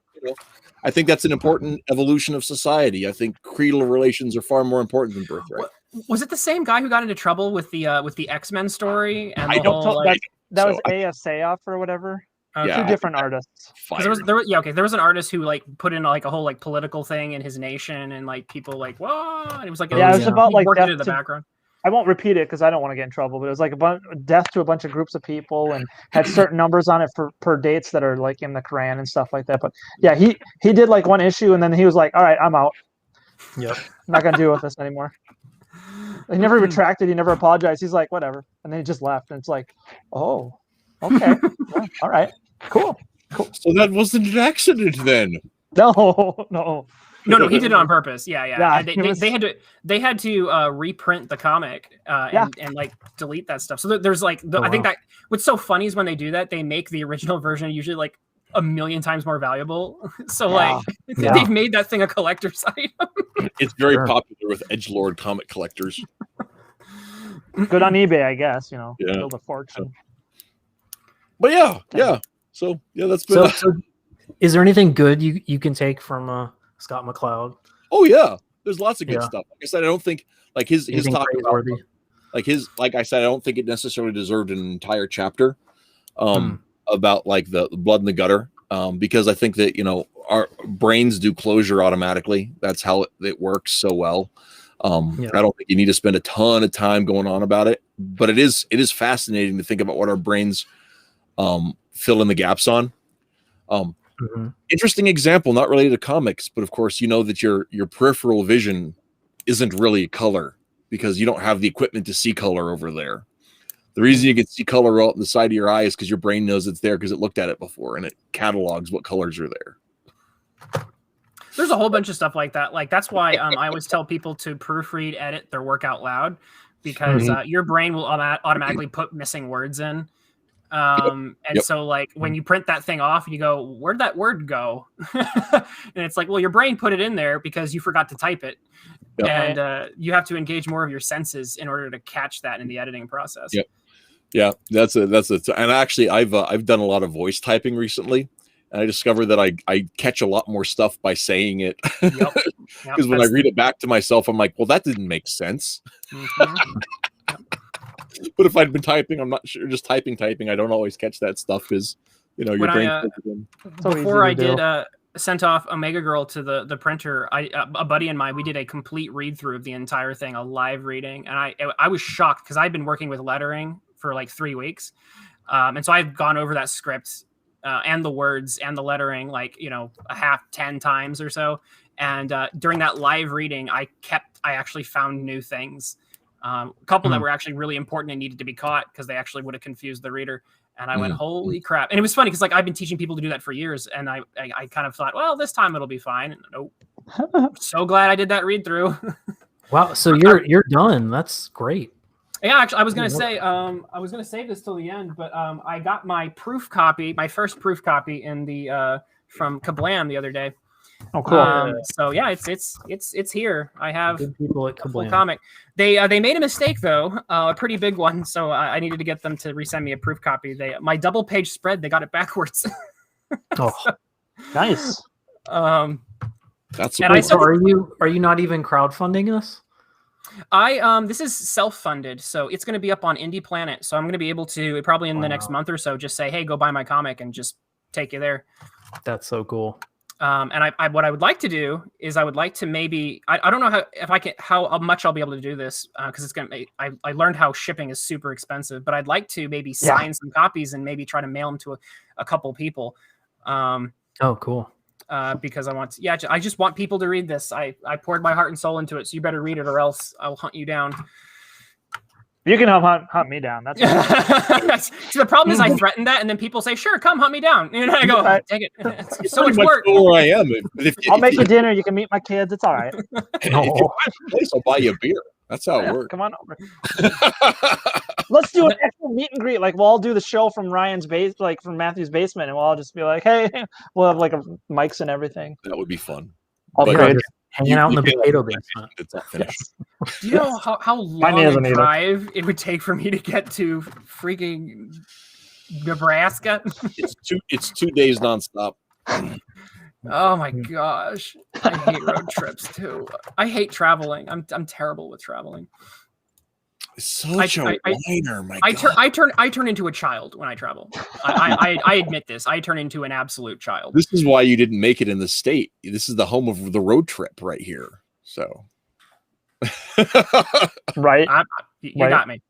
I think that's an important evolution of society. I think creedal relations are far more important than birthright. Was it the same guy who got into trouble with the X-Men story? And that was A.S. Seyoff or whatever. 2 different artists. There was an artist who like put in like a whole like political thing in his nation, and like people like, whoa, and it was like it was about like worked into the background. I won't repeat it because I don't want to get in trouble. But it was like death to a bunch of groups of people, and had certain numbers on it per dates that are like in the Quran and stuff like that. But yeah, he did like one issue, and then he was like, "All right, I'm out. Yep. I'm not gonna deal with this anymore." He never retracted. He never apologized. He's like, "Whatever," and then he just left. And it's like, "Oh, okay, yeah, all right, cool." So that wasn't an accident then. No. No, he did it on purpose. Yeah. Yeah, They had to reprint the comic and like delete that stuff. So there's like I think that what's so funny is when they do that, they make the original version usually like a million times more valuable. So like they've made that thing a collector's item. It's very popular with edgelord comic collectors. Good on eBay, I guess. Yeah. Build a fortune. But yeah. So yeah, that's been. So is there anything good you can take from Scott McCloud? Oh yeah, there's lots of good stuff. Like I said, I don't think like his talk about, like I said, I don't think it necessarily deserved an entire chapter about like the blood in the gutter, because I think that our brains do closure automatically. That's how it works so well. I don't think you need to spend a ton of time going on about it, but it is fascinating to think about what our brains fill in the gaps on. Interesting example, not related to comics, but of course, that your peripheral vision isn't really color because you don't have the equipment to see color over there. The reason you can see color out the side of your eye is because your brain knows it's there because it looked at it before and it catalogs what colors are there. There's a whole bunch of stuff like that. Like that's why I always tell people to proofread, edit their work out loud, because your brain will automatically put missing words in. So like when you print that thing off, you go, where'd that word go? And it's like, well, your brain put it in there because you forgot to type it. And you have to engage more of your senses in order to catch that in the editing process. Yeah, that's it. And actually, I've done a lot of voice typing recently, and I discovered that I catch a lot more stuff by saying it. Because when I read it back to myself, I'm like, well, that didn't make sense. But if I'd been typing, I'm not sure. Just typing, I don't always catch that stuff because your brain. Before I did sent off Omega Girl to the printer, a buddy and we did a complete read through of the entire thing, a live reading, and I was shocked because I'd been working with lettering for like 3 weeks, and so I've gone over that script and the words and the lettering like 10 times or so, and during that live reading, I actually found new things. A couple that were actually really important and needed to be caught because they actually would have confused the reader. And I went, holy crap. And it was funny because like I've been teaching people to do that for years. And I kind of thought, well, this time it'll be fine. And nope. So glad I did that read through. Wow. So you're done. That's great. Yeah, actually, I was going to say, I was going to save this till the end, but I got my first proof copy in the from Kablam the other day. Oh, cool. So yeah, it's here. I have good people at a full Kablam. comic. They made a mistake though, a pretty big one. So I needed to get them to resend me a proof copy. My double page spread, they got it backwards. Nice. That's so are you not even crowdfunding this? This is self-funded, so it's going to be up on Indie Planet. So I'm going to be able to probably in the next month or so just say, hey, go buy my comic and just take you there. That's so cool. And what I would like to do is I would like to maybe I don't know how much I'll be able to do this because it's gonna I learned how shipping is super expensive, but I'd like to maybe sign some copies and maybe try to mail them to a couple people. Cool. Because I just want people to read this. I poured my heart and soul into it, so you better read it or else I'll hunt you down. You can hunt me down. That's so the problem is I threaten that, and then people say, "Sure, come hunt me down." And I go, "Take it." It's so much work. Where I am. I'll make you dinner. You can meet my kids. It's all right. If you buy a place, I'll buy you a beer. That's how it works. Come on over. Let's do an actual meet and greet. Like we'll all do the show from Ryan's base, like from Matthew's basement, and we'll all just be like, "Hey," we'll have like mics and everything. That would be fun. Hanging out in the potato basement. It's not finished. Do you know how long a drive it would take for me to get to freaking Nebraska? It's 2 days nonstop. Oh my gosh. I hate road trips too. I hate traveling. I'm terrible with traveling. Such a whiner, my God. I turn into a child when I travel. I admit this. I turn into an absolute child. This is why you didn't make it in the state. This is the home of the road trip right here. So right. You got me.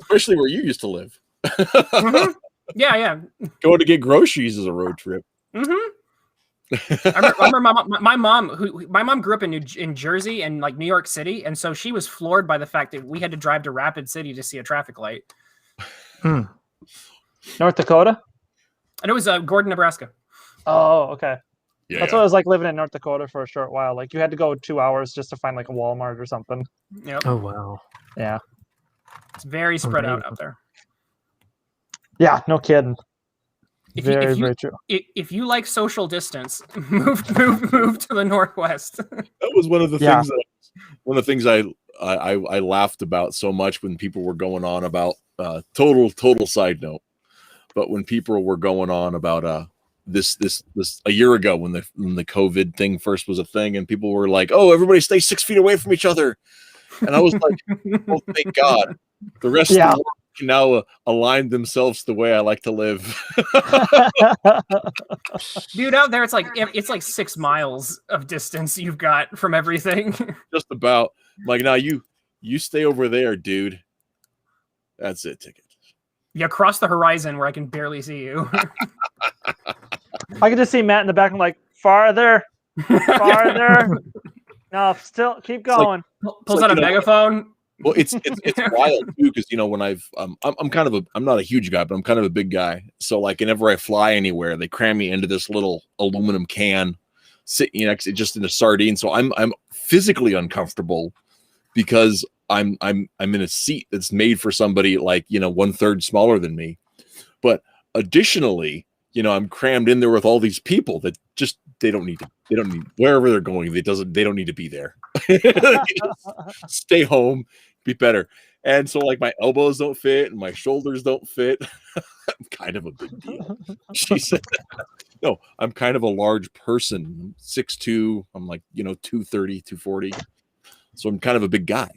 Especially where you used to live. Mm-hmm. Yeah. Going to get groceries is a road trip. Mm-hmm. I remember my mom grew up in Jersey and like New York City, and so she was floored by the fact that we had to drive to Rapid City to see a traffic light. North Dakota? And it was Gordon, Nebraska. Oh, okay. Yeah, That's what it was like living in North Dakota for a short while. Like you had to go 2 hours just to find like a Walmart or something. Yep. Oh wow. Yeah. It's very spread out up there. Yeah, no kidding. Very true. If you like social distance, move to the Northwest. That was one of the things I laughed about so much when people were going on about total side note, but when people were going on about this a year ago when the COVID thing first was a thing, and people were like, "Oh, everybody stay 6 feet away from each other," and I was like, "Oh, thank God, the rest of the world can now align themselves the way I like to live." Dude, out there it's like 6 miles of distance you've got from everything. Just about. Like, now you stay over there, dude. That's it, ticket. You cross the horizon where I can barely see you. I can just see Matt in the back. I'm like, farther. No, still keep going. Pulls out a megaphone. Well, it's wild too, because when I'm not a huge guy, but I'm kind of a big guy. So like whenever I fly anywhere, they cram me into this little aluminum can, sitting just in a sardine. So I'm physically uncomfortable because I'm in a seat that's made for somebody like 1/3 smaller than me. But additionally, I'm crammed in there with all these people that just they don't need wherever they're going. They don't need to be there. Stay home, be better. And so like my elbows don't fit and my shoulders don't fit. I'm kind of a big deal. She said, no, I'm kind of a large person. 6'2". I'm like 230, 240. So I'm kind of a big guy.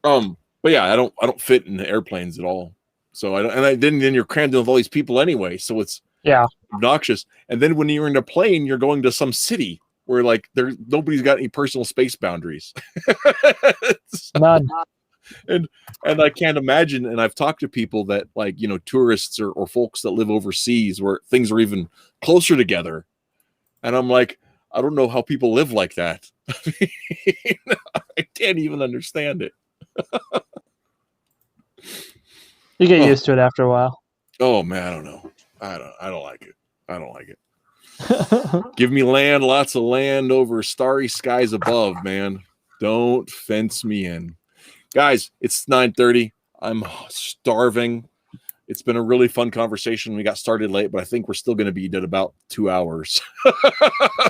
But yeah, I don't fit in the airplanes at all. So then you're crammed in with all these people anyway. So it's obnoxious. And then when you're in a plane, you're going to some city where like nobody's got any personal space boundaries. None. And I can't imagine. And I've talked to people that like tourists or folks that live overseas where things are even closer together. And I'm like, I don't know how people live like that. I can't even understand it. You get used to it after a while. Oh man, I don't know. I don't like it. I don't like it. Give me land, lots of land over starry skies above, man. Don't fence me in. Guys, it's 9:30. I'm starving. It's been a really fun conversation. We got started late, but I think we're still going to be at about 2 hours. No,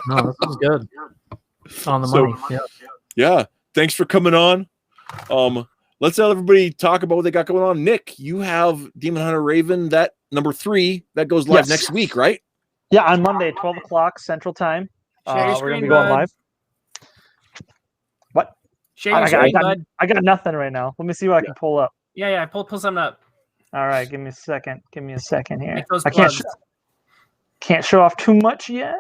that sounds good. On the money. Yeah. Thanks for coming on. Let's let everybody talk about what they got going on. Nick, you have Demon Hunter Raven, that number 3 that goes live next week, right? Yeah, on Monday, 12 o'clock Central Time. Share your we're going to screen, be going bud. live. What? Share your screen, bud. I got nothing right now. Let me see what I can pull up. Yeah. Pull something up. All right, give me a second. Give me a second here. Make those I can't show off too much yet.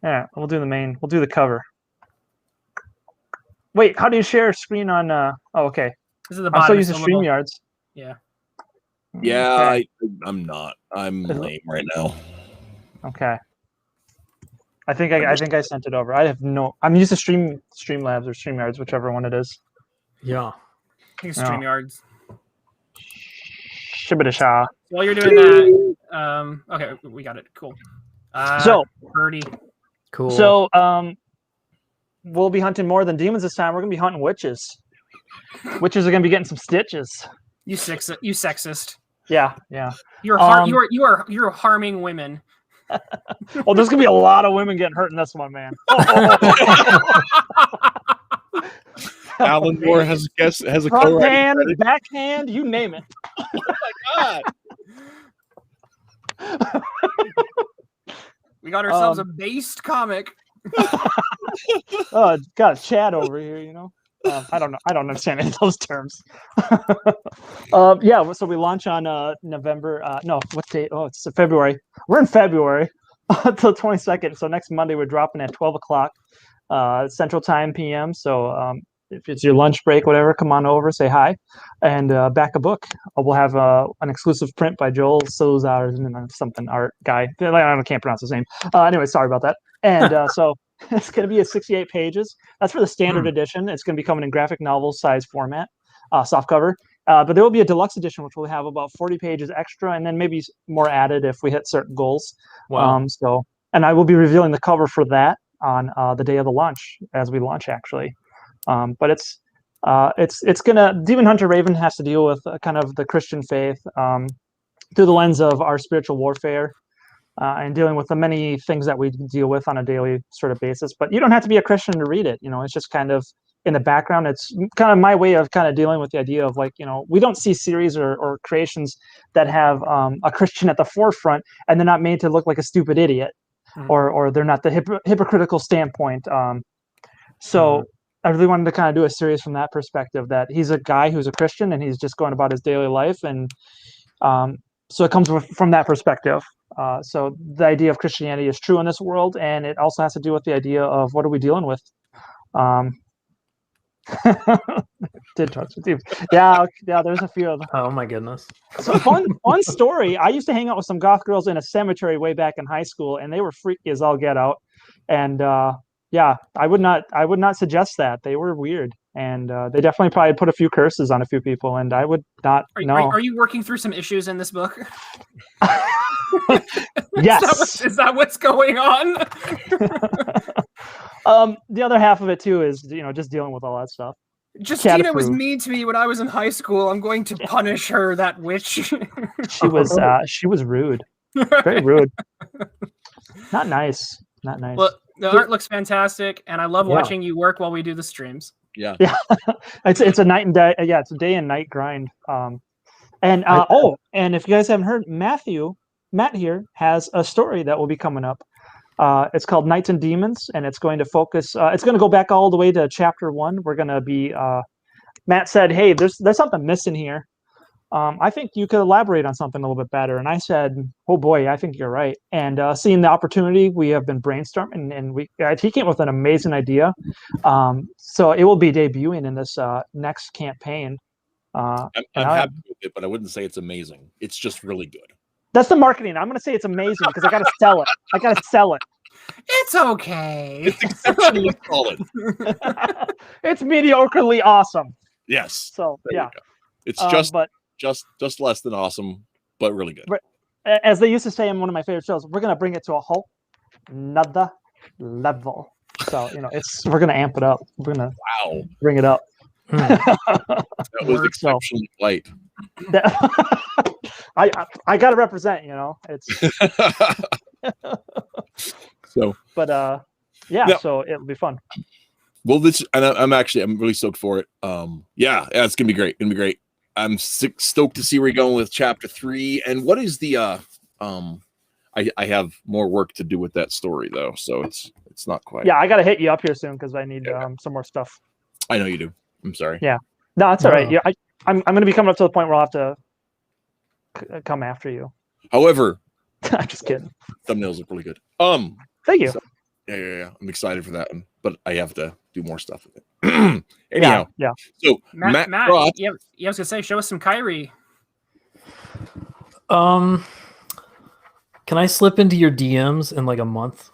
All right, we'll do the main. We'll do the cover. Wait, how do you share a screen on? Oh, okay. This is the I'm bottom. still using StreamYards. Yeah. Yeah, Okay. I'm not. I'm lame right now. Okay. I think I sent it over. I'm used to Streamlabs or StreamYards, whichever one it is. Yeah. I think it's StreamYards. Shibidasha. While you're doing that, okay, we got it. Cool. So, Birdie. Cool. So, we'll be hunting more than demons this time. We're gonna be hunting witches. Witches are gonna be getting some stitches. You sexist. Yeah. You're you're harming women. Oh, there's gonna be a lot of women getting hurt in this one, man. Alan Moore has a front hand, backhand, you name it. Oh my god! We got ourselves a based comic. Oh, got a chat over here, I don't know. I don't understand any of those terms. Yeah, so we launch on November. No, what date? Oh, it's February. We're in February until 22nd. So next Monday we're dropping at 12 o'clock Central Time PM. So if it's your lunch break, whatever, come on over, say hi, and back a book. We'll have an exclusive print by Joel Sozar and something art guy. I can't pronounce his name. Anyway, sorry about that. And so it's going to be 68 pages. That's for the standard edition. It's going to be coming in graphic novel size format, soft cover. But there will be a deluxe edition, which will have about 40 pages extra, and then maybe more added if we hit certain goals. Wow. And I will be revealing the cover for that on the day of the launch, as we launch, actually. But it's gonna Demon Hunter Raven has to deal with kind of the Christian faith through the lens of our spiritual warfare and dealing with the many things that we deal with on a daily sort of basis. But you don't have to be a Christian to read it. It's just kind of in the background. It's kind of my way of kind of dealing with the idea of we don't see series or creations that have a Christian at the forefront and they're not made to look like a stupid idiot or they're not the hypocritical standpoint. So I really wanted to kind of do a series from that perspective, that he's a guy who's a Christian and he's just going about his daily life. And so it comes from that perspective. So the idea of Christianity is true in this world. And it also has to do with the idea of what are we dealing with? Did touch with you. Yeah, there's a few of them. Oh my goodness. So fun story. I used to hang out with some goth girls in a cemetery way back in high school, and they were freaky as all get out. And yeah, I would not suggest that. They were weird, and they definitely probably put a few curses on a few people, and I would not know. Are you working through some issues in this book? Yes. Is that what's going on? The other half of it too is just dealing with all that stuff. Justina was mean to me when I was in high school. I'm going to punish her, that witch. She was rude. Very rude. Not nice. Well, the art looks fantastic, and I love watching you work while we do the streams. Yeah. It's a night and day. Yeah, it's a day and night grind. And if you guys haven't heard, Matt here has a story that will be coming up. It's called Knights and Demons, and it's going to focus. It's going to go back all the way to chapter 1. We're going to be. Matt said, "Hey, there's something missing here. I think you could elaborate on something a little bit better." And I said, "Oh boy, I think you're right." And seeing the opportunity, we have been brainstorming, and he came with an amazing idea. So it will be debuting in this next campaign. I'm happy with it, but I wouldn't say it's amazing. It's just really good. That's the marketing. I'm going to say it's amazing because I got to sell it. It's okay. It's exceptionally solid. It's mediocrely awesome. Yes. So yeah, it's just less than awesome, but really good. As they used to say in one of my favorite shows, we're going to bring it to a whole nother level. So we're going to amp it up. We're going to bring it up. That was exceptionally light. I got to represent. It's so. But so it'll be fun. Well, I'm really stoked for it. It's gonna be great. I'm stoked to see where you're going with chapter 3. And what is the I have more work to do with that story though, so it's not quite. Yeah, I got to hit you up here soon because I need some more stuff. I know you do. I'm sorry. Yeah, no, it's all right. Yeah, I'm going to be coming up to the point where I'll have to come after you. However, I'm just kidding. Thumbnails look really good. Thank you. So, yeah. I'm excited for that one, but I have to do more stuff with it. Anyhow, yeah. So Matt, I was gonna say, show us some Kyrie. Can I slip into your DMs in like a month?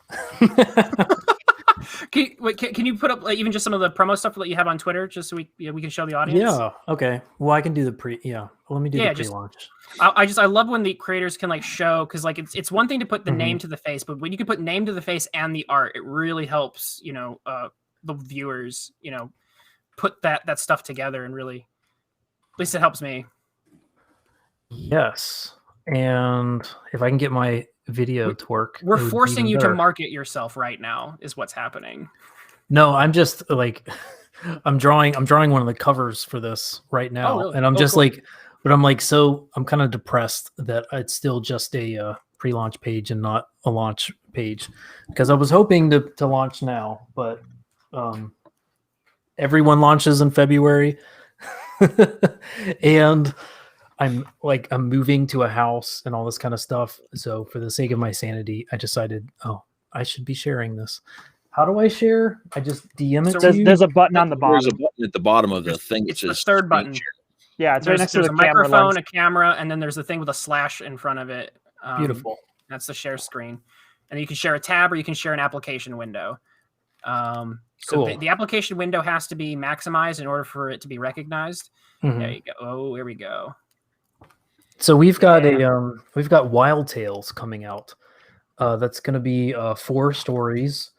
Can you put up even just some of the promo stuff that you have on Twitter, just so we can show the audience? Yeah. Okay. Well, I can do the pre. Yeah. Let me do the pre-launch. I love when the creators can show, because it's one thing to put the name to the face, but when you can put name to the face and the art, it really helps the viewers put that stuff together, and really, at least it helps me. Yes, and if I can get my video to work, we're forcing you to market yourself right now, is what's happening. No, I'm just I'm drawing one of the covers for this right now, and I'm just cool. But I'm I'm kind of depressed that it's still just a pre-launch page and not a launch page, because I was hoping to launch now, but everyone launches in February, and I'm moving to a house and all this kind of stuff. So for the sake of my sanity, I decided, I should be sharing this. How do I share? I just DM it So to you. There's a button on the There's a bottom. button at the bottom of the thing. It's that the says third screen button. share. Yeah, it's right next to There's the a camera microphone, lens. a camera, and then there's a thing with a slash in front of it. Beautiful. That's the share screen. And you can share a tab or you can share an application window. So Cool. the application window has to be maximized in order for it to be recognized. Mhm. There you go. Oh, here we go. So we've got we've got Wild Tales coming out. That's going to be 4 stories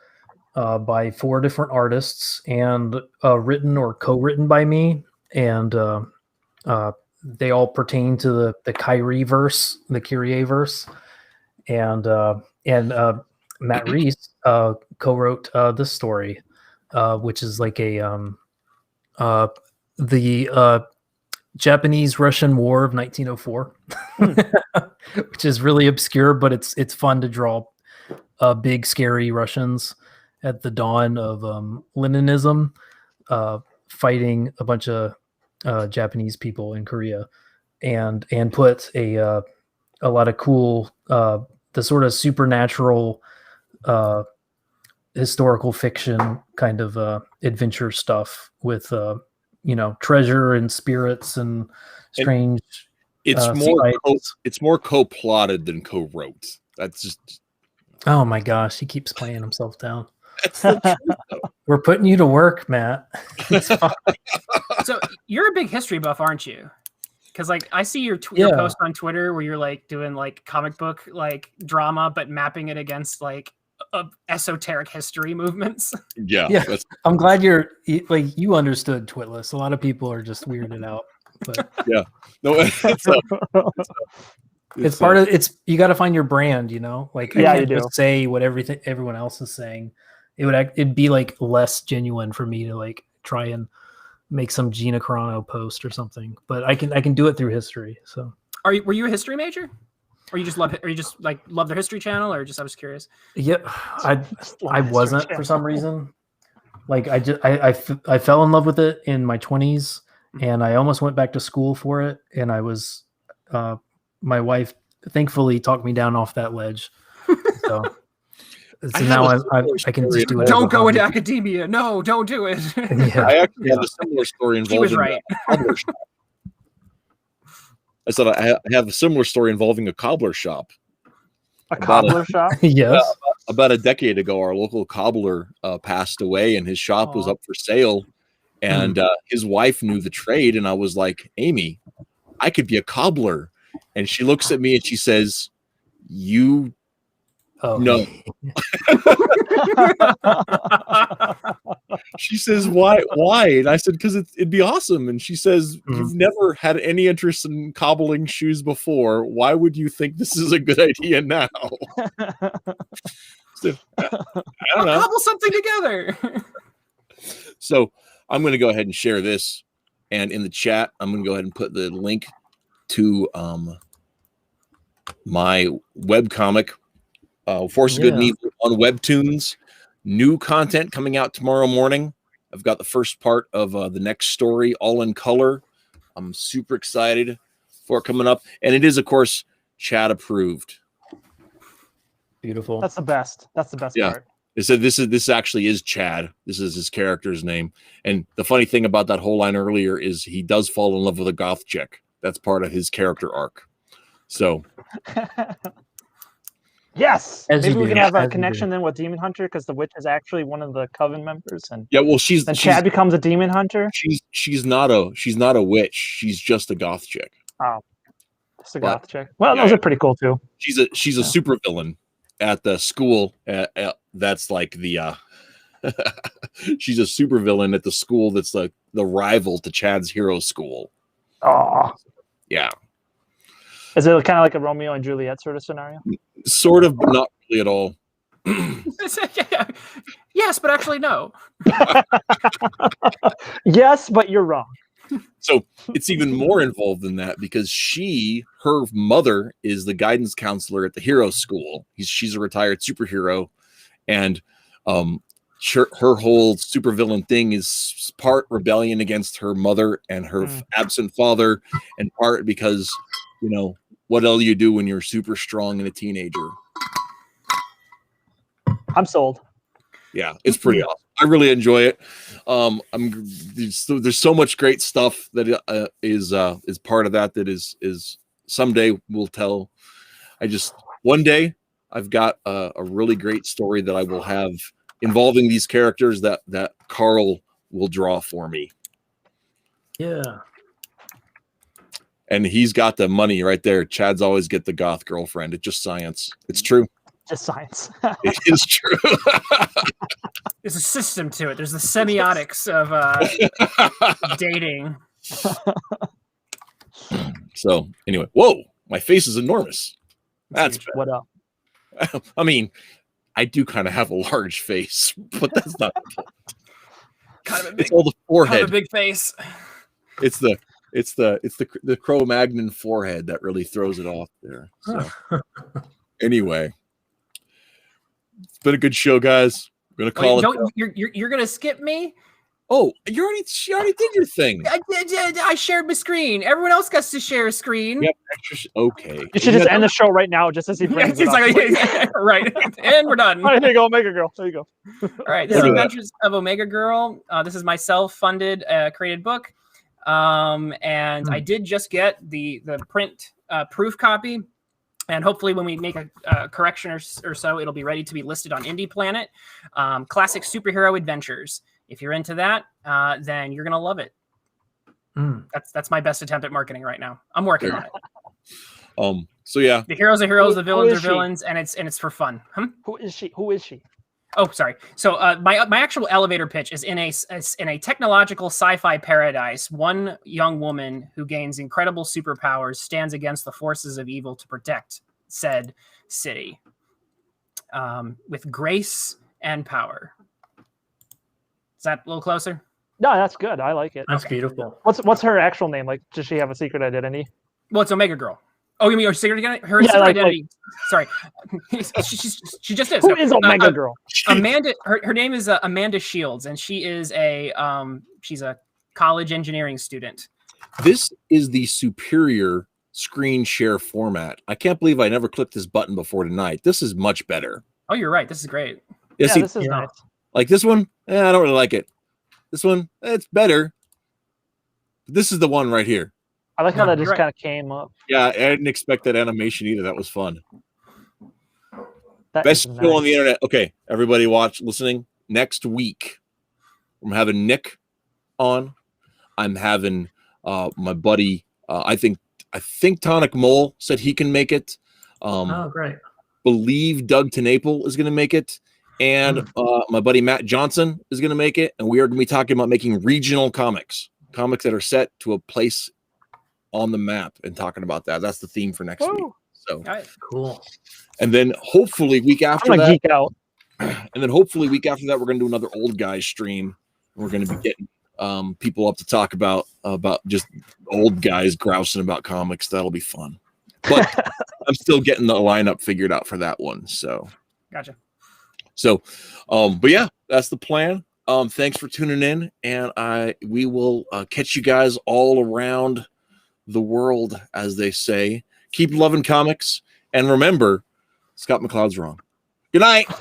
by 4 different artists and written or co-written by me, and they all pertain to the Kyrie verse, the Kyrie verse, and Matt Reese co-wrote this story, which is like a the Japanese-Russian War of 1904, which is really obscure, but it's fun to draw big, scary Russians at the dawn of Leninism, fighting a bunch of Japanese people in Korea, and put a lot of cool the sort of supernatural historical fiction kind of adventure stuff with treasure and spirits and strange. It's more co-plotted than co-wrote. That's just. Oh my gosh, he keeps playing himself down. That's the truth, though. We're putting you to work, Matt. So you're a big history buff, aren't you? Because like I see your post on Twitter where you're like doing like comic book like drama, but mapping it against like esoteric history movements. Yeah. I'm glad you understood Twitless. A lot of people are just weirded out. But yeah, no, it's part of it's. You got to find your brand, like yeah, I can't you do. just say what everyone else is saying. It'd be like less genuine for me to like try and make some Gina Carano post or something. But I can do it through history. So were you a history major? Or you just love the History Channel, or just I was curious. Yeah, I wasn't for some reason. Like I fell in love with it in my 20s, and I almost went back to school for it. And I was, my wife thankfully talked me down off that ledge. So now I can just do it. Don't go into academia. No, don't do it. Yeah. I actually have a similar story involving. He was right. I said I have a similar story involving a cobbler shop. A cobbler shop? Yes. About a decade ago, our local cobbler passed away, and his shop was up for sale. And his wife knew the trade, and I was like, Amy, I could be a cobbler. And she looks at me and she says, "You no." She says, "Why? And I said, "Because it'd be awesome." And she says, "You've never had any interest in cobbling shoes before. Why would you think this is a good idea now?" So, I don't know. Cobble something together. So I'm going to go ahead and share this, and in the chat, I'm going to go ahead and put the link to my webcomic, Force of Good and Evil on Webtoons. New content coming out tomorrow morning. I've got the first part of the next story all in color. I'm super excited for it coming up. And it is, of course, Chad approved. Beautiful. That's the best. That's the best part. It said this actually is Chad. This is his character's name. And the funny thing about that whole line earlier is he does fall in love with a goth chick. That's part of his character arc. So yes, maybe we can have a connection then with Demon Hunter, because the witch is actually one of the coven members, and Chad becomes a demon hunter. She's not a witch. She's just a goth chick. Oh, just a goth chick. Well, those are pretty cool too. She's a supervillain at the school. That's like the she's a supervillain at the school that's like the rival to Chad's hero school. Oh, yeah. Is it kind of like a Romeo and Juliet sort of scenario? Sort of, but not really at all. Yes, but actually no. Yes, but you're wrong. So it's even more involved than that, because her mother is the guidance counselor at the hero school. She's a retired superhero, and her whole supervillain thing is part rebellion against her mother and her absent father, and part because, what else you do when you're super strong and a teenager. I'm sold. Yeah, it's pretty awesome. I really enjoy it. There's so much great stuff that is part of that is someday we'll tell. One day I've got a really great story that I will have involving these characters that Carl will draw for me. Yeah. And he's got the money right there. Chad's always get the goth girlfriend. It's just science. It's true. Just science. It is true. There's a system to it. There's the semiotics of dating. So anyway, whoa, my face is enormous. That's bad. What up? I mean, I do kind of have a large face, but that's not Kind of a big, it's all the forehead. kind of a big face. It's the Cro-Magnon forehead that really throws it off there. So anyway, it's been a good show, guys. We're gonna call it. You're gonna skip me? Oh, she already did your thing. I shared my screen. Everyone else gets to share a screen. Yep. Okay. You should just end the show right now, just as he brings it up. Right, and we're done. All right, there you go, Omega Girl. There you go. All right, this is Adventures of Omega Girl. This is my self-funded, created book, and I did just get the print proof copy, and hopefully when we make a correction or so, it'll be ready to be listed on Indie Planet. Classic superhero adventures. If you're into that, then you're gonna love it. That's my best attempt at marketing right now. I'm working on it. So yeah, the heroes are heroes, the villains are villains, and it's for fun. Who is she? Who is she? Oh, sorry. So my actual elevator pitch is in a technological sci-fi paradise. One young woman who gains incredible superpowers stands against the forces of evil to protect said city with grace and power. Is that a little closer? No, that's good. I like it. That's beautiful. What's her actual name? Like, does she have a secret identity? Well, it's Omega Girl. Oh, you mean her secret identity? Her secret identity. Sorry, she just is. Who is Omega Girl? Amanda. Her name is Amanda Shields, and she is she's a college engineering student. This is the superior screen share format. I can't believe I never clicked this button before tonight. This is much better. Oh, you're right. This is great. Yeah, see, this is nice. Like this one, I don't really like it. This one, it's better. This is the one right here. I like how that just kind of came up. Yeah, I didn't expect that animation either. That was fun. That Best show on the internet. Okay, everybody listening. Next week, I'm having Nick on. I'm having my buddy, I think Tonic Mole said he can make it. Oh, great. Believe Doug Tenaple is going to make it. And my buddy Matt Johnson is going to make it. And we are going to be talking about making regional comics that are set to a place on the map and talking about that. That's the theme for next week. So cool. And then hopefully week after I'm gonna that, geek out. And then hopefully week after that, we're going to do another old guy stream. We're going to be getting people up to talk about just old guys grousing about comics. That'll be fun. But I'm still getting the lineup figured out for that one. So gotcha. So, but yeah, that's the plan. Thanks for tuning in, and we will catch you guys all around the world, as they say. Keep loving comics, and remember, Scott McCloud's wrong. Good night.